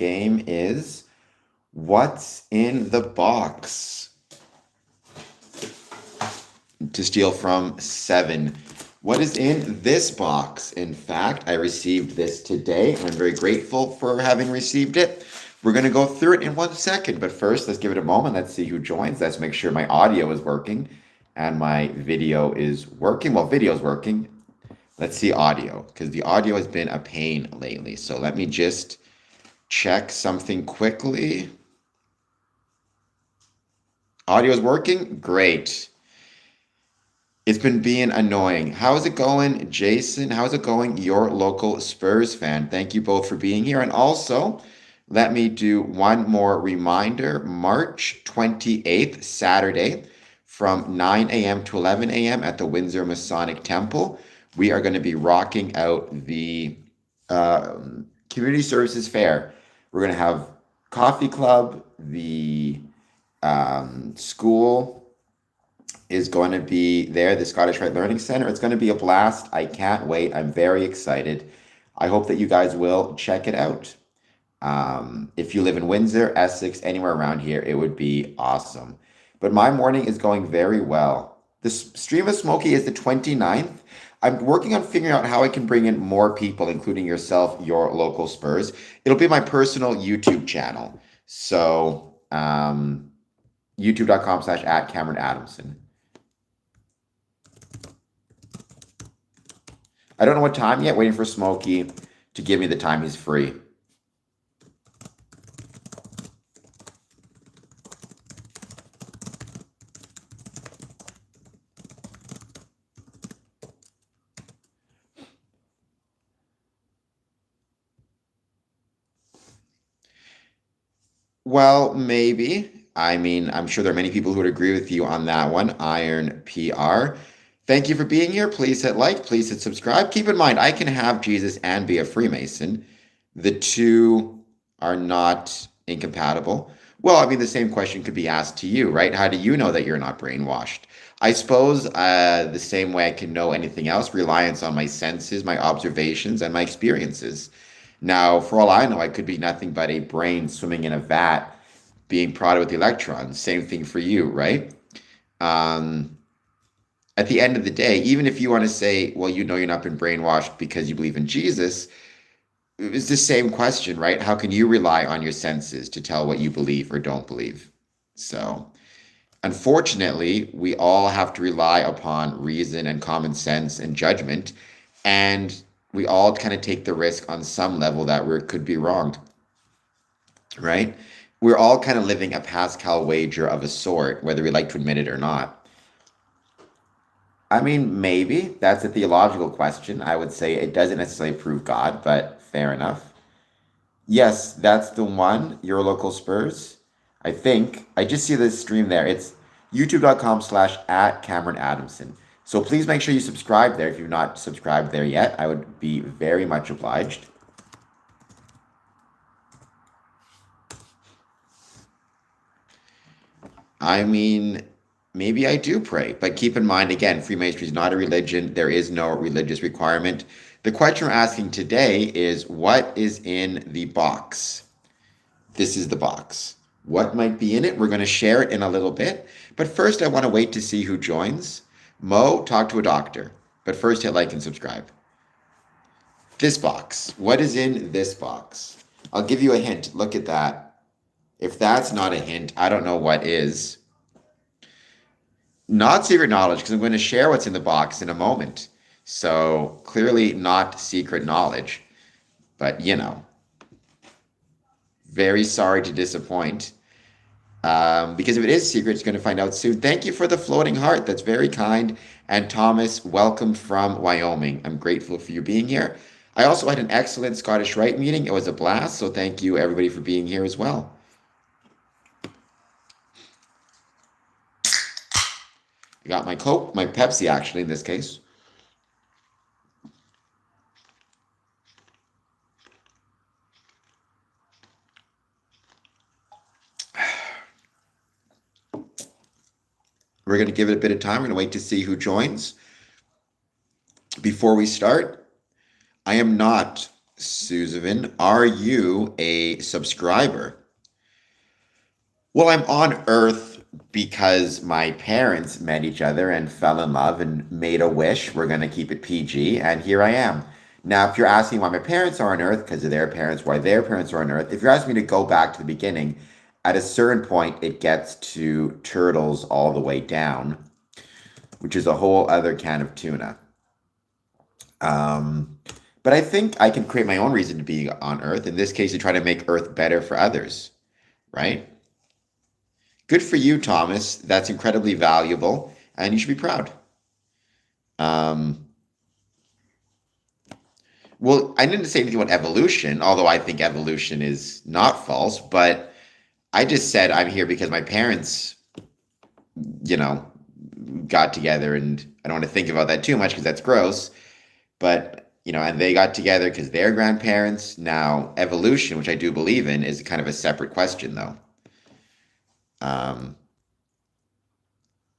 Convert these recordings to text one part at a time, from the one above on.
game is What's in the Box? To steal from 7. What is in this box? In fact, I received this today, and I'm very grateful for having received it. We're going to go through it in 1 second, but first, let's give it a moment. Let's see who joins. Let's make sure my audio is working and my video is working. Well, video is working. Let's see audio, because the audio has been a pain lately. So let me just check something quickly. Audio is working? Great. It's been being annoying. How is it going, Jason? How is it going, your local Spurs fan? Thank you both for being here. And also, let me do one more reminder. March 28th, Saturday, from 9 a.m. to 11 a.m. at the Windsor Masonic Temple, we are going to be rocking out the Community Services Fair. We're going to have coffee club, the school is going to be there, the Scottish Rite Learning Center. It's going to be a blast. I can't wait. I'm very excited. I hope that you guys will check it out. If you live in Windsor, Essex, anywhere around here, it would be awesome. But my morning is going very well. The stream of Smokey is the 29th. I'm working on figuring out how I can bring in more people, including yourself, your local Spurs. It'll be my personal YouTube channel. So, youtube.com/@CameronAdamson. I don't know what time yet, waiting for Smokey to give me the time he's free. Well, maybe. I mean, I'm sure there are many people who would agree with you on that one. Iron PR. Thank you for being here. Please hit like, please hit subscribe. Keep in mind, I can have Jesus and be a Freemason. The two are not incompatible. Well, I mean, the same question could be asked to you, right? How do you know that you're not brainwashed? I suppose the same way I can know anything else, reliance on my senses, my observations, and my experiences. Now, for all I know, I could be nothing but a brain swimming in a vat, being prodded with electrons. Same thing for you, right? At the end of the day, even if you want to say, well, you know you're not been brainwashed because you believe in Jesus, it's the same question, right? How can you rely on your senses to tell what you believe or don't believe? So, unfortunately, we all have to rely upon reason and common sense and judgment, and we all kind of take the risk on some level that we could be wronged, right? We're all kind of living a Pascal wager of a sort, whether we like to admit it or not. I mean, maybe that's a theological question. I would say it doesn't necessarily prove God, but fair enough. Yes, that's the one, your local Spurs. I think. I just see this stream there. It's youtube.com/@CameronAdamson. So please make sure you subscribe there if you've not subscribed there yet. I would be very much obliged. I mean, maybe I do pray, but keep in mind, again, Freemasonry is not a religion. There is no religious requirement. The question we're asking today is, what is in the box? This is the box. What might be in it? We're going to share it in a little bit. But first, I want to wait to see who joins. Mo, talk to a doctor. But first, hit like and subscribe. This box. What is in this box? I'll give you a hint. Look at that. If that's not a hint, I don't know what is. Not secret knowledge, because I'm going to share what's in the box in a moment. So clearly not secret knowledge. But, you know, very sorry to disappoint. Because if it is secret, it's going to find out soon. Thank you for the floating heart. That's very kind. And Thomas, welcome from Wyoming. I'm grateful for you being here. I also had an excellent Scottish Rite meeting. It was a blast. So thank you, everybody, for being here as well. I got my Coke, my Pepsi, actually, in this case. We're going to give it a bit of time. We're going to wait to see who joins. Before we start, I am not Susan, are you a subscriber? Well, I'm on Earth because my parents met each other and fell in love and made a wish. We're going to keep it PG, and here I am. Now, if you're asking why my parents are on Earth, because of their parents, why their parents are on Earth, if you're asking me to go back to the beginning, at a certain point, it gets to turtles all the way down, which is a whole other can of tuna. Um, but I think I can create my own reason to be on Earth. In this case, to try to make Earth better for others, right? Good for you, Thomas. That's incredibly valuable, and you should be proud. Um, well, I didn't say anything about evolution, although I think evolution is not false, but I just said I'm here because my parents, you know, got together, and I don't want to think about that too much because that's gross, but, and they got together because their grandparents. Now, evolution, which I do believe in, is kind of a separate question, though. Um,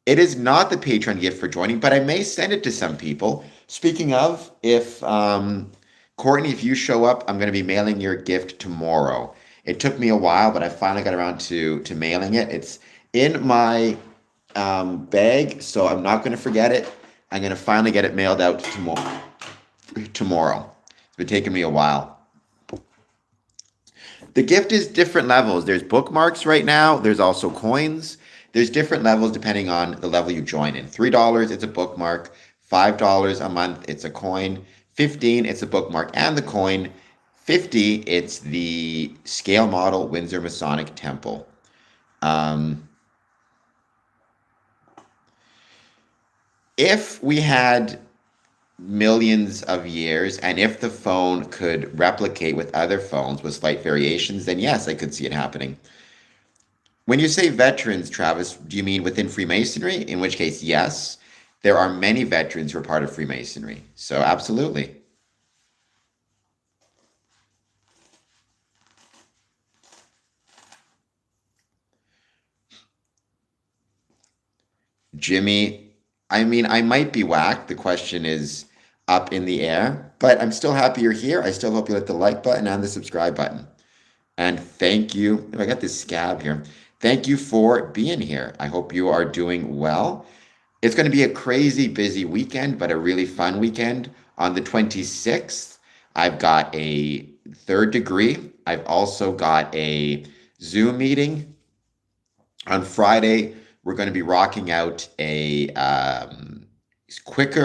It is not the Patreon gift for joining, but I may send it to some people. Speaking of, if Courtney, if you show up, I'm going to be mailing your gift tomorrow. It took me a while, but I finally got around to mailing it. It's in my bag, so I'm not going to forget it. I'm going to finally get it mailed out tomorrow. It's been taking me a while. The gift is different levels. There's bookmarks right now. There's also coins. There's different levels depending on the level you join in. $3, it's a bookmark. $5 a month, it's a coin. 15, it's a bookmark and the coin. 50, it's the scale model Windsor Masonic Temple. If we had millions of years, and if the phone could replicate with other phones with slight variations, then yes, I could see it happening. When you say veterans, Travis, do you mean within Freemasonry? In which case, yes, there are many veterans who are part of Freemasonry. So, absolutely. Jimmy, I mean, I might be whacked. The question is up in the air, but I'm still happy you're here. I still hope you hit the like button and the subscribe button. And thank you. I got this scab here. Thank you for being here. I hope you are doing well. It's going to be a crazy busy weekend, but a really fun weekend. On the 26th, I've got a third degree. I've also got a Zoom meeting. On Friday, we're going to be rocking out a quick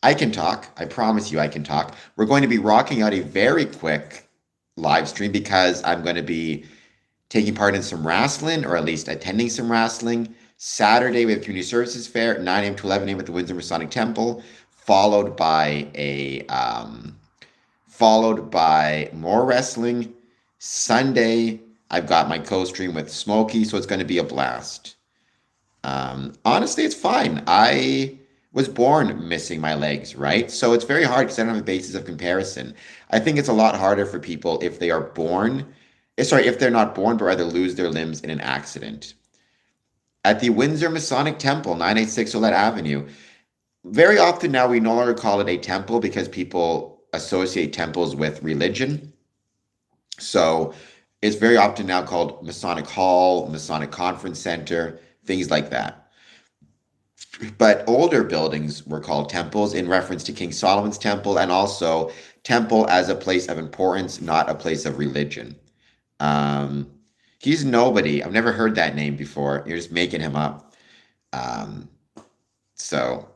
I can talk. I promise you I can talk. We're going to be rocking out a very quick live stream because I'm going to be taking part in some wrestling, or at least attending some wrestling. Saturday, we have Community Services Fair, 9 a.m. to 11 a.m. at the Windsor Masonic Temple, followed by more wrestling. Sunday, I've got my co-stream with Smokey, so it's going to be a blast. Honestly, it's fine. I was born missing my legs, right? So it's very hard because I don't have a basis of comparison. I think it's a lot harder for people if they are born, if they're not born, but rather lose their limbs in an accident. At the Windsor Masonic Temple, 986 Olette Avenue, very often now we no longer call it a temple because people associate temples with religion. So it's very often now called Masonic Hall, Masonic Conference Center, things like that. But older buildings were called temples in reference to King Solomon's temple, and also temple as a place of importance, not a place of religion. He's nobody. I've never heard that name before. You're just making him up. Um, so,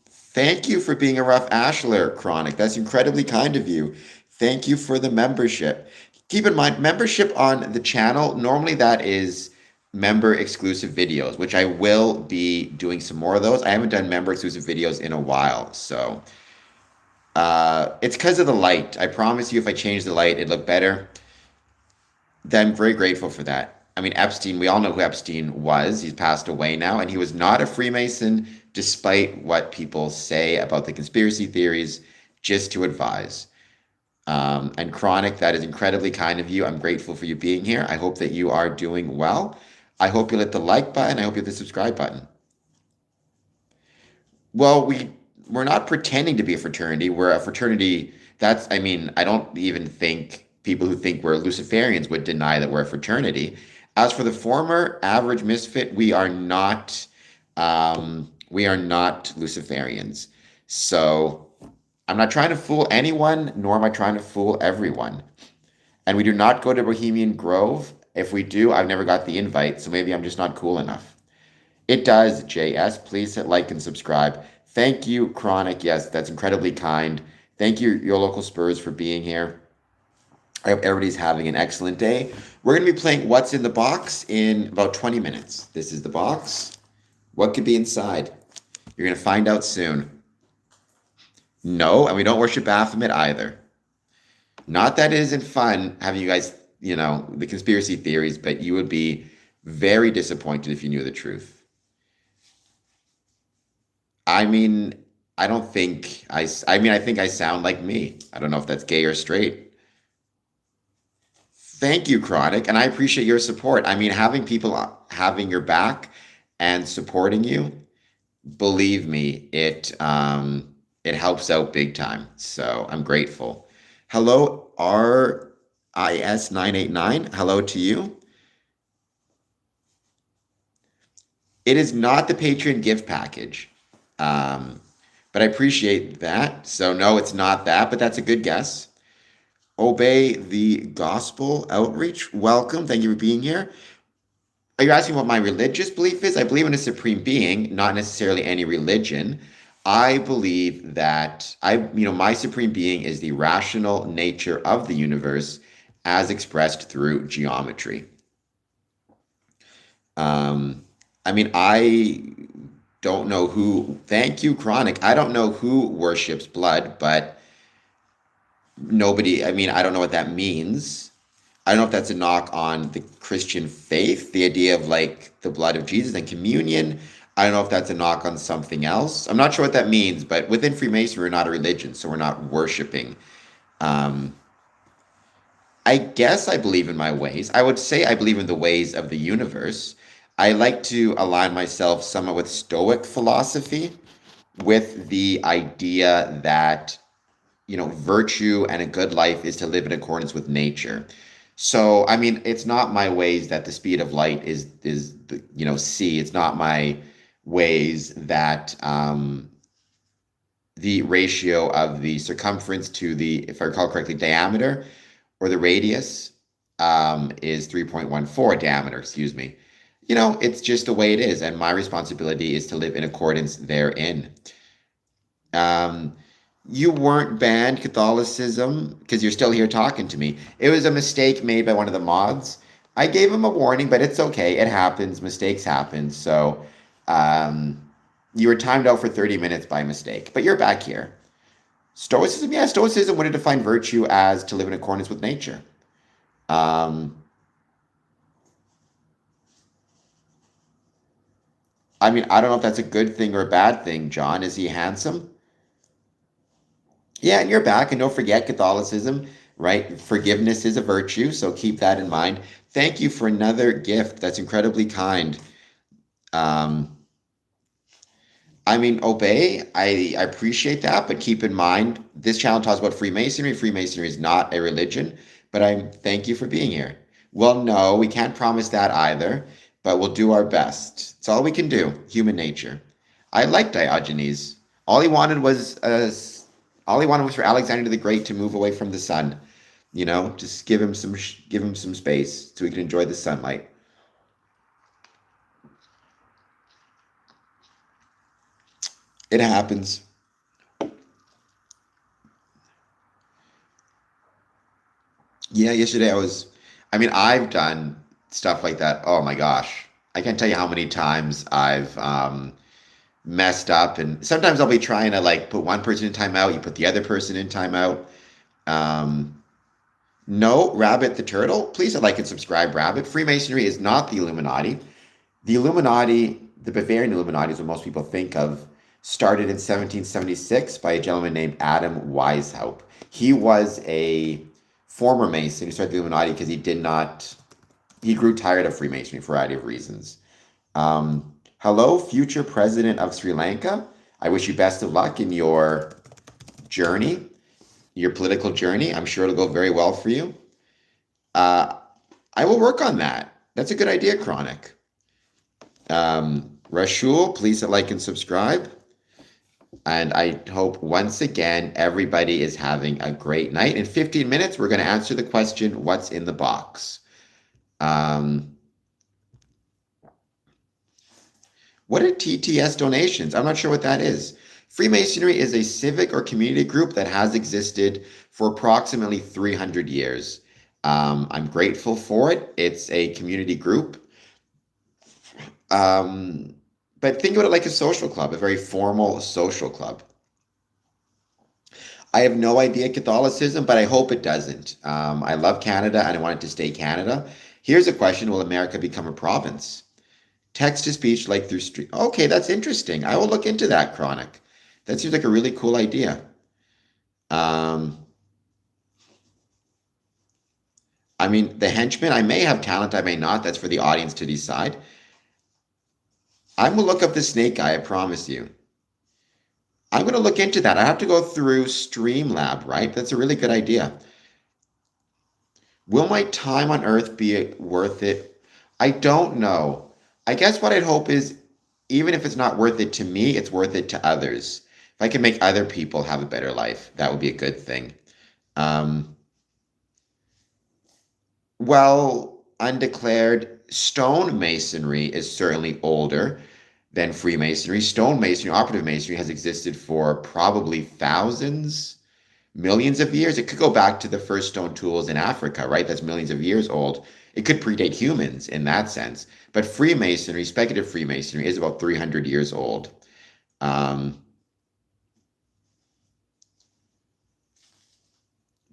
Thank you for being a rough Ashler, Chronic. That's incredibly kind of you. Thank you for the membership. Keep in mind, membership on the channel, normally that is member exclusive videos, which I will be doing some more of those. I haven't done member exclusive videos in a while, so it's because of the light. I promise you, if I change the light, it'd look better. Then I'm very grateful for that. I mean, Epstein, we all know who Epstein was. He's passed away now, and he was not a Freemason, despite what people say about the conspiracy theories, just to advise. And Chronic, that is incredibly kind of you. I'm grateful for you being here. I hope that you are doing well. I hope you hit the like button. I hope you hit the subscribe button. Well, we're not pretending to be a fraternity. We're a fraternity. That's, I mean, I don't even think people who think we're Luciferians would deny that we're a fraternity. As for the former average misfit, we are not Luciferians. So I'm not trying to fool anyone, nor am I trying to fool everyone. And we do not go to Bohemian Grove. If we do, I've never got the invite, so maybe I'm just not cool enough. It does, JS. Please hit like and subscribe. Thank you, Chronic. Yes, that's incredibly kind. Thank you, your local Spurs, for being here. I hope everybody's having an excellent day. We're going to be playing What's in the Box in about 20 minutes. This is the box. What could be inside? You're going to find out soon. No, and we don't worship Baphomet either. Not that it isn't fun having you guys, the conspiracy theories, but you would be very disappointed if you knew the truth. I mean, I don't think I think I sound like me. I don't know if that's gay or straight. Thank you, Chronic, and I appreciate your support. I mean, having people having your back and supporting you, believe me, it helps out big time. So I'm grateful. Hello, RIS989. Hello to you. It is not the Patreon gift package. But I appreciate that. So no, it's not that, but that's a good guess. Obey the gospel outreach. Welcome. Thank you for being here. Are you asking what my religious belief is? I believe in a supreme being, not necessarily any religion. I believe that my supreme being is the rational nature of the universe as expressed through geometry. I don't know who, thank you, Chronic. I don't know who worships blood, but nobody, I don't know what that means. I don't know if that's a knock on the Christian faith, the idea of like the blood of Jesus and communion. I don't know if that's a knock on something else. I'm not sure what that means, but within Freemasonry, we're not a religion, so we're not worshiping. I guess I believe in my ways. I would say I believe in the ways of the universe. I like to align myself somewhat with Stoic philosophy, with the idea that, virtue and a good life is to live in accordance with nature. So, it's not my ways that the speed of light is c. It's not my ways that the ratio of the circumference to the, if I recall correctly, diameter or the radius is 3.14 diameter, excuse me. It's just the way it is, and my responsibility is to live in accordance therein. You weren't banned Catholicism because you're still here talking to me. It was a mistake made by one of the mods. I gave him a warning, but it's okay. It happens. Mistakes happen. So you were timed out for 30 minutes by mistake, but you're back here. Stoicism, yeah, Stoicism would have defined virtue as to live in accordance with nature. I don't know if that's a good thing or a bad thing, John. Is he handsome? Yeah, and you're back. And don't forget Catholicism, right? Forgiveness is a virtue, so keep that in mind. Thank you for another gift. That's incredibly kind. Obey. I appreciate that, but keep in mind, this channel talks about Freemasonry. Freemasonry is not a religion, but I thank you for being here. Well, no, we can't promise that either, but we'll do our best. It's all we can do. Human nature. I like Diogenes. All he wanted was for Alexander the Great to move away from the sun. Just give him some space so he can enjoy the sunlight. It happens. Yeah, yesterday I've done stuff like that. Oh my gosh. I can't tell you how many times I've messed up, and sometimes I'll be trying to like put one person in timeout, you put the other person in timeout. No, Rabbit the Turtle, please like and subscribe, Rabbit. Freemasonry is not the Illuminati. The Illuminati, the Bavarian Illuminati is what most people think of, started in 1776 by a gentleman named Adam Weishaupt. He was a former Mason who started the Illuminati because he grew tired of Freemasonry for a variety of reasons. Hello, future president of Sri Lanka. I wish you best of luck in your journey, your political journey. I'm sure it'll go very well for you. Uh, I will work on that. That's a good idea, Chronic. Rashul, please like and subscribe. And I hope once again everybody is having a great night. In 15 minutes, we're going to answer the question, what's in the box? What are TTS donations? I'm not sure what that is. Freemasonry is a civic or community group that has existed for approximately 300 years. I'm grateful for it. It's a community group. But think about it like a social club, a very formal social club. I have no idea Catholicism, but I hope it doesn't. I love Canada and I want it to stay Canada. Here's a question, will America become a province? Text to speech like through street. Okay, that's interesting. I will look into that, Chronic. That seems like a really cool idea. I mean, the henchman, I may have talent, I may not. That's for the audience to decide. I'm going to look up the snake guy, I promise you. I'm going to look into that. I have to go through Streamlab, right? That's a really good idea. Will my time on Earth be worth it? I don't know. I guess what I'd hope is, even if it's not worth it to me, it's worth it to others. If I can make other people have a better life, that would be a good thing. Well, undeclared stonemasonry is certainly older than Freemasonry. Stonemasonry, operative masonry, has existed for probably thousands, millions of years. It could go back to the first stone tools in Africa, right? That's millions of years old. It could predate humans in that sense. But Freemasonry, speculative Freemasonry, is about 300 years old.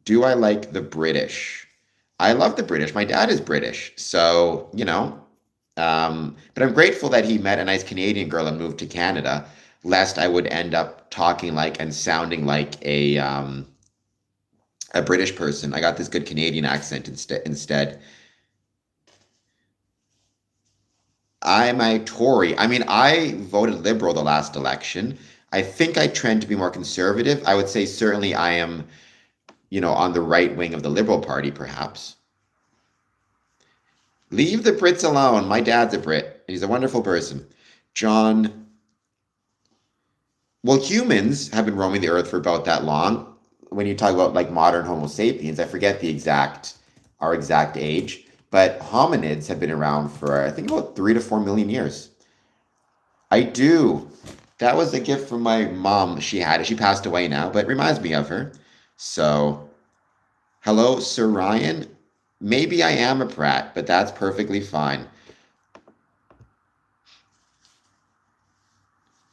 Do I like the British? I love the British. My dad is British. So, but I'm grateful that he met a nice Canadian girl and moved to Canada, lest I would end up talking like and sounding like a British person. I got this good Canadian accent instead. I'm a Tory. I mean, I voted Liberal the last election. I think I trend to be more conservative. I would say certainly I am, on the right wing of the Liberal Party, perhaps. Leave the Brits alone. My dad's a Brit. He's a wonderful person. John. Well, humans have been roaming the earth for about that long. When you talk about like modern Homo sapiens, I forget our exact age, but hominids have been around for, I think, about 3 to 4 million years. I do. That was a gift from my mom. She had it. She passed away now, but it reminds me of her. So, hello, Sir Ryan. Maybe I am a prat, but that's perfectly fine.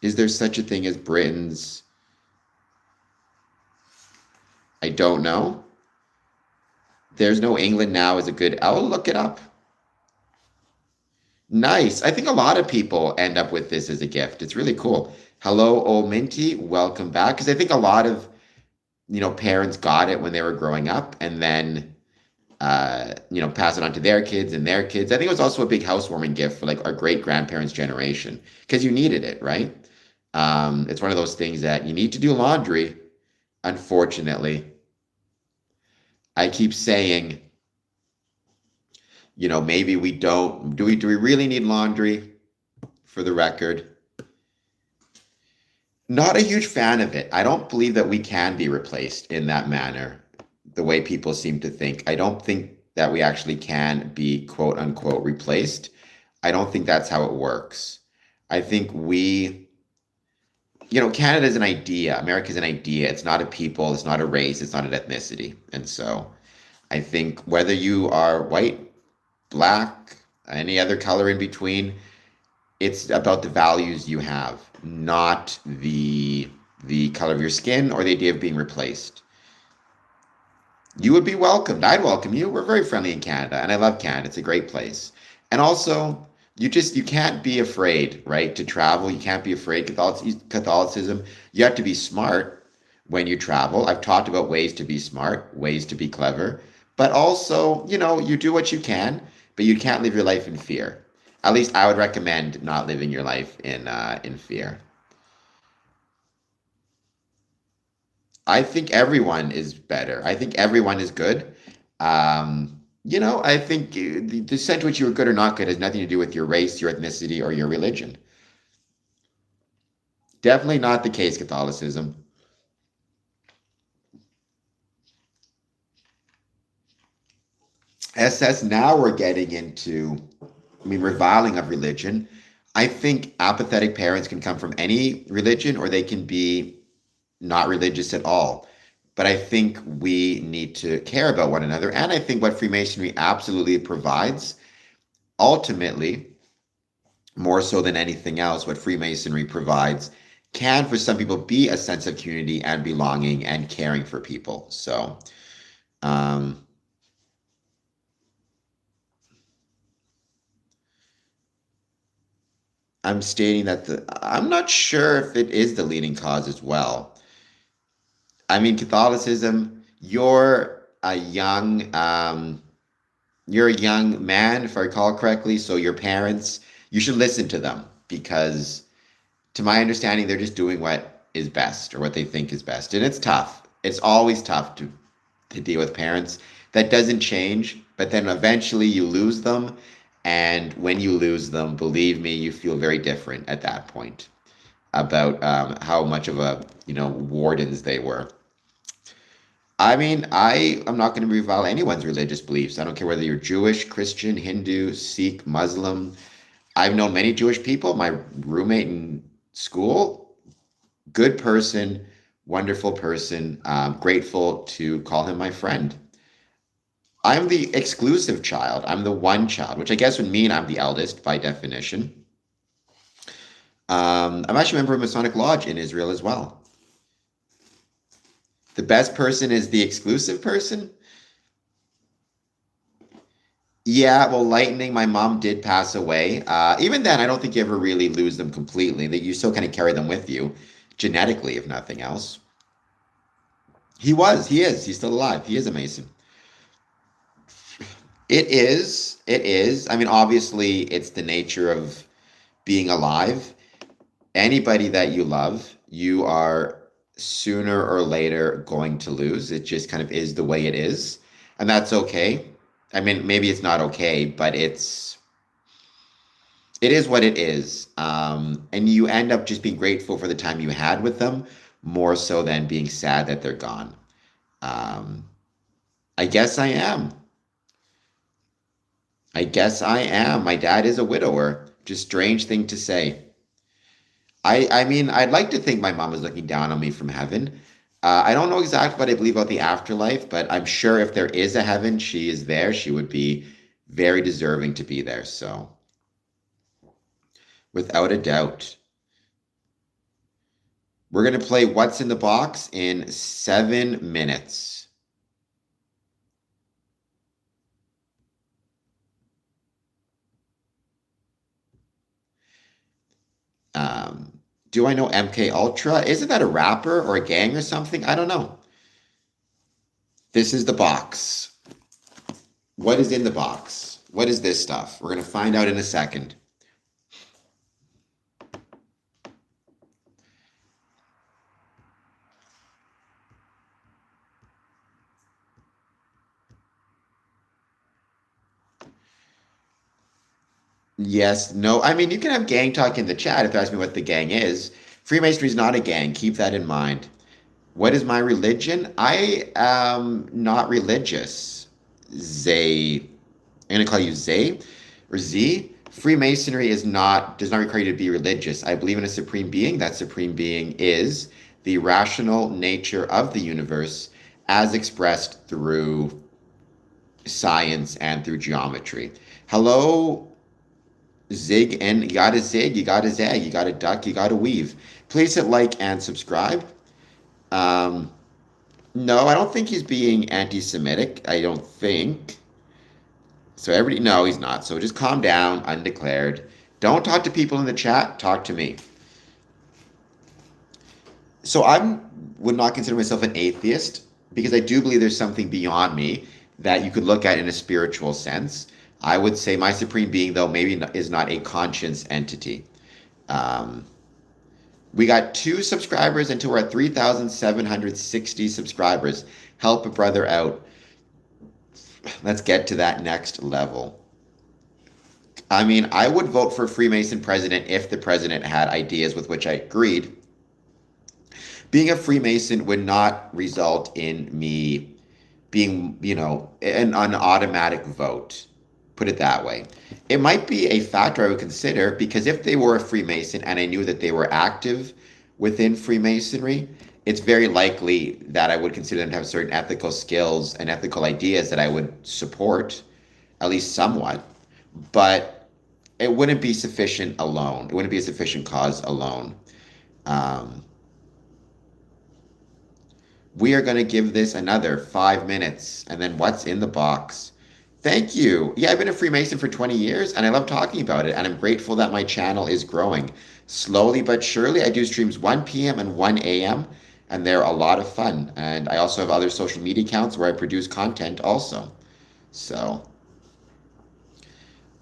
Is there such a thing as Britons? I don't know. There's no England now is a good. I'll look it up. Nice. I think a lot of people end up with this as a gift. It's really cool. Hello, old Minty. Welcome back. Because I think a lot of, parents got it when they were growing up and then, pass it on to their kids and their kids. I think it was also a big housewarming gift for like our great grandparents' generation because you needed it, right? It's one of those things that you need to do laundry, unfortunately. I keep saying, maybe we don't. Do we really need laundry? For the record, not a huge fan of it. I don't believe that we can be replaced in that manner, the way people seem to think. I don't think that we actually can be quote unquote replaced. I don't think that's how it works. I think Canada is an idea. America is an idea. It's not a people. It's not a race. It's not an ethnicity. And so I think whether you are white, black, any other color in between, it's about the values you have, not the color of your skin or the idea of being replaced. You would be welcomed. I'd welcome you. We're very friendly in Canada, and I love Canada. It's a great place. And also, you can't be afraid, right, to travel. You can't be afraid. Catholicism, you have to be smart when you travel. I've talked about ways to be smart, ways to be clever, but also, you do what you can, but you can't live your life in fear. At least I would recommend not living your life in fear. I think everyone is better. I think everyone is good. I think the extent to which you are good or not good has nothing to do with your race, your ethnicity, or your religion. Definitely not the case, Catholicism. SS, now we're getting into, reviling of religion. I think apathetic parents can come from any religion or they can be not religious at all. But I think we need to care about one another. And I think what Freemasonry absolutely provides, ultimately, more so than anything else, what Freemasonry provides can, for some people, be a sense of community and belonging and caring for people. So, um, I'm stating that I'm not sure if it is the leading cause as well. Catholicism, you're a young man, if I recall correctly, so your parents, you should listen to them because, to my understanding, they're just doing what is best or what they think is best. And it's tough. It's always tough to deal with parents. That doesn't change, but then eventually you lose them. And when you lose them, believe me, you feel very different at that point about how much of wardens they were. I am not going to revile anyone's religious beliefs. I don't care whether you're Jewish, Christian, Hindu, Sikh, Muslim. I've known many Jewish people. My roommate in school, good person, wonderful person. Grateful to call him my friend. I'm the exclusive child. I'm the one child, which I guess would mean I'm the eldest by definition. I'm actually a member of Masonic Lodge in Israel as well. The best person is the exclusive person. Yeah, well, lightning, my mom did pass away. Even then, I don't think you ever really lose them completely. That you still kind of carry them with you, genetically, if nothing else. He's still alive. He is a Mason. It is. Obviously, it's the nature of being alive. Anybody that you love, you are sooner or later going to lose. It just kind of is the way it is. And that's okay. Maybe it's not okay, but it is what it is. And you end up just being grateful for the time you had with them, more so than being sad that they're gone. Um, I guess I am. I guess I am. My dad is a widower. Just strange thing to say. I'd like to think my mom is looking down on me from heaven. I don't know exactly what I believe about the afterlife, but I'm sure if there is a heaven, she is there. She would be very deserving to be there. So, without a doubt, we're going to play What's in the Box in 7 minutes. Do I know MK Ultra? Isn't that a rapper or a gang or something? I don't know. This is the box. What is in the box? What is this stuff? We're going to find out in a second. Yes, no. You can have gang talk in the chat if you ask me what the gang is. Freemasonry is not a gang. Keep that in mind. What is my religion? I am not religious. Zay. I'm going to call you Zay or Z. Freemasonry does not require you to be religious. I believe in a supreme being. That supreme being is the rational nature of the universe as expressed through science and through geometry. Hello, zig, and you gotta zig, you gotta zag, you gotta duck, you gotta weave. Please hit like and subscribe. Um, no, I don't think he's being anti-Semitic. I don't think. So everybody, no, he's not. So just calm down, undeclared. Don't talk to people in the chat. Talk to me. So I would not consider myself an atheist because I do believe there's something beyond me that you could look at in a spiritual sense. I would say my supreme being, though, maybe is not a conscious entity. Um, We got 2 subscribers until we're at 3,760 subscribers. Help a brother out. Let's get to that next level. I mean, I would vote for Freemason president if the president had ideas with which I agreed. Being a Freemason would not result in me being, an automatic vote. Put it that way. It might be a factor I would consider because if they were a Freemason and I knew that they were active within Freemasonry, it's very likely that I would consider them to have certain ethical skills and ethical ideas that I would support, at least somewhat. But it wouldn't be sufficient alone. It wouldn't be a sufficient cause alone. Um, we are going to give this another 5 minutes. And then what's in the box? Thank you. Yeah, I've been a Freemason for 20 years and I love talking about it. And I'm grateful that my channel is growing. Slowly but surely, I do streams 1 p.m. and 1 a.m. and they're a lot of fun. And I also have other social media accounts where I produce content also. So,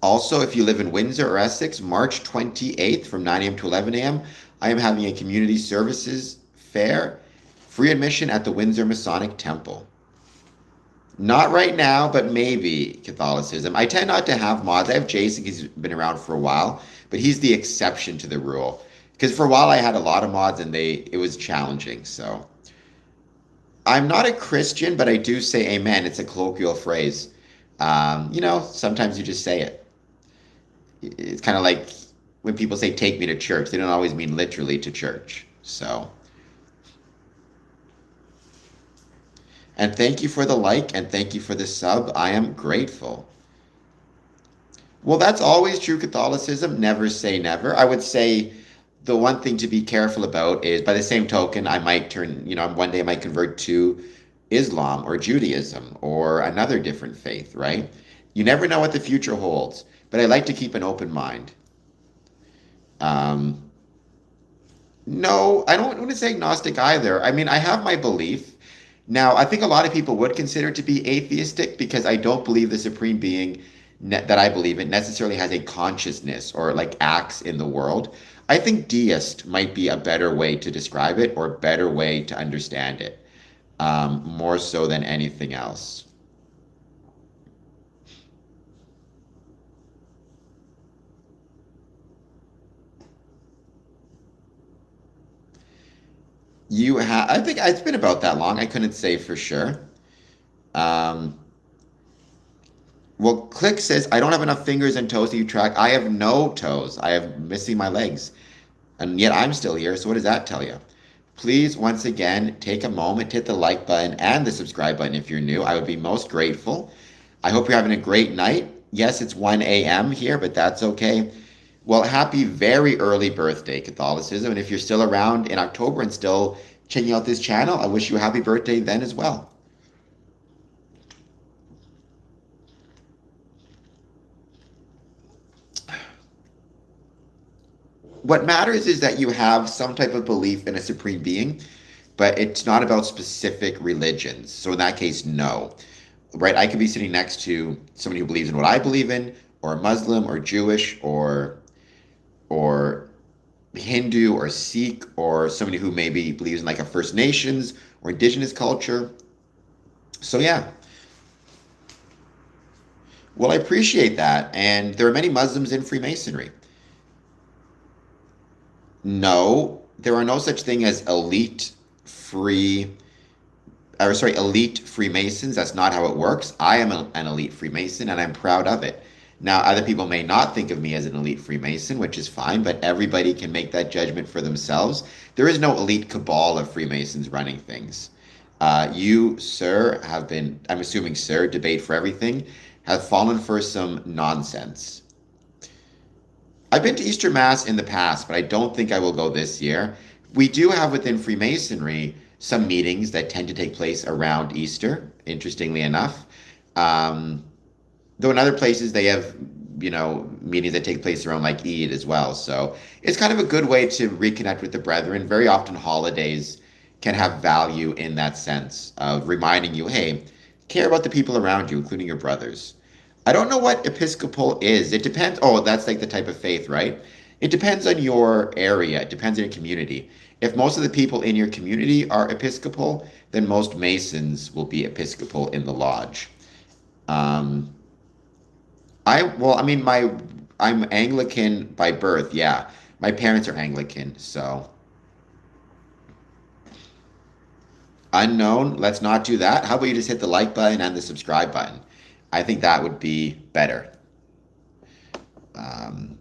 also, if you live in Windsor or Essex, March 28th from 9 a.m. to 11 a.m., I am having a community services fair, free admission at the Windsor Masonic Temple. Not right now, but maybe Catholicism. I tend not to have mods. I have Jason, he's been around for a while, but he's the exception to the rule. Because for a while I had a lot of mods and it was challenging. So I'm not a Christian, but I do say amen. It's a colloquial phrase. Sometimes you just say it. It's kind of like when people say take me to church. They don't always mean literally to church. So. And thank you for the like and thank you for the sub. I am grateful. Well, that's always true Catholicism. Never say never. I would say the one thing to be careful about is by the same token, I might one day I might convert to Islam or Judaism or another different faith, right? You never know what the future holds, but I like to keep an open mind. No, I don't want to say agnostic either. I mean, I have my belief. Now, I think a lot of people would consider it to be atheistic because I don't believe the supreme being that I believe in necessarily has a consciousness or like acts in the world. I think deist might be a better way to describe it or a better way to understand it, more so than anything else. I think it's been about that long. I couldn't say for sure. Um, well, Click says, I don't have enough fingers and toes to keep track. I have no toes. I have missing my legs. And yet I'm still here. So what does that tell you? Please, once again, take a moment, hit the like button and the subscribe button if you're new. I would be most grateful. I hope you're having a great night. Yes, it's 1 a.m. here, but that's okay. Well, happy very early birthday, Catholicism. And if you're still around in October and still checking out this channel, I wish you a happy birthday then as well. What matters is that you have some type of belief in a supreme being, but it's not about specific religions. So in that case, no. Right? I could be sitting next to somebody who believes in what I believe in, or a Muslim, or Jewish, or Hindu or Sikh or somebody who maybe believes in like a First Nations or indigenous culture. So yeah. Well, I appreciate that. And there are many Muslims in Freemasonry. No, there are no such thing as elite Freemasons. That's not how it works. I am an elite Freemason and I'm proud of it. Now, other people may not think of me as an elite Freemason, which is fine, but everybody can make that judgment for themselves. There is no elite cabal of Freemasons running things. You, sir, I'm assuming, sir, debate for everything, have fallen for some nonsense. I've been to Easter Mass in the past, but I don't think I will go this year. We do have within Freemasonry some meetings that tend to take place around Easter, interestingly enough. Though in other places they have, meetings that take place around like Eid as well. So it's kind of a good way to reconnect with the brethren. Very often holidays can have value in that sense of reminding you, hey, care about the people around you, including your brothers. I don't know what Episcopal is. It depends. Oh, that's like the type of faith, right? It depends on your area. It depends on your community. If most of the people in your community are Episcopal, then most Masons will be Episcopal in the lodge. Um, I mean, I'm Anglican by birth. Yeah, my parents are Anglican, so unknown. Let's not do that. How about you just hit the like button and the subscribe button? I think that would be better. Um,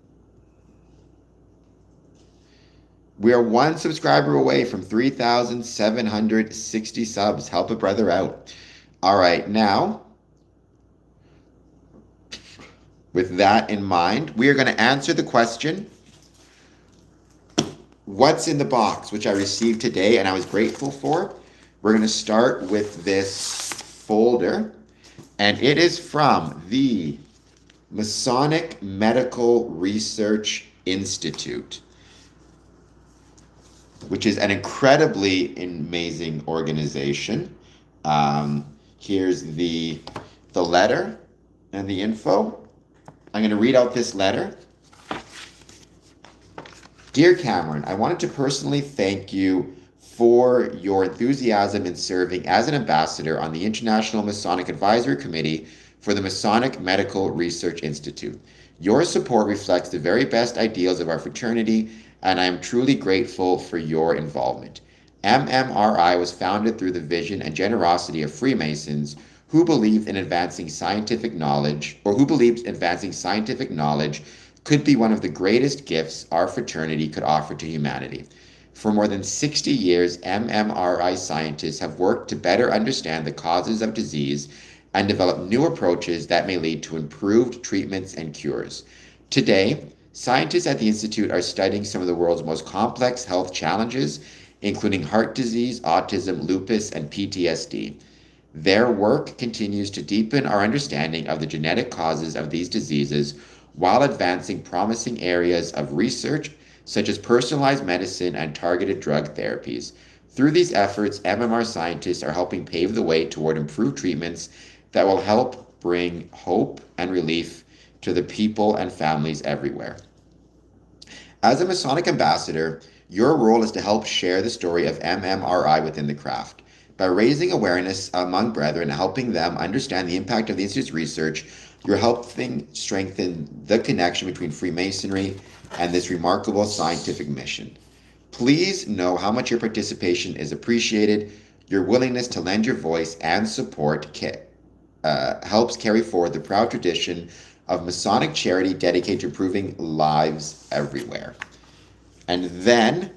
we are one subscriber away from 3,760 subs. Help a brother out. All right, now, with that in mind, we are going to answer the question, what's in the box, which I received today and I was grateful for. We're going to start with this folder, and it is from the Masonic Medical Research Institute, which is an incredibly amazing organization. Here's the letter and the info. I'm going to read out this letter. Dear Cameron, I wanted to personally thank you for your enthusiasm in serving as an ambassador on the International Masonic Advisory Committee for the Masonic Medical Research Institute. Your support reflects the very best ideals of our fraternity, and I am truly grateful for your involvement. MMRI was founded through the vision and generosity of Freemasons who believed advancing scientific knowledge could be one of the greatest gifts our fraternity could offer to humanity. For more than 60 years, MMRI scientists have worked to better understand the causes of disease and develop new approaches that may lead to improved treatments and cures. Today, scientists at the Institute are studying some of the world's most complex health challenges, including heart disease, autism, lupus, and PTSD. Their work continues to deepen our understanding of the genetic causes of these diseases while advancing promising areas of research such as personalized medicine and targeted drug therapies. Through these efforts, MMR scientists are helping pave the way toward improved treatments that will help bring hope and relief to the people and families everywhere. As a Masonic ambassador, your role is to help share the story of MMRI within the craft. By raising awareness among brethren and helping them understand the impact of the Institute's research, you're helping strengthen the connection between Freemasonry and this remarkable scientific mission. Please know how much your participation is appreciated. Your willingness to lend your voice and support helps carry forward the proud tradition of Masonic charity dedicated to improving lives everywhere. And then,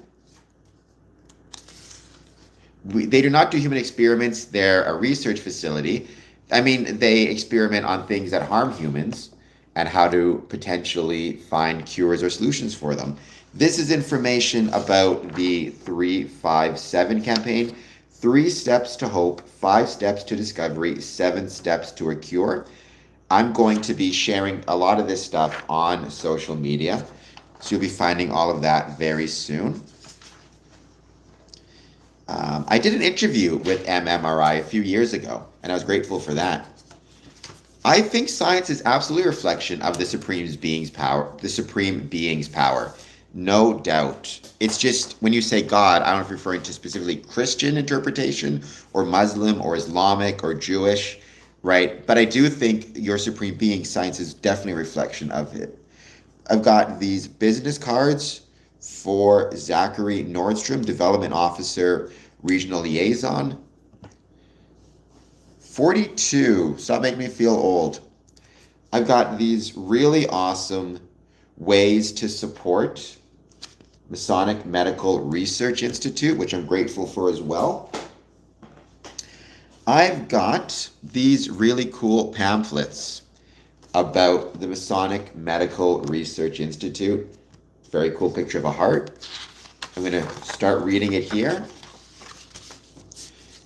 they do not do human experiments. They're a research facility. I mean, they experiment on things that harm humans and how to potentially find cures or solutions for them. This is information about the 357 campaign. 3 steps to hope, 5 steps to discovery, 7 steps to a cure. I'm going to be sharing a lot of this stuff on social media, so you'll be finding all of that very soon. I did an interview with MMRI a few years ago, and I was grateful for that. I think science is absolutely a reflection of the supreme being's power. No doubt. It's just when you say God, I don't know if you're referring to specifically Christian interpretation or Muslim or Islamic or Jewish, right? But I do think your supreme being, science, is definitely a reflection of it. I've got these business cards for Zachary Nordstrom, Development Officer, Regional Liaison. 42. Stop making me feel old. I've got these really awesome ways to support Masonic Medical Research Institute, which I'm grateful for as well. I've got these really cool pamphlets about the Masonic Medical Research Institute. Very cool picture of a heart. I'm going to start reading it here.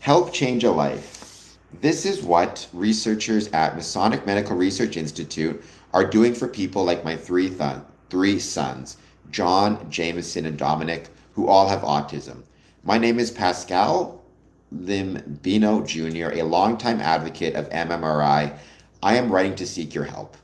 Help change a life. This is what researchers at Masonic Medical Research Institute are doing for people like my three sons, John, Jameson, and Dominic, who all have autism. My name is Pascal Limbino Jr., a longtime advocate of MMRI. I am writing to seek your help.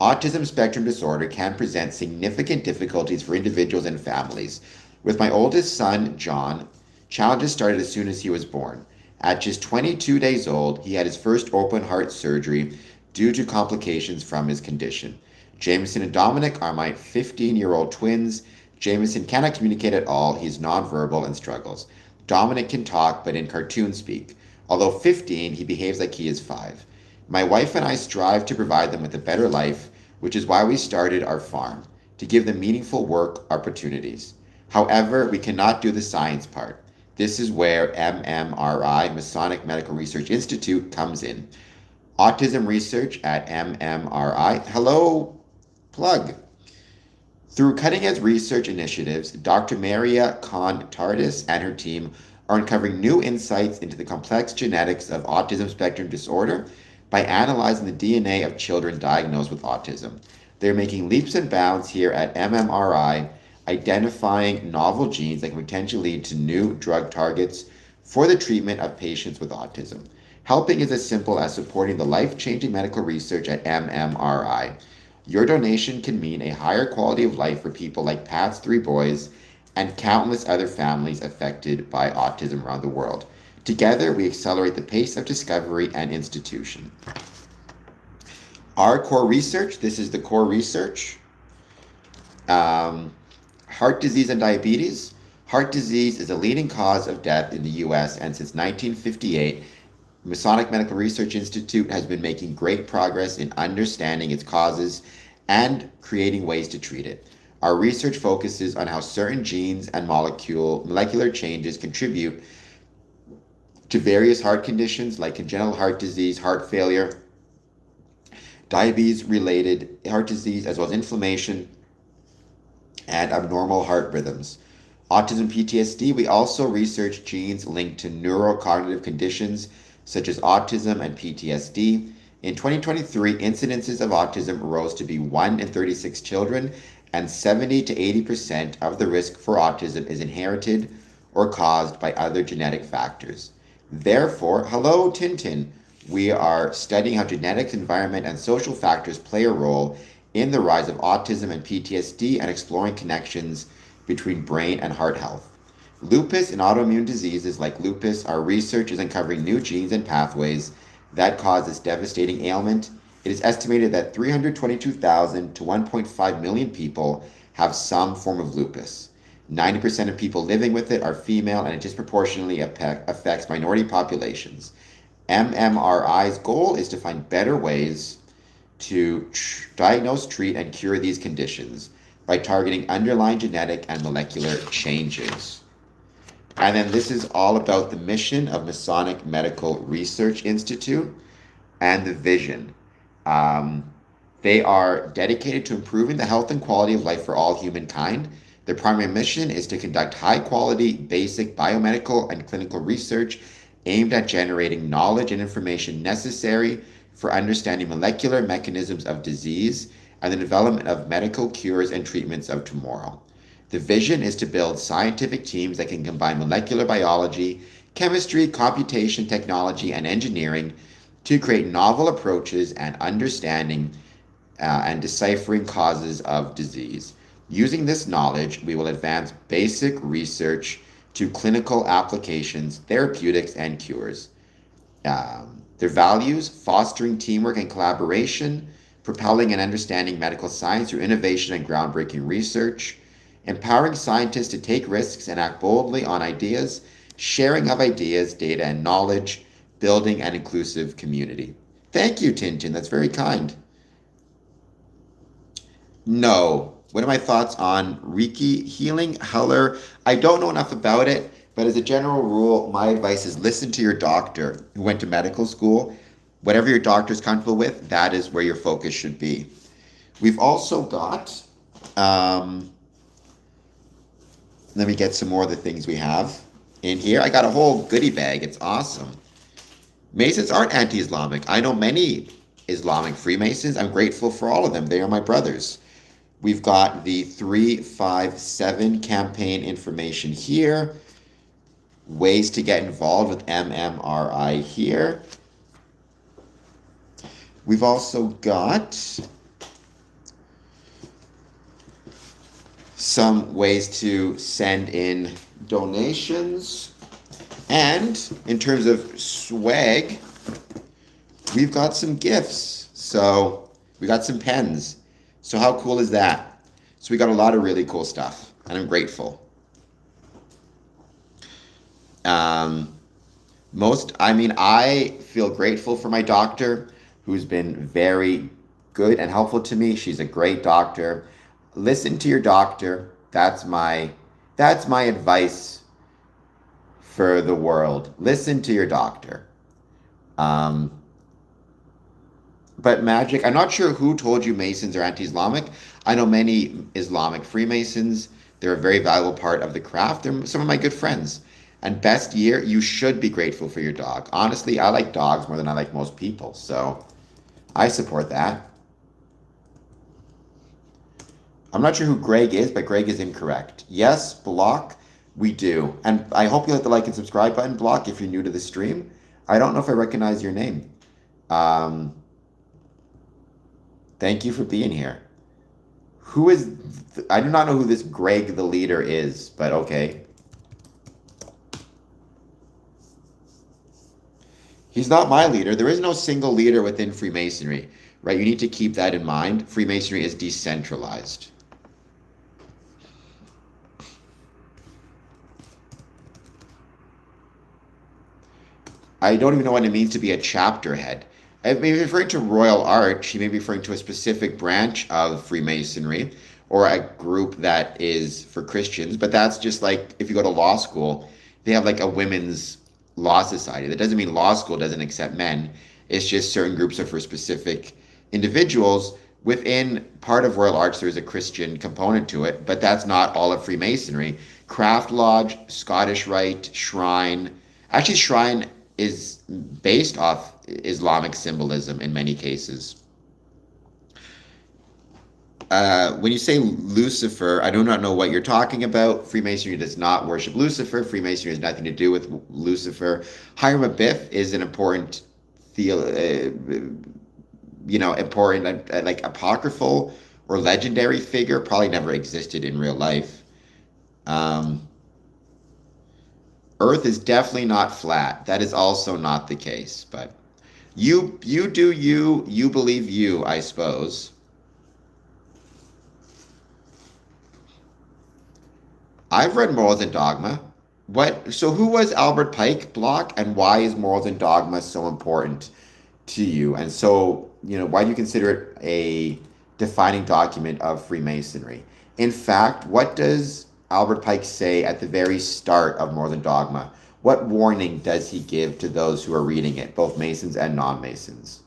Autism spectrum disorder can present significant difficulties for individuals and families. With my oldest son, John, challenges started as soon as he was born. At just 22 days old, he had his first open heart surgery due to complications from his condition. Jameson and Dominic are my 15-year-old twins. Jameson cannot communicate at all. He's nonverbal and struggles. Dominic can talk, but in cartoon speak. Although 15, he behaves like he is 5. My wife and I strive to provide them with a better life, which is why we started our farm, to give them meaningful work opportunities. However, we cannot do the science part. This is where MMRI, Masonic Medical Research Institute, comes in. Autism research at MMRI. Hello, plug. Through cutting-edge research initiatives, Dr. Maria Kahn-Tardis and her team are uncovering new insights into the complex genetics of autism spectrum disorder by analyzing the DNA of children diagnosed with autism. They're making leaps and bounds here at MMRI, identifying novel genes that can potentially lead to new drug targets for the treatment of patients with autism. Helping is as simple as supporting the life-changing medical research at MMRI. Your donation can mean a higher quality of life for people like Pat's 3 boys and countless other families affected by autism around the world. Together, we accelerate the pace of discovery and institution. Our core research, this is the core research. Heart disease and diabetes. Heart disease is a leading cause of death in the U.S., and since 1958, Masonic Medical Research Institute has been making great progress in understanding its causes and creating ways to treat it. Our research focuses on how certain genes and molecular changes contribute to various heart conditions like congenital heart disease, heart failure, diabetes-related heart disease, as well as inflammation and abnormal heart rhythms. Autism PTSD, we also research genes linked to neurocognitive conditions such as autism and PTSD. In 2023, incidences of autism rose to be 1 in 36 children, and 70 to 80% of the risk for autism is inherited or caused by other genetic factors. Therefore, hello Tintin, we are studying how genetics, environment, and social factors play a role in the rise of autism and PTSD and exploring connections between brain and heart health. Lupus and autoimmune diseases like lupus, our research is uncovering new genes and pathways that cause this devastating ailment. It is estimated that 322,000 to 1.5 million people have some form of lupus. 90% of people living with it are female, and it disproportionately affects minority populations. MMRI's goal is to find better ways to diagnose, treat, and cure these conditions by targeting underlying genetic and molecular changes. And then this is all about the mission of Masonic Medical Research Institute and the vision. They are dedicated to improving the health and quality of life for all humankind. Their primary mission is to conduct high-quality, basic biomedical and clinical research aimed at generating knowledge and information necessary for understanding molecular mechanisms of disease and the development of medical cures and treatments of tomorrow. The vision is to build scientific teams that can combine molecular biology, chemistry, computation, technology, and engineering to create novel approaches and understanding and deciphering causes of disease. Using this knowledge, we will advance basic research to clinical applications, therapeutics, and cures. Their values: fostering teamwork and collaboration, propelling and understanding medical science through innovation and groundbreaking research, empowering scientists to take risks and act boldly on ideas, sharing of ideas, data, and knowledge, building an inclusive community. Thank you, Tintin. That's very kind. No. What are my thoughts on Reiki healing? Heller, I don't know enough about it, but as a general rule, my advice is listen to your doctor who went to medical school. Whatever your doctor is comfortable with, that is where your focus should be. We've also got, let me get some more of the things we have in here. I got a whole goodie bag. It's awesome. Masons aren't anti-Islamic. I know many Islamic Freemasons. I'm grateful for all of them. They are my brothers. We've got the 357 campaign information here. Ways to get involved with MMRI here. We've also got some ways to send in donations. And in terms of swag, we've got some gifts. So we got some pens. So how cool is that? So we got a lot of really cool stuff, and I'm grateful. Um, I feel grateful for my doctor, who's been very good and helpful to me. She's a great doctor. Listen to your doctor. That's my advice for the world. Listen to your doctor. Um, but magic, I'm not sure who told you Masons are anti-Islamic. I know many Islamic Freemasons. They're a very valuable part of the craft. They're some of my good friends. And best year, you should be grateful for your dog. Honestly, I like dogs more than I like most people, so I support that. I'm not sure who Greg is, but Greg is incorrect. Yes, block, we do. And I hope you hit the like and subscribe button, block, if you're new to the stream. I don't know if I recognize your name. Um, Thank you for being here. I do not know who this Greg the leader is, but okay. He's not my leader. There is no single leader within Freemasonry, right? You need to keep that in mind. Freemasonry is decentralized. I don't even know what it means to be a chapter head. I may be referring to Royal Arch. He may be referring to a specific branch of Freemasonry or a group that is for Christians. But that's just like if you go to law school, they have like a women's law society. That doesn't mean law school doesn't accept men. It's just certain groups are for specific individuals. Within part of Royal Arch, there's a Christian component to it, but that's not all of Freemasonry. Craft Lodge, Scottish Rite, Shrine. Actually, Shrine is based off Islamic symbolism in many cases. When you say Lucifer, I do not know what you're talking about. Freemasonry does not worship Lucifer. Freemasonry has nothing to do with Lucifer. Hiram Abiff is an important, important like apocryphal or legendary figure. Probably never existed in real life. Earth is definitely not flat. That is also not the case. But you do you believe you, I suppose. I've read Morals and Dogma. So who was Albert Pike, block, and why is Morals and Dogma so important to you? And so, why do you consider it a defining document of Freemasonry? In fact, what does Albert Pike say at the very start of Morals and Dogma? What warning does he give to those who are reading it, both Masons and non-Masons?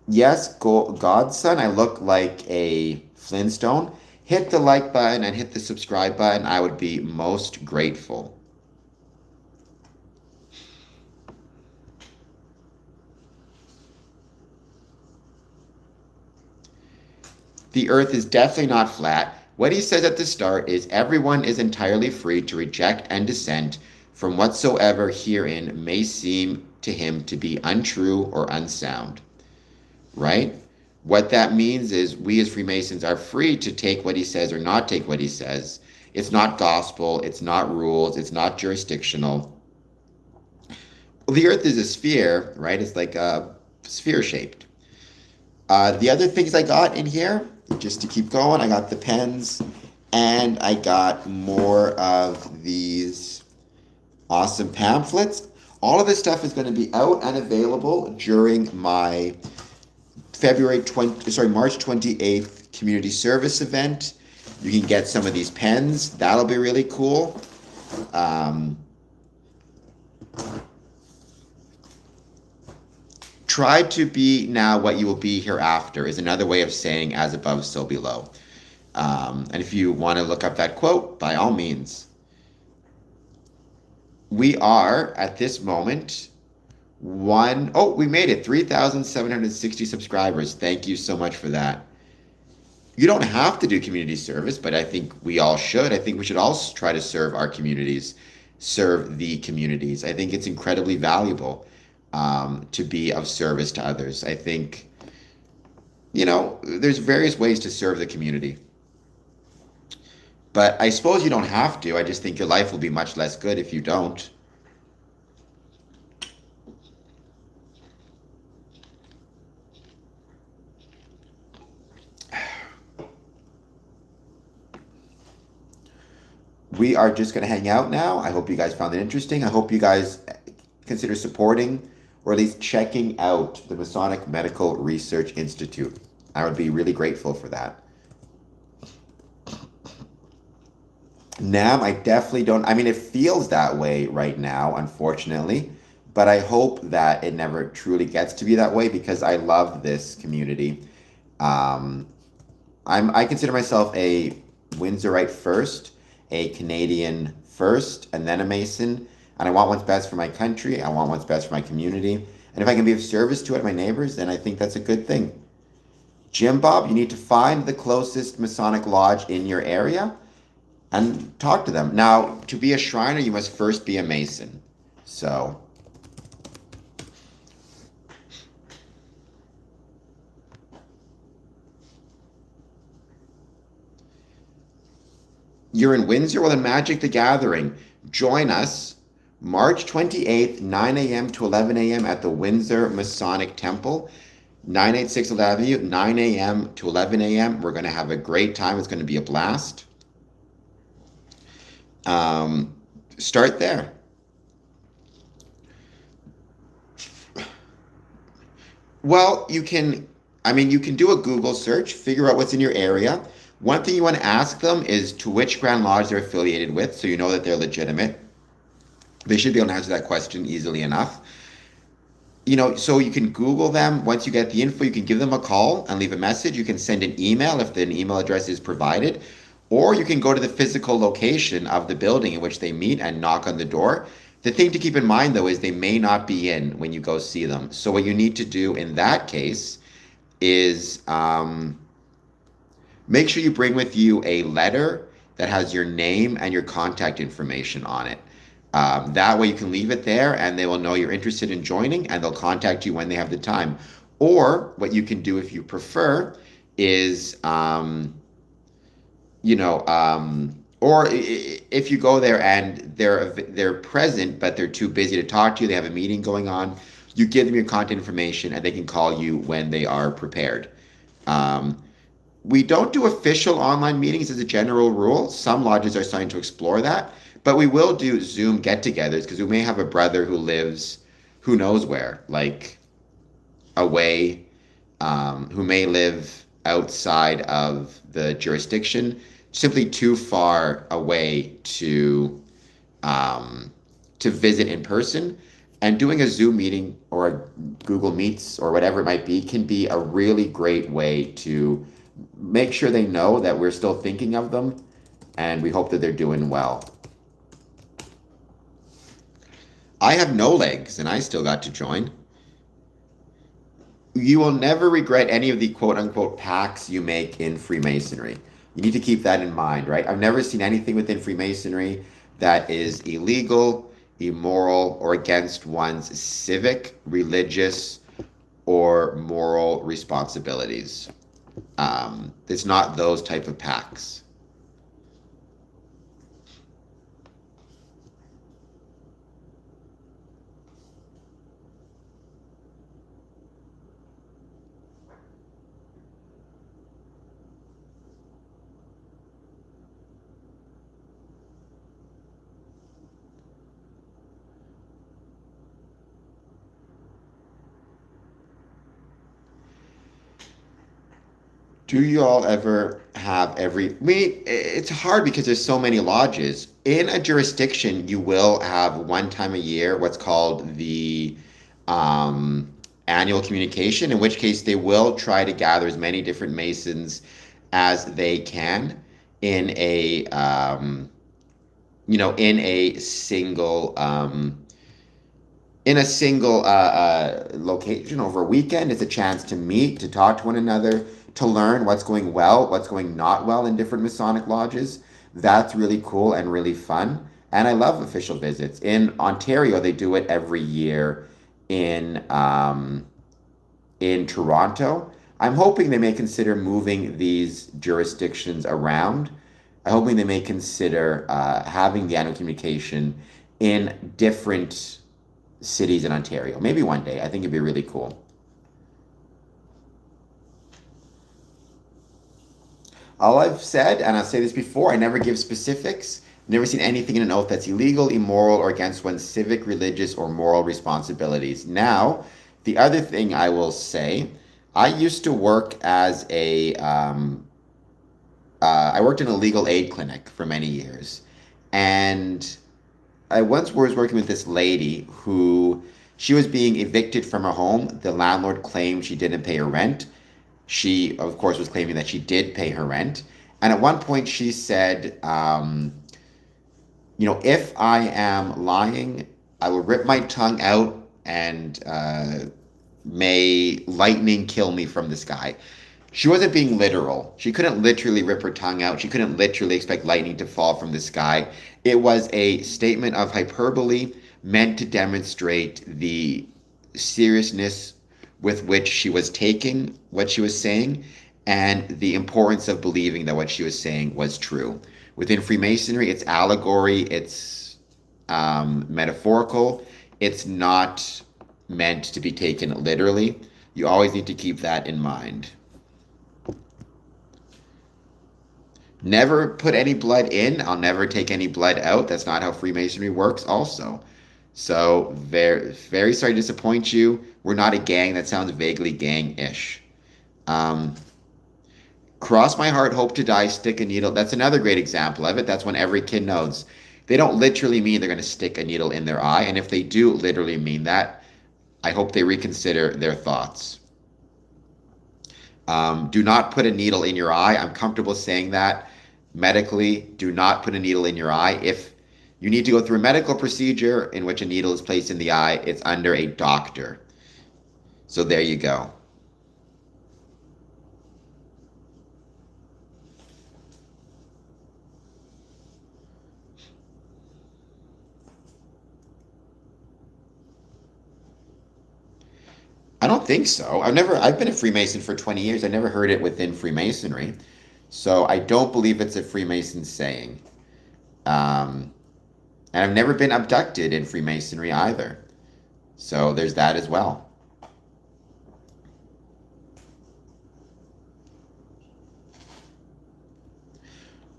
Yes, Godson, I look like a Flintstone. Hit the like button and hit the subscribe button. I would be most grateful. The earth is definitely not flat. What he says at the start is everyone is entirely free to reject and dissent from whatsoever herein may seem to him to be untrue or unsound. Right? What that means is we as Freemasons are free to take what he says or not take what he says. It's not gospel, it's not rules, it's not jurisdictional. Well, the earth is a sphere, right? It's like a sphere shaped. The other things I got in here, just to keep going, I got the pens and I got more of these awesome pamphlets. All of this stuff is going to be out and available during my March 28th community service event. You can get some of these pens. That'll be really cool. Try to be now what you will be hereafter is another way of saying as above, so below. And if you want to look up that quote, by all means. We are, at this moment, we made it, 3,760 subscribers. Thank you so much for that. You don't have to do community service, but I think we all should. I think we should all try to serve our communities, serve the communities. I think it's incredibly valuable. to be of service to others. I think, there's various ways to serve the community. But I suppose you don't have to. I just think your life will be much less good if you don't. We are just going to hang out now. I hope you guys found it interesting. I hope you guys consider supporting or at least checking out the Masonic Medical Research Institute. I would be really grateful for that. NAM, I definitely don't. I mean, it feels that way right now, unfortunately, but I hope that it never truly gets to be that way because I love this community. Um, I consider myself a Windsorite first, a Canadian first, and then a Mason. And I want what's best for my country. I want what's best for my community. And if I can be of service to it, my neighbors, then I think that's a good thing. Jim Bob, you need to find the closest Masonic lodge in your area and talk to them. Now, to be a Shriner, you must first be a Mason. So, you're in Windsor? Well, in Magic the Gathering, join us March 28th, 9 a.m. to 11 a.m. at the Windsor Masonic Temple, 986 Avenue, 9 a.m. to 11 a.m. We're going to have a great time. It's going to be a blast. Start there. Well, you can do a Google search, figure out what's in your area. One thing you want to ask them is to which Grand Lodge they're affiliated with, so you know that they're legitimate. They should be able to answer that question easily enough. So you can Google them. Once you get the info, you can give them a call and leave a message. You can send an email if an email address is provided, or you can go to the physical location of the building in which they meet and knock on the door. The thing to keep in mind, though, is they may not be in when you go see them. So what you need to do in that case is make sure you bring with you a letter that has your name and your contact information on it. That way you can leave it there and they will know you're interested in joining and they'll contact you when they have the time. Or what you can do if you prefer is, or if you go there and they're present but they're too busy to talk to you, they have a meeting going on, you give them your contact information and they can call you when they are prepared. We don't do official online meetings as a general rule. Some lodges are starting to explore that, but we will do Zoom get-togethers because we may have a brother who lives who knows where, like away, who may live outside of the jurisdiction, simply too far away to visit in person. And doing a Zoom meeting or a Google Meets or whatever it might be can be a really great way to make sure they know that we're still thinking of them and we hope that they're doing well. I have no legs and I still got to join. You will never regret any of the quote unquote pacts you make in Freemasonry. You need to keep that in mind, right? I've never seen anything within Freemasonry that is illegal, immoral, or against one's civic, religious, or moral responsibilities. It's not those type of pacts. Do you all ever have it's hard because there's so many lodges. In a jurisdiction, you will have one time a year what's called the annual communication, in which case they will try to gather as many different Masons as they can in a, in a single, location over a weekend. It's a chance to meet, to talk to one another, to learn what's going well, what's going not well in different Masonic lodges. That's really cool and really fun. And I love official visits. In Ontario, they do it every year in Toronto. I'm hoping they may consider moving these jurisdictions around. I'm hoping they may consider having the annual communication in different cities in Ontario. Maybe one day. I think it'd be really cool. All I've said, and I'll say this before, I never give specifics. Never seen anything in an oath that's illegal, immoral, or against one's civic, religious, or moral responsibilities. Now, the other thing I will say, I used to work as I worked in a legal aid clinic for many years. And I once was working with this lady who she was being evicted from her home. The landlord claimed she didn't pay her rent. She, of course, was claiming that she did pay her rent. And at one point, she said, if I am lying, I will rip my tongue out and may lightning kill me from the sky. She wasn't being literal. She couldn't literally rip her tongue out. She couldn't literally expect lightning to fall from the sky. It was a statement of hyperbole meant to demonstrate the seriousness with which she was taking what she was saying and the importance of believing that what she was saying was true. Within Freemasonry, it's allegory, it's metaphorical, it's not meant to be taken literally. You always need to keep that in mind. Never put any blood in. I'll never take any blood out. That's not how Freemasonry works, also. So, very, very sorry to disappoint you. We're not a gang. That sounds vaguely gang-ish. Um, Cross my heart, hope to die, stick a needle. That's another great example of it. That's when every kid knows. They don't literally mean they're going to stick a needle in their eye. And if they do literally mean that, I hope they reconsider their thoughts. Do not put a needle in your eye. I'm comfortable saying that medically. Do not put a needle in your eye. If you need to go through a medical procedure in which a needle is placed in the eye, it's under a doctor. So there you go. I don't think so. I've been a Freemason for 20 years. I never heard it within Freemasonry. So I don't believe it's a Freemason saying. Um, and I've never been abducted in Freemasonry either. So there's that as well.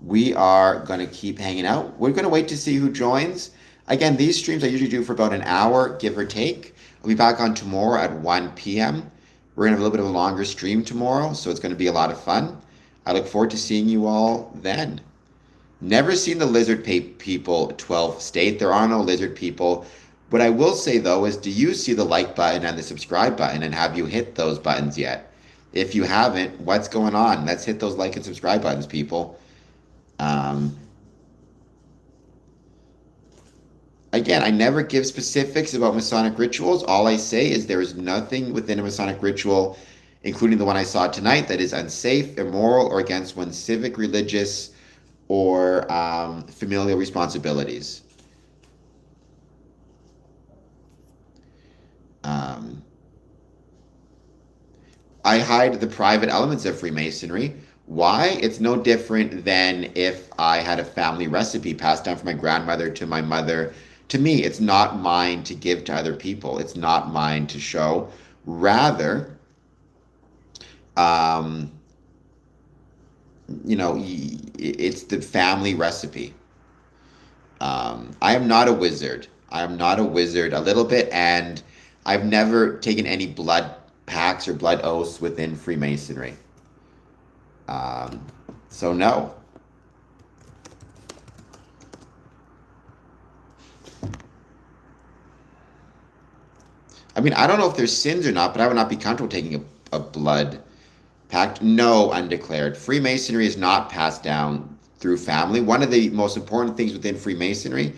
We are going to keep hanging out. We're going to wait to see who joins. Again, these streams I usually do for about an hour, give or take. I'll be back on tomorrow at 1 p.m. We're going to have a little bit of a longer stream tomorrow, so it's going to be a lot of fun. I look forward to seeing you all then. Never seen the lizard people 12th state. There are no lizard people. What I will say, though, is do you see the like button and the subscribe button, and have you hit those buttons yet? If you haven't, what's going on? Let's hit those like and subscribe buttons, people. Um, Again, I never give specifics about Masonic rituals. All I say is there is nothing within a Masonic ritual, including the one I saw tonight, that is unsafe, immoral, or against one's civic, religious, or familial responsibilities. Um, I hide the private elements of Freemasonry. Why? It's no different than if I had a family recipe passed down from my grandmother to my mother. To me, it's not mine to give to other people. It's not mine to show. Rather, um, it's the family recipe. I am not a wizard. I am not a wizard a little bit, and I've never taken any blood pacts or blood oaths within Freemasonry. Um, so no. I mean, I don't know if there's sins or not, but I would not be comfortable taking a blood pact. No, undeclared. Freemasonry is not passed down through family. One of the most important things within Freemasonry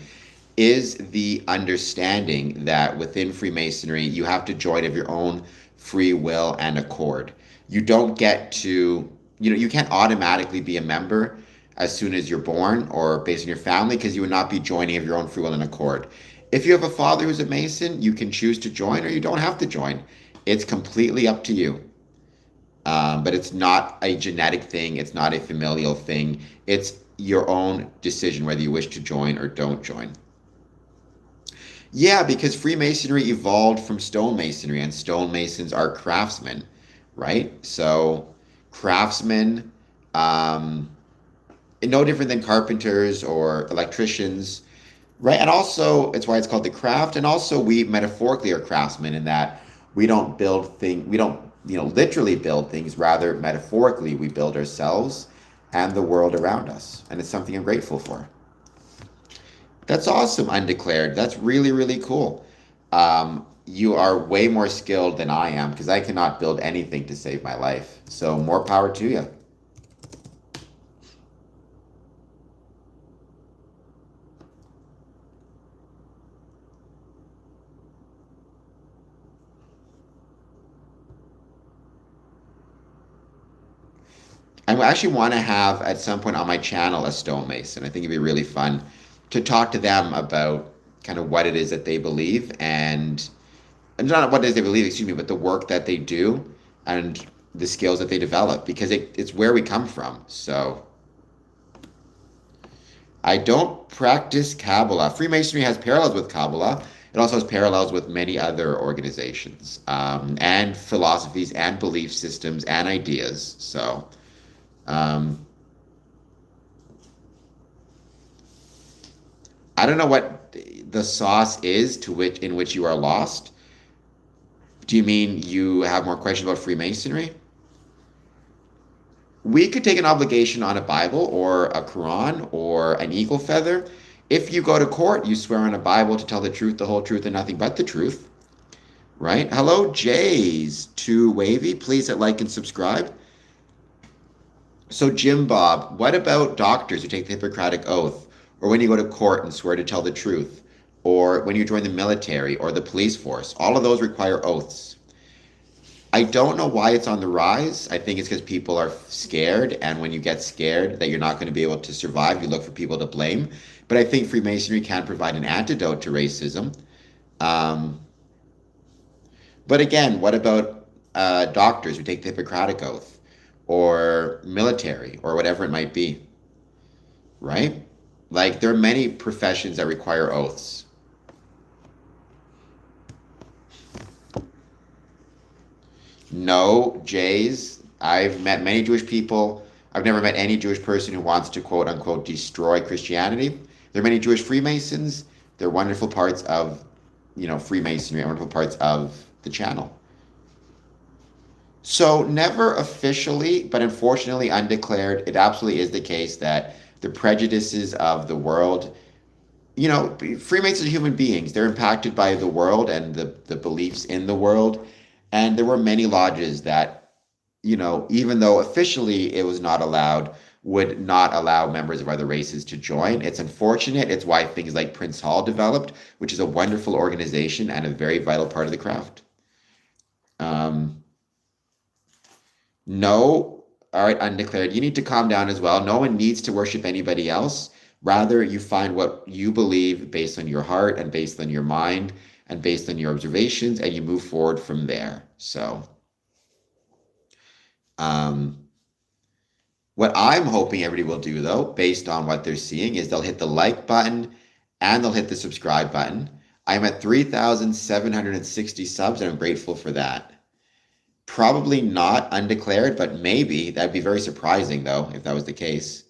is the understanding that within Freemasonry, you have to join of your own free will and accord. You don't get to, you can't automatically be a member as soon as you're born or based on your family because you would not be joining of your own free will and accord. If you have a father who's a Mason, you can choose to join or you don't have to join. It's completely up to you. But it's not a genetic thing. It's not a familial thing. It's your own decision whether you wish to join or don't join. Yeah, because Freemasonry evolved from stonemasonry, and stonemasons are craftsmen, right? So, craftsmen, um, no different than carpenters or electricians, right? And also, it's why it's called the craft. And also, we metaphorically are craftsmen in that we don't, literally build things. Rather, metaphorically, we build ourselves and the world around us. And it's something I'm grateful for. That's awesome, undeclared. That's really, really cool. You are way more skilled than I am because I cannot build anything to save my life. So, more power to you. I actually want to have at some point on my channel a stonemason. I think it'd be really fun to talk to them about kind of what it is that they believe and not what it is they believe, excuse me, but the work that they do and the skills that they develop because it's where we come from. So I don't practice Kabbalah. Freemasonry has parallels with Kabbalah. It also has parallels with many other organizations and philosophies and belief systems and ideas. So. Um, I don't know what the sauce is to which in which you are lost. Do you mean you have more questions about Freemasonry? We could take an obligation on a Bible or a Quran or an eagle feather. If you go to court, you swear on a Bible to tell the truth, the whole truth, and nothing but the truth. Right? Hello, Jays. To Wavy, please hit like and subscribe. So, Jim Bob, what about doctors who take the Hippocratic Oath, or when you go to court and swear to tell the truth, or when you join the military or the police force? All of those require oaths. I don't know why it's on the rise. I think it's because people are scared, and when you get scared that you're not going to be able to survive, you look for people to blame. But I think Freemasonry can provide an antidote to racism. Um, but again, what about doctors who take the Hippocratic Oath, or military, or whatever it might be, right? Like, there are many professions that require oaths. No, Jays. I've met many Jewish people. I've never met any Jewish person who wants to quote unquote destroy Christianity. There are many Jewish Freemasons. They're wonderful parts of, Freemasonry, and wonderful parts of the channel. So never officially, but unfortunately undeclared, it absolutely is the case that the prejudices of the world, Freemasons are human beings. They're impacted by the world and the beliefs in the world. And there were many lodges that, even though officially it was not allowed, would not allow members of other races to join. It's unfortunate. It's why things like Prince Hall developed, which is a wonderful organization and a very vital part of the craft. No, all right, undeclared. You need to calm down as well. No one needs to worship anybody else. Rather, you find what you believe based on your heart and based on your mind and based on your observations, and you move forward from there. So, what I'm hoping everybody will do, though, based on what they're seeing, is they'll hit the like button and they'll hit the subscribe button. I'm at 3,760 subs, and I'm grateful for that. Probably not undeclared, but maybe. That'd be very surprising, though, if that was the case.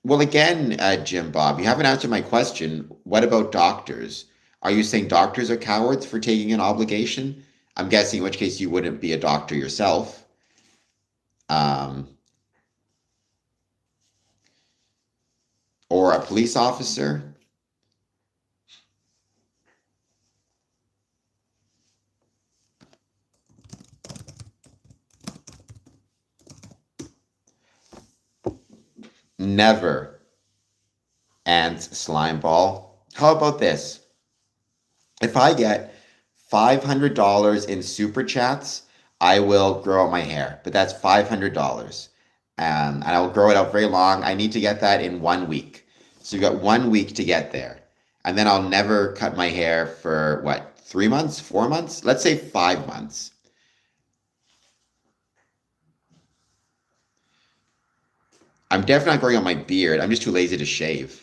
Well, again, Jim Bob, you haven't answered my question. What about doctors? Are you saying doctors are cowards for taking an obligation? I'm guessing in which case you wouldn't be a doctor yourself. Um, or a police officer. Never. And slime ball. How about this? If I get $500 in super chats, I will grow out my hair, but that's $500. and I'll grow it out very long. I need to get that in 1 week. So you got 1 week to get there. And then I'll never cut my hair for what, 3 months, 4 months? Let's say 5 months. I'm definitely not growing out my beard. I'm just too lazy to shave.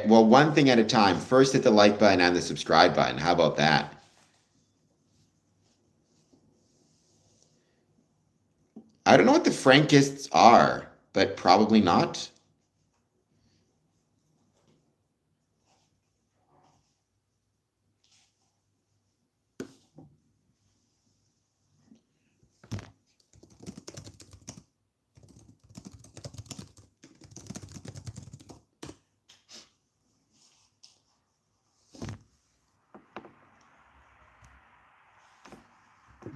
Well, one thing at a time. First hit the like button and the subscribe button. How about that? I don't know what the Frankists are, but probably not.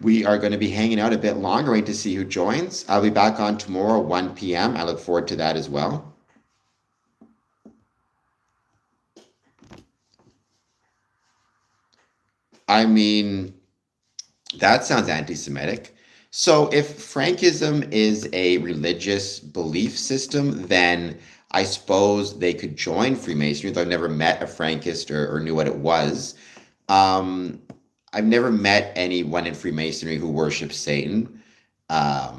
We are going to be hanging out a bit longer, waiting to see who joins. I'll be back on tomorrow, 1 p.m. I look forward to that as well. I mean, that sounds anti-Semitic. So if Frankism is a religious belief system, then I suppose they could join Freemasonry, though I've never met a Frankist or knew what it was. Um, I've never met anyone in Freemasonry who worships Satan. I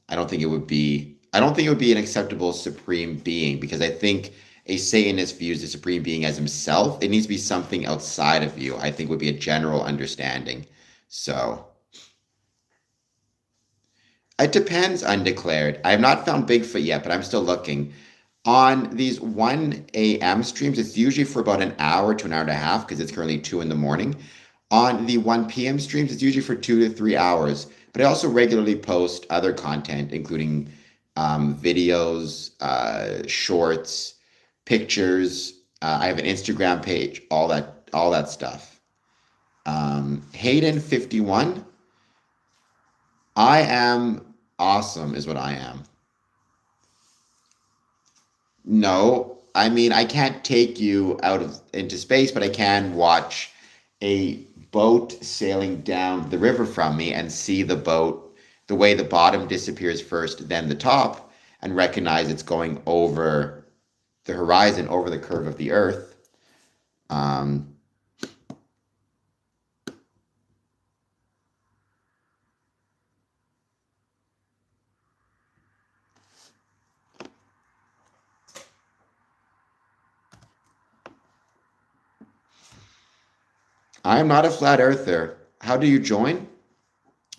don't think it would be an acceptable supreme being because I think a Satanist views the supreme being as himself. It needs to be something outside of you, I think would be a general understanding. So it depends, undeclared. I have not found Bigfoot yet, but I'm still looking. On these 1 a.m. streams, it's usually for about an hour to an hour and a half because it's currently 2 in the morning. On the 1 p.m. streams, it's usually for 2 to 3 hours. But I also regularly post other content, including videos, shorts, pictures. I have an Instagram page, all that stuff. Hayden 51. I am awesome, is what I am. No, I mean I can't take you out of into space, but I can watch a boat sailing down the river from me and see the boat, the way the bottom disappears first, then the top, and recognize it's going over the horizon, over the curve of the earth. Um, I am not a flat earther. How do you join?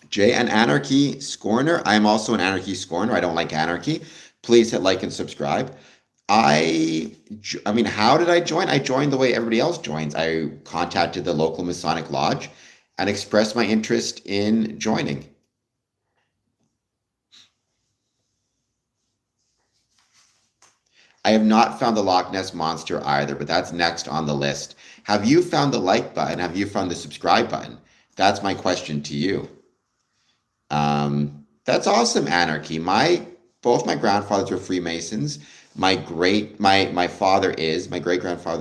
Jay, an anarchy scorner. I am also an anarchy scorner. I don't like anarchy. Please hit like and subscribe. I mean, how did I join? I joined the way everybody else joins. I contacted the local Masonic lodge and expressed my interest in joining. I have not found the Loch Ness Monster either, but that's next on the list. Have you found the like button? Have you found the subscribe button? That's my question to you. That's awesome, anarchy. Both my grandfathers were Freemasons. My great grandfather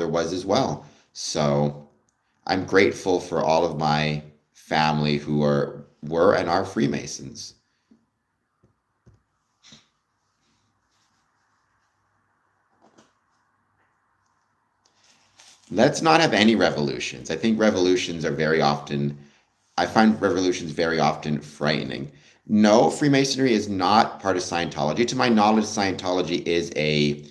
was as well. So I'm grateful for all of my family who were and are Freemasons. Let's not have any revolutions. I find revolutions very often frightening. No, Freemasonry is not part of Scientology. To my knowledge, Scientology is a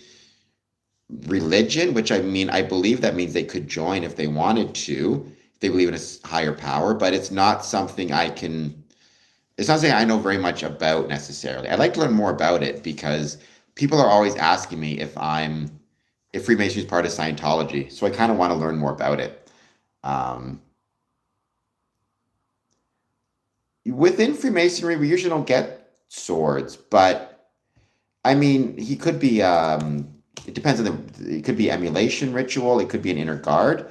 religion, which I mean, I believe that means they could join if they wanted to, if they believe in a higher power, but it's not something I know very much about necessarily. I'd like to learn more about it because people are always asking me if Freemasonry is part of Scientology. So I kind of want to learn more about it. Um, Within Freemasonry, we usually don't get swords, but I mean, he could be. It depends on it could be emulation ritual. It could be an inner guard.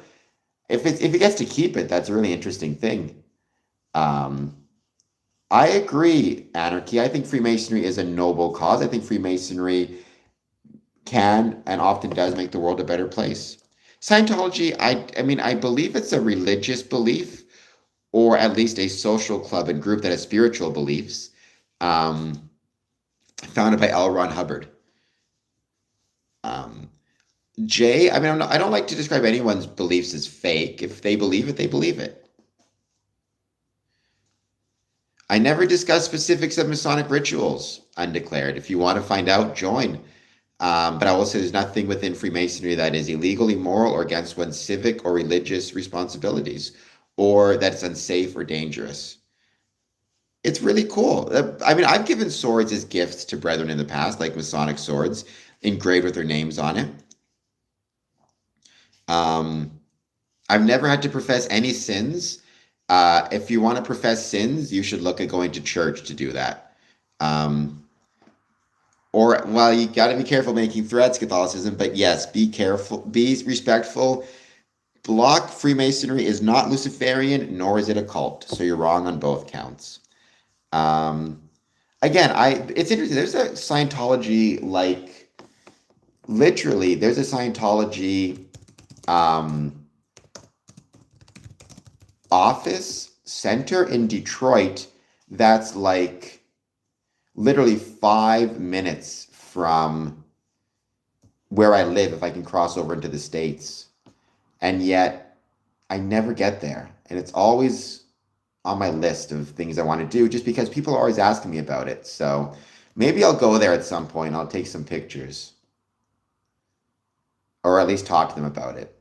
If he gets to keep it, that's a really interesting thing. Um, I agree, anarchy. I think Freemasonry is a noble cause. I think Freemasonry can and often does make the world a better place. Scientology, I mean, I believe it's a religious belief, or at least a social club and group that has spiritual beliefs, um, founded by L. Ron Hubbard. Um, Jay, I mean, I don't like to describe anyone's beliefs as fake. If they believe it, they believe it. I never discuss specifics of Masonic rituals, undeclared. If you want to find out, join. But I will say there's nothing within Freemasonry that is illegal, immoral, or against one's civic or religious responsibilities, or that's unsafe or dangerous. It's really cool. I mean, I've given swords as gifts to brethren in the past, like Masonic swords, engraved with their names on it. Um, I've never had to profess any sins. If you want to profess sins, you should look at going to church to do that. Um, or, well, you got to be careful making threats, Catholicism, but yes, be careful, be respectful. Block Freemasonry is not Luciferian, nor is it a cult. So you're wrong on both counts. Um, Again, it's interesting. There's a Scientology, like, literally, there's a Scientology um, office center in Detroit that's like literally 5 minutes from where I live if I can cross over into the States. And yet I never get there. And it's always on my list of things I want to do just because people are always asking me about it. So maybe I'll go there at some point. I'll take some pictures or at least talk to them about it.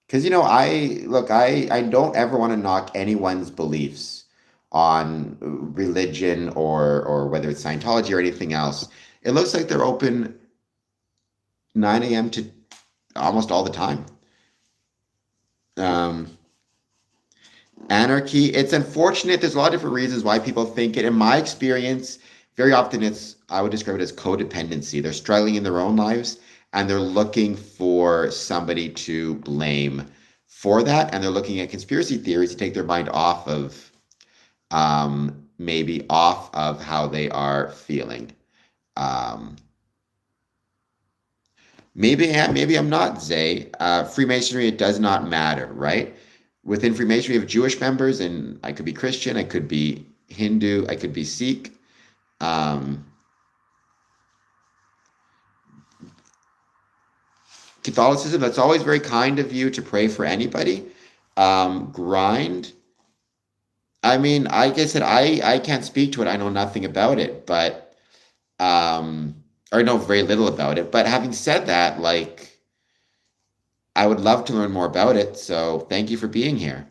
Because, I don't ever want to knock anyone's beliefs on religion or whether it's Scientology or anything else. It looks like they're open 9 a.m. to almost all the time. Um, Anarchy, it's unfortunate. There's a lot of different reasons why people think it. In my experience, very often I would describe it as codependency. They're struggling in their own lives and they're looking for somebody to blame for that. And they're looking at conspiracy theories to take their mind off of, maybe off of how they are feeling. Um, maybe I'm not, Zay. Freemasonry, it does not matter, right? Within Freemasonry, we have Jewish members, and I could be Christian, I could be Hindu, I could be Sikh. Um, Catholicism, that's always very kind of you to pray for anybody. Grind. I mean, like I said, I can't speak to it. I know nothing about it, but or know very little about it. But having said that, like, I would love to learn more about it. So thank you for being here.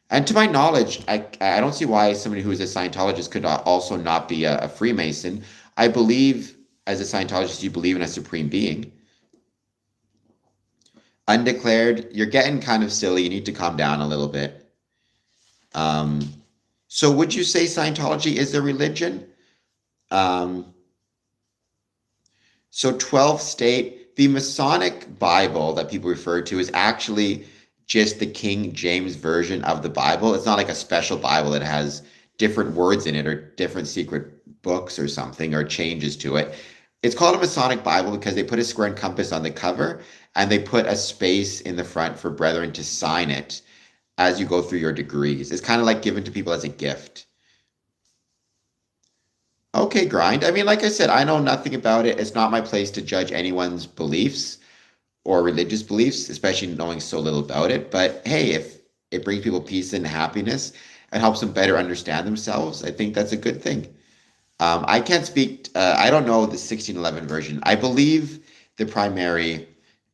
And to my knowledge, I don't see why somebody who is a Scientologist could also not be a Freemason. I believe as a Scientologist, you believe in a supreme being. Undeclared, you're getting kind of silly. You need to calm down a little bit. Um, so would you say Scientology is a religion? Um, so 12 state, the Masonic Bible that people refer to is actually just the King James version of the Bible. It's not like a special Bible that has different words in it or different secret books or something or changes to it. It's called a Masonic Bible because they put a square and compass on the cover and they put a space in the front for brethren to sign it as you go through your degrees. It's kind of like given to people as a gift. Okay, grind. I mean, like I said, I know nothing about it. It's not my place to judge anyone's beliefs or religious beliefs, especially knowing so little about it. But hey, if it brings people peace and happiness and helps them better understand themselves, I think that's a good thing. I can't speak, I don't know the 1611 version. I believe the primary,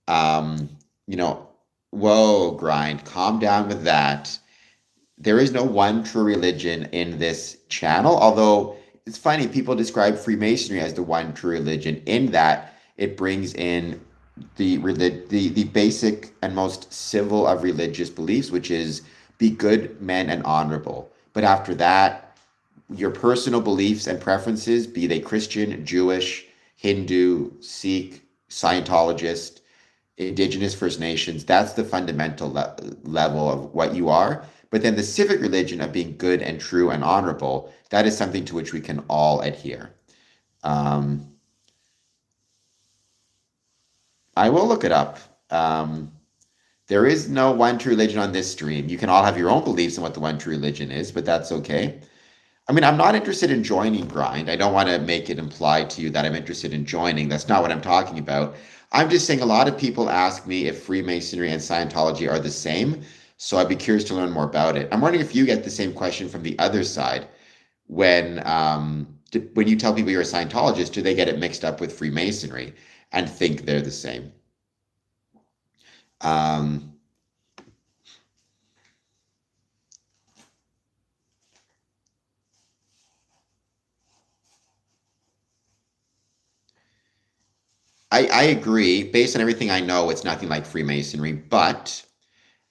um, you know, whoa, grind, calm down with that. There is no one true religion in this channel, although it's funny, people describe Freemasonry as the one true religion in that it brings in the basic and most civil of religious beliefs, which is be good men and honorable. But after that, your personal beliefs and preferences, be they Christian, Jewish, Hindu, Sikh, Scientologist, Indigenous First Nations, that's the fundamental level of what you are. But then the civic religion of being good and true and honorable, that is something to which we can all adhere. Um, I will look it up. Um, there is no one true religion on this stream. You can all have your own beliefs on what the one true religion is, but that's okay. I mean, I'm not interested in joining Grind. I don't want to make it imply to you that I'm interested in joining. That's not what I'm talking about. I'm just saying a lot of people ask me if Freemasonry and Scientology are the same. So I'd be curious to learn more about it. I'm wondering if you get the same question from the other side when you tell people you're a Scientologist, do they get it mixed up with Freemasonry and think they're the same? Um, I agree. Based on everything I know, it's nothing like Freemasonry. But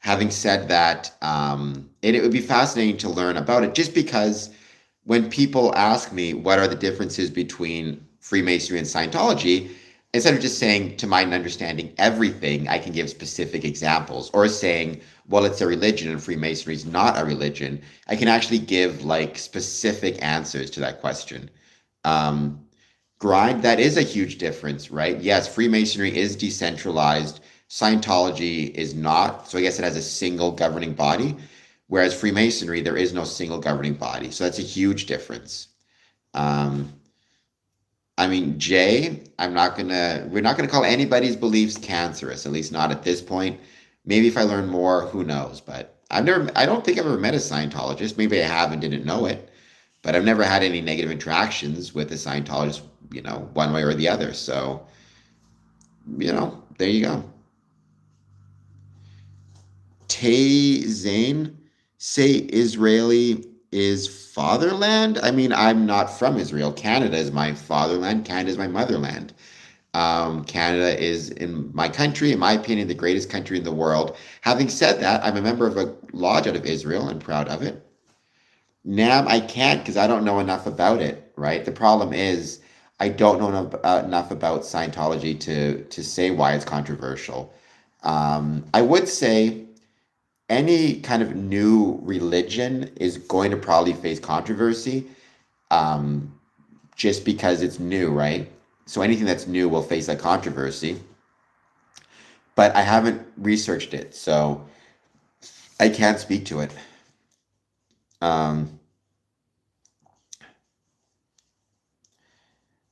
having said that, it would be fascinating to learn about it just because when people ask me what are the differences between Freemasonry and Scientology, instead of just saying to my understanding everything, I can give specific examples or saying, well, it's a religion and Freemasonry is not a religion. I can actually give like specific answers to that question. Um, Grind, that is a huge difference, right? Yes, Freemasonry is decentralized. Scientology is not. So I guess it has a single governing body, whereas Freemasonry, there is no single governing body. So that's a huge difference. Um, I mean, we're not gonna call anybody's beliefs cancerous, at least not at this point. Maybe if I learn more, who knows? But I don't think I've ever met a Scientologist. Maybe I have and didn't know it, but I've never had any negative interactions with a Scientologist, one way or the other. So, there you go. Tay Zane, say Israeli is fatherland. I mean, I'm not from Israel. Canada is my fatherland. Canada is my motherland. Canada is, in my country, in my opinion, the greatest country in the world. Having said that, I'm a member of a lodge out of Israel and proud of it. Nam, I can't because I don't know enough about it, right? The problem is I don't know enough about Scientology to say why it's controversial. I would say any kind of new religion is going to probably face controversy, um, just because it's new, right? So anything that's new will face that controversy. But I haven't researched it, so I can't speak to it. Um,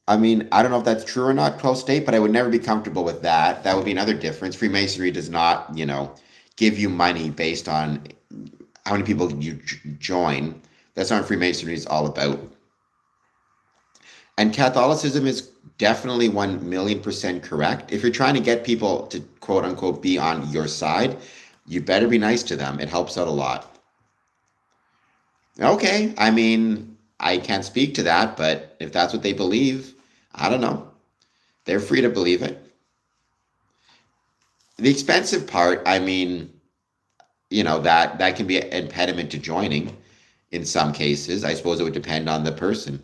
I mean, I don't know if that's true or not, 12 state, but I would never be comfortable with that. That would be another difference. Freemasonry does not, give you money based on how many people you join. That's not what Freemasonry is all about. And Catholicism is definitely 1,000,000% correct. If you're trying to get people to quote unquote be on your side, you better be nice to them. It helps out a lot. Okay, I mean, I can't speak to that, but if that's what they believe, I don't know. They're free to believe it. The expensive part, I mean, that can be an impediment to joining in some cases. I suppose it would depend on the person.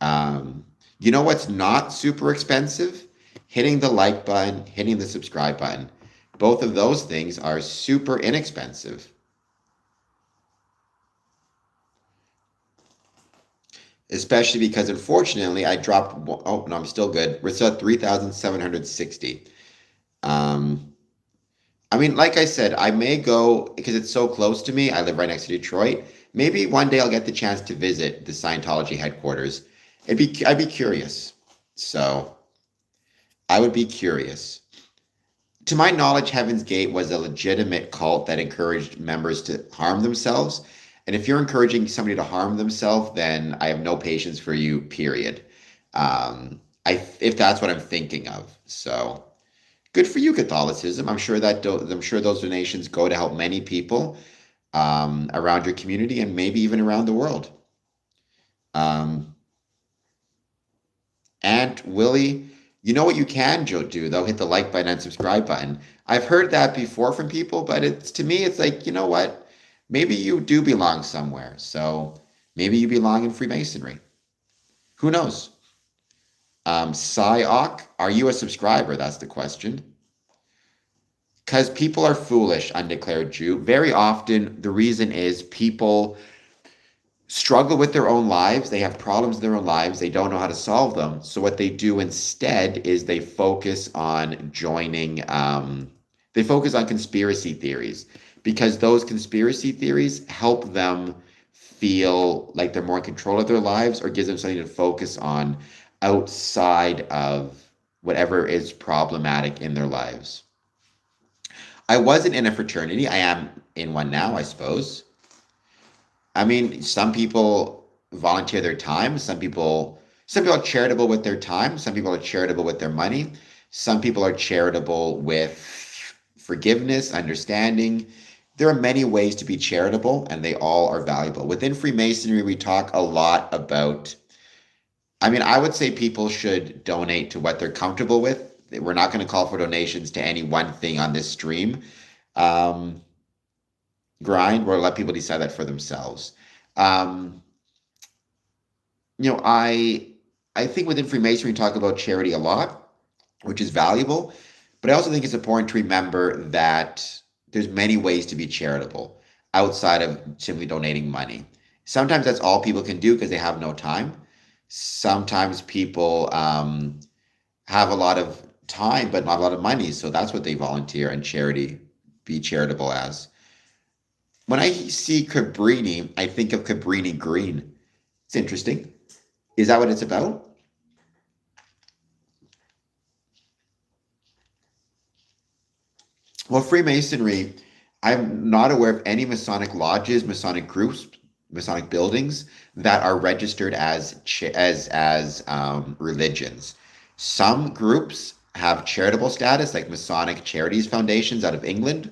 You know what's not super expensive? Hitting the like button, hitting the subscribe button. Both of those things are super inexpensive. Especially because unfortunately I dropped, oh no, I'm still good. We're still at 3,760. Um, I mean, like I said, I may go because it's so close to me. I live right next to Detroit. Maybe one day I'll get the chance to visit the Scientology headquarters. I'd be curious. So I would be curious. To my knowledge, Heaven's Gate was a legitimate cult that encouraged members to harm themselves. And if you're encouraging somebody to harm themselves, then I have no patience for you, period. If that's what I'm thinking of. So good for you, Catholicism. I'm sure those donations go to help many people around your community and maybe even around the world. Um, and Willie, you know what you can do though? Hit the like button and subscribe button. I've heard that before from people, but it's to me, it's like, you know what? Maybe you do belong somewhere. So maybe you belong in Freemasonry. Who knows? Psyoc, are you a subscriber? That's the question. Because people are foolish, undeclared Jew. Very often, the reason is people struggle with their own lives. They have problems in their own lives. They don't know how to solve them. So what they do instead is they focus on they focus on conspiracy theories because those conspiracy theories help them feel like they're more in control of their lives or gives them something to focus on outside of whatever is problematic in their lives. I wasn't in a fraternity. I am in one now, I suppose. I mean, some people volunteer their time. Some people are charitable with their time. Some people are charitable with their money. Some people are charitable with forgiveness, understanding. There are many ways to be charitable, and they all are valuable. Within Freemasonry, we talk a lot about, I mean, I would say people should donate to what they're comfortable with. We're not going to call for donations to any one thing on this stream. Um, Grind, or let people decide that for themselves. Um, you know, I think within Freemasonry we talk about charity a lot, which is valuable, but I also think it's important to remember that there's many ways to be charitable outside of simply donating money. Sometimes that's all people can do because they have no time. Sometimes people have a lot of time but not a lot of money, so that's what they volunteer and be charitable as. When I see Cabrini, I think of Cabrini Green. It's interesting. Is that what it's about? Well, Freemasonry, I'm not aware of any Masonic lodges, Masonic groups, Masonic buildings that are registered as religions. Some groups have charitable status, like Masonic Charities Foundations out of England.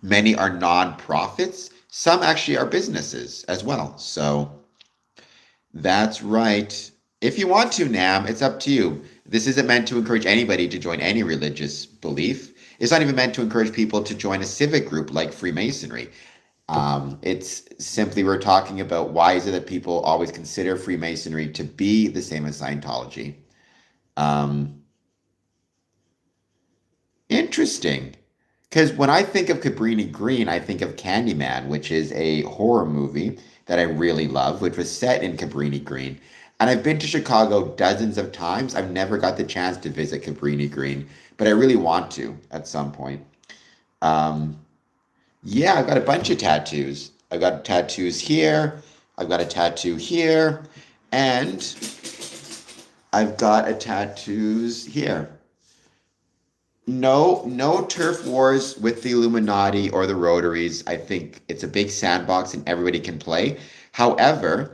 Many are non-profits. Some actually are businesses as well. So that's right. If you want to, Nam, it's up to you. This isn't meant to encourage anybody to join any religious belief. It's not even meant to encourage people to join a civic group like Freemasonry. It's simply we're talking about why is it that people always consider Freemasonry to be the same as Scientology. Um, Interesting. Because when I think of Cabrini Green, I think of Candyman, which is a horror movie that I really love, which was set in Cabrini Green. And I've been to Chicago dozens of times. I've never got the chance to visit Cabrini Green, but I really want to at some point. Um, yeah, I've got a bunch of tattoos. I've got tattoos here. I've got a tattoo here. And I've got a tattoos here. No, no turf wars with the Illuminati or the Rotaries. I think it's a big sandbox and everybody can play. However,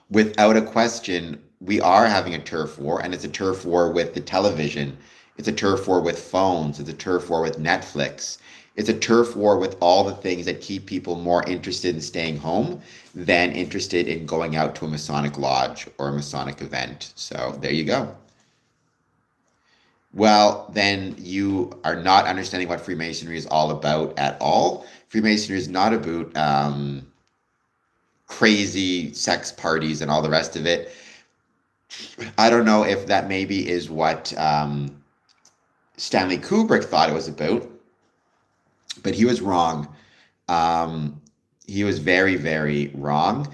without a question, we are having a turf war, and it's a turf war with the television. It's a turf war with phones. It's a turf war with Netflix. It's a turf war with all the things that keep people more interested in staying home than interested in going out to a Masonic lodge or a Masonic event. So there you go. Well, then you are not understanding what Freemasonry is all about at all. Freemasonry is not about crazy sex parties and all the rest of it. I don't know if that maybe is what Stanley Kubrick thought it was about, but he was wrong. Um, he was very, very wrong.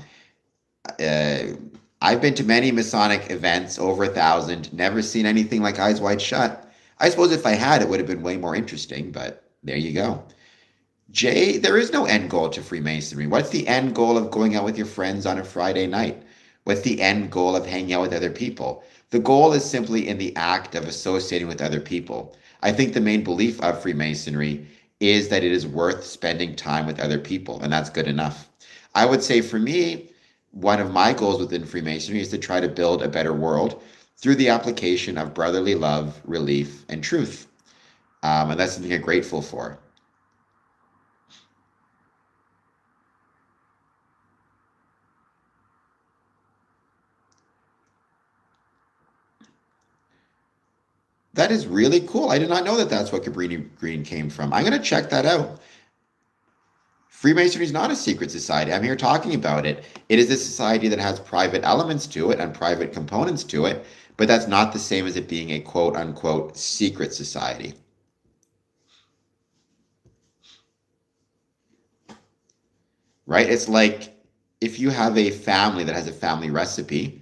Uh, I've been to many Masonic events, over 1,000, never seen anything like Eyes Wide Shut. I suppose if I had, it would have been way more interesting, but there you go. Jay, there is no end goal to Freemasonry. What's the end goal of going out with your friends on a Friday night? What's the end goal of hanging out with other people? The goal is simply in the act of associating with other people. I think the main belief of Freemasonry is that it is worth spending time with other people, and that's good enough. I would say for me, one of my goals within Freemasonry is to try to build a better world through the application of brotherly love, relief, and truth. And that's something I'm grateful for. That is really cool. I did not know that that's what Cabrini Green came from. I'm going to check that out. Freemasonry is not a secret society. I'm here talking about it. It is a society that has private elements to it and private components to it, but that's not the same as it being a quote unquote secret society. right? It's like if you have a family that has a family recipe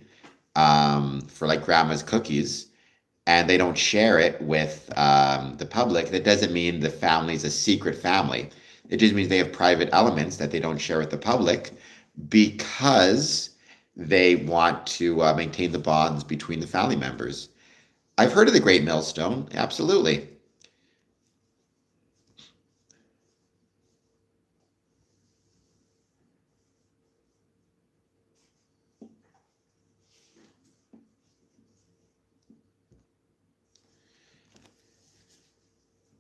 for like grandma's cookies and they don't share it with the public, that doesn't mean the family's a secret family. It just means they have private elements that they don't share with the public because they want to maintain the bonds between the family members. I've heard of the Great Millstone, absolutely.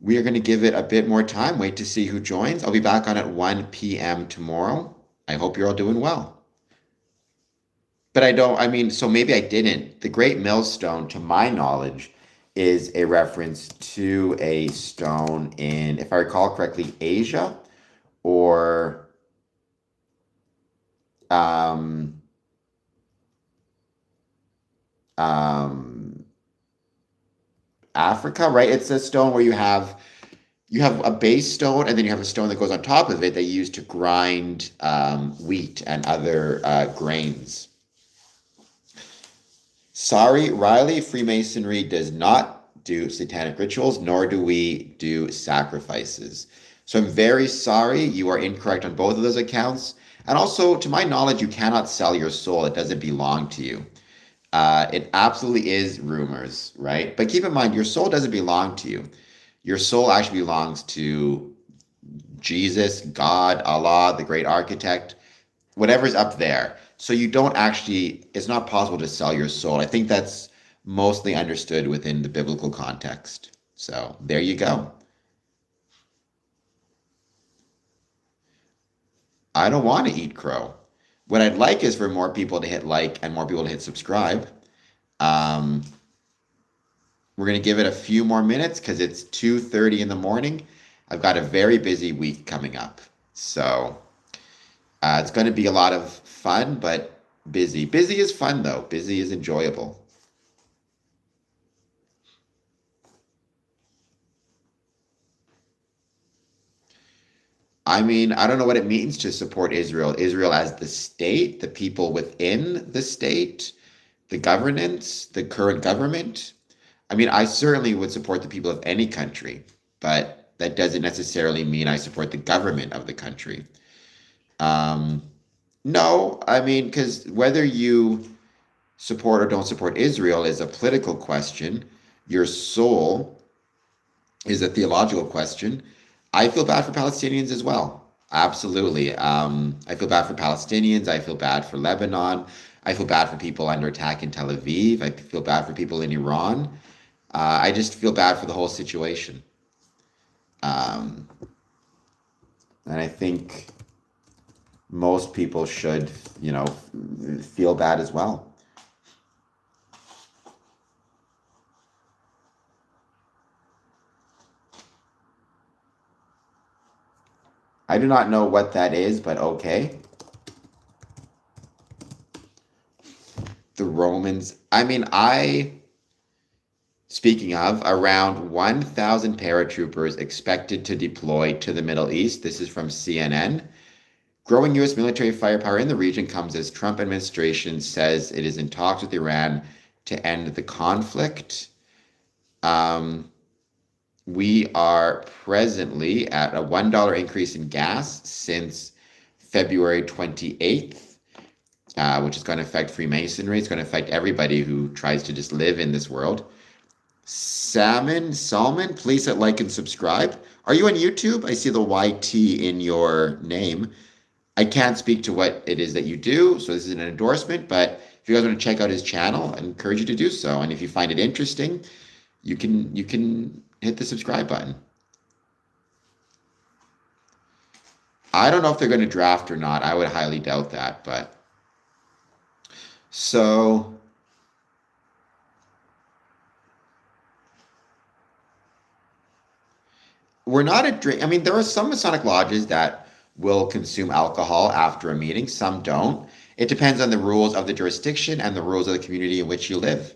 We are going to give it a bit more time, wait to see who joins. I'll be back on at 1 p.m. tomorrow. I hope you're all doing well. But I mean, so maybe I didn't. The Great Millstone, to my knowledge, is a reference to a stone in, if I recall correctly, Asia or um, um, Africa, right? It's a stone where you have a base stone and then you have a stone that goes on top of it that you use to grind wheat and other grains. Sorry, Riley, Freemasonry does not do satanic rituals, nor do we do sacrifices. So I'm very sorry. You are incorrect on both of those accounts. And also, to my knowledge, you cannot sell your soul. It doesn't belong to you. It absolutely is rumors, right? But keep in mind, your soul doesn't belong to you. Your soul actually belongs to Jesus, God, Allah, the great architect, whatever's up there. So you don't actually, it's not possible to sell your soul. I think that's mostly understood within the biblical context. So there you go. I don't want to eat crow. What I'd like is for more people to hit like and more people to hit subscribe. Um, we're going to give it a few more minutes because it's 2:30 in the morning. I've got a very busy week coming up. So it's going to be a lot of fun, but busy. Busy is fun, though. Busy is enjoyable. I mean, I don't know what it means to support Israel. Israel as the state, the people within the state, the governance, the current government. I mean, I certainly would support the people of any country, but that doesn't necessarily mean I support the government of the country. Um, no, I mean, because whether you support or don't support Israel is a political question. Your soul is a theological question. I feel bad for Palestinians as well. Absolutely. I feel bad for Palestinians. I feel bad for Lebanon. I feel bad for people under attack in Tel Aviv. I feel bad for people in Iran. I just feel bad for the whole situation. Um, and I think most people should, feel bad as well. I do not know what that is, but okay. The Romans. I mean, speaking of, around 1,000 paratroopers expected to deploy to the Middle East. This is from CNN. Growing U.S. military firepower in the region comes as Trump administration says it is in talks with Iran to end the conflict. Um, we are presently at a $1 increase in gas since February 28th, which is going to affect Freemasonry. It's going to affect everybody who tries to just live in this world. Salmon, please hit like and subscribe. Are you on YouTube? I see the YT in your name. I can't speak to what it is that you do, so this is an endorsement, but if you guys want to check out his channel, I encourage you to do so. And if you find it interesting, you can hit the subscribe button. I don't know if they're going to draft or not. I would highly doubt that, but so we're not a drink. I mean, there are some Masonic lodges that will consume alcohol after a meeting. Some don't. It depends on the rules of the jurisdiction and the rules of the community in which you live.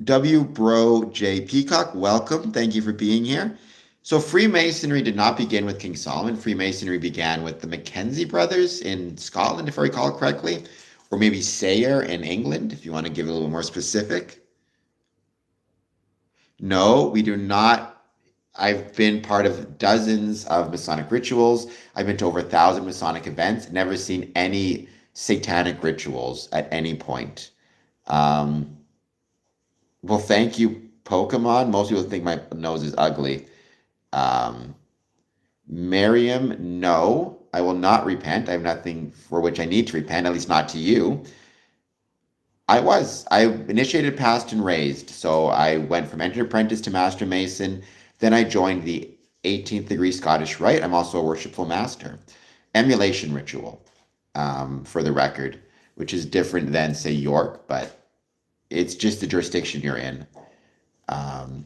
W Bro J Peacock, welcome. Thank you for being here. So Freemasonry did not begin with King Solomon. Freemasonry began with the Mackenzie brothers in Scotland, if I recall correctly, or maybe Sayre in England, if you want to give it a little more specific. No, we do not. I've been part of dozens of Masonic rituals. I've been to over 1,000 Masonic events, never seen any satanic rituals at any point. Um, well, thank you, Pokemon. Most people think my nose is ugly. Um, Miriam, no, I will not repent. I have nothing for which I need to repent, at least not to you. I initiated past and raised. So I went from entered apprentice to master mason. Then I joined the 18th degree Scottish Rite. I'm also a worshipful master. Emulation ritual, for the record, which is different than, say, York, but it's just the jurisdiction you're in. Um,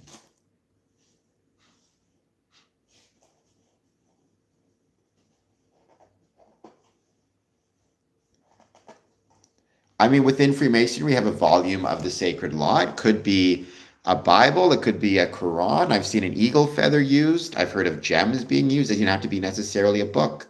I mean, within Freemasonry, we have a volume of the sacred law. It could be a Bible, it could be a Quran. I've seen an eagle feather used. I've heard of gems being used. It doesn't have to be necessarily a book.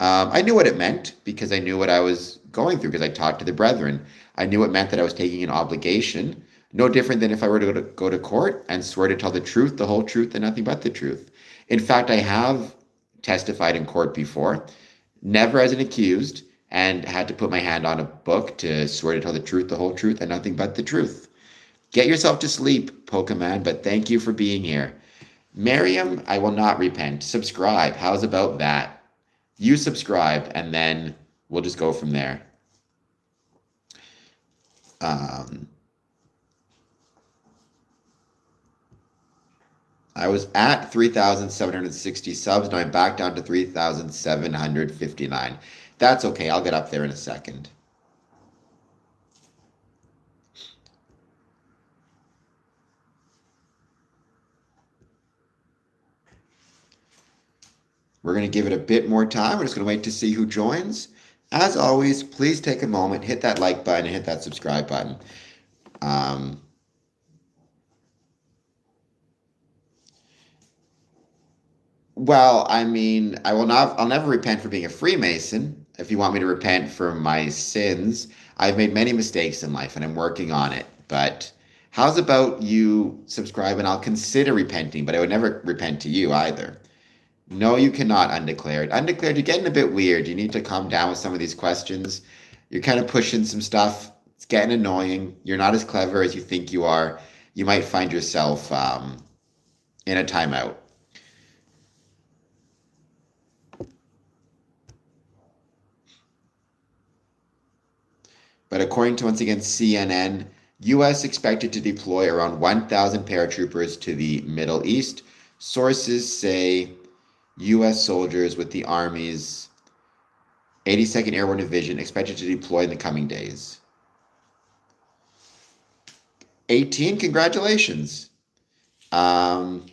I knew what it meant because I knew what I was going through because I talked to the brethren. I knew it meant that I was taking an obligation, no different than if I were to go to court and swear to tell the truth, the whole truth, and nothing but the truth. In fact, I have testified in court before, never as an accused, and had to put my hand on a book to swear to tell the truth, the whole truth, and nothing but the truth. Get yourself to sleep, Pokemon, but thank you for being here. Miriam, I will not repent. Subscribe. How's about that? You subscribe, and then we'll just go from there. I was at 3,760 subs. Now I'm back down to 3,759. That's okay. I'll get up there in a second. We're going to give it a bit more time. We're just going to wait to see who joins. As always, please take a moment, hit that like button, and hit that subscribe button. Well, I mean, I'll never repent for being a Freemason. If you want me to repent for my sins, I've made many mistakes in life and I'm working on it. But how's about you subscribe and I'll consider repenting, but I would never repent to you either. No, you cannot undeclared. Undeclared, you're getting a bit weird. You need to calm down with some of these questions. You're kind of pushing some stuff. It's getting annoying. You're not as clever as you think you are. You might find yourself in a timeout. But according to, once again, CNN, U.S. expected to deploy around 1,000 paratroopers to the Middle East. Sources say U.S. soldiers with the Army's 82nd Airborne Division expected to deploy in the coming days. 18, congratulations. Keep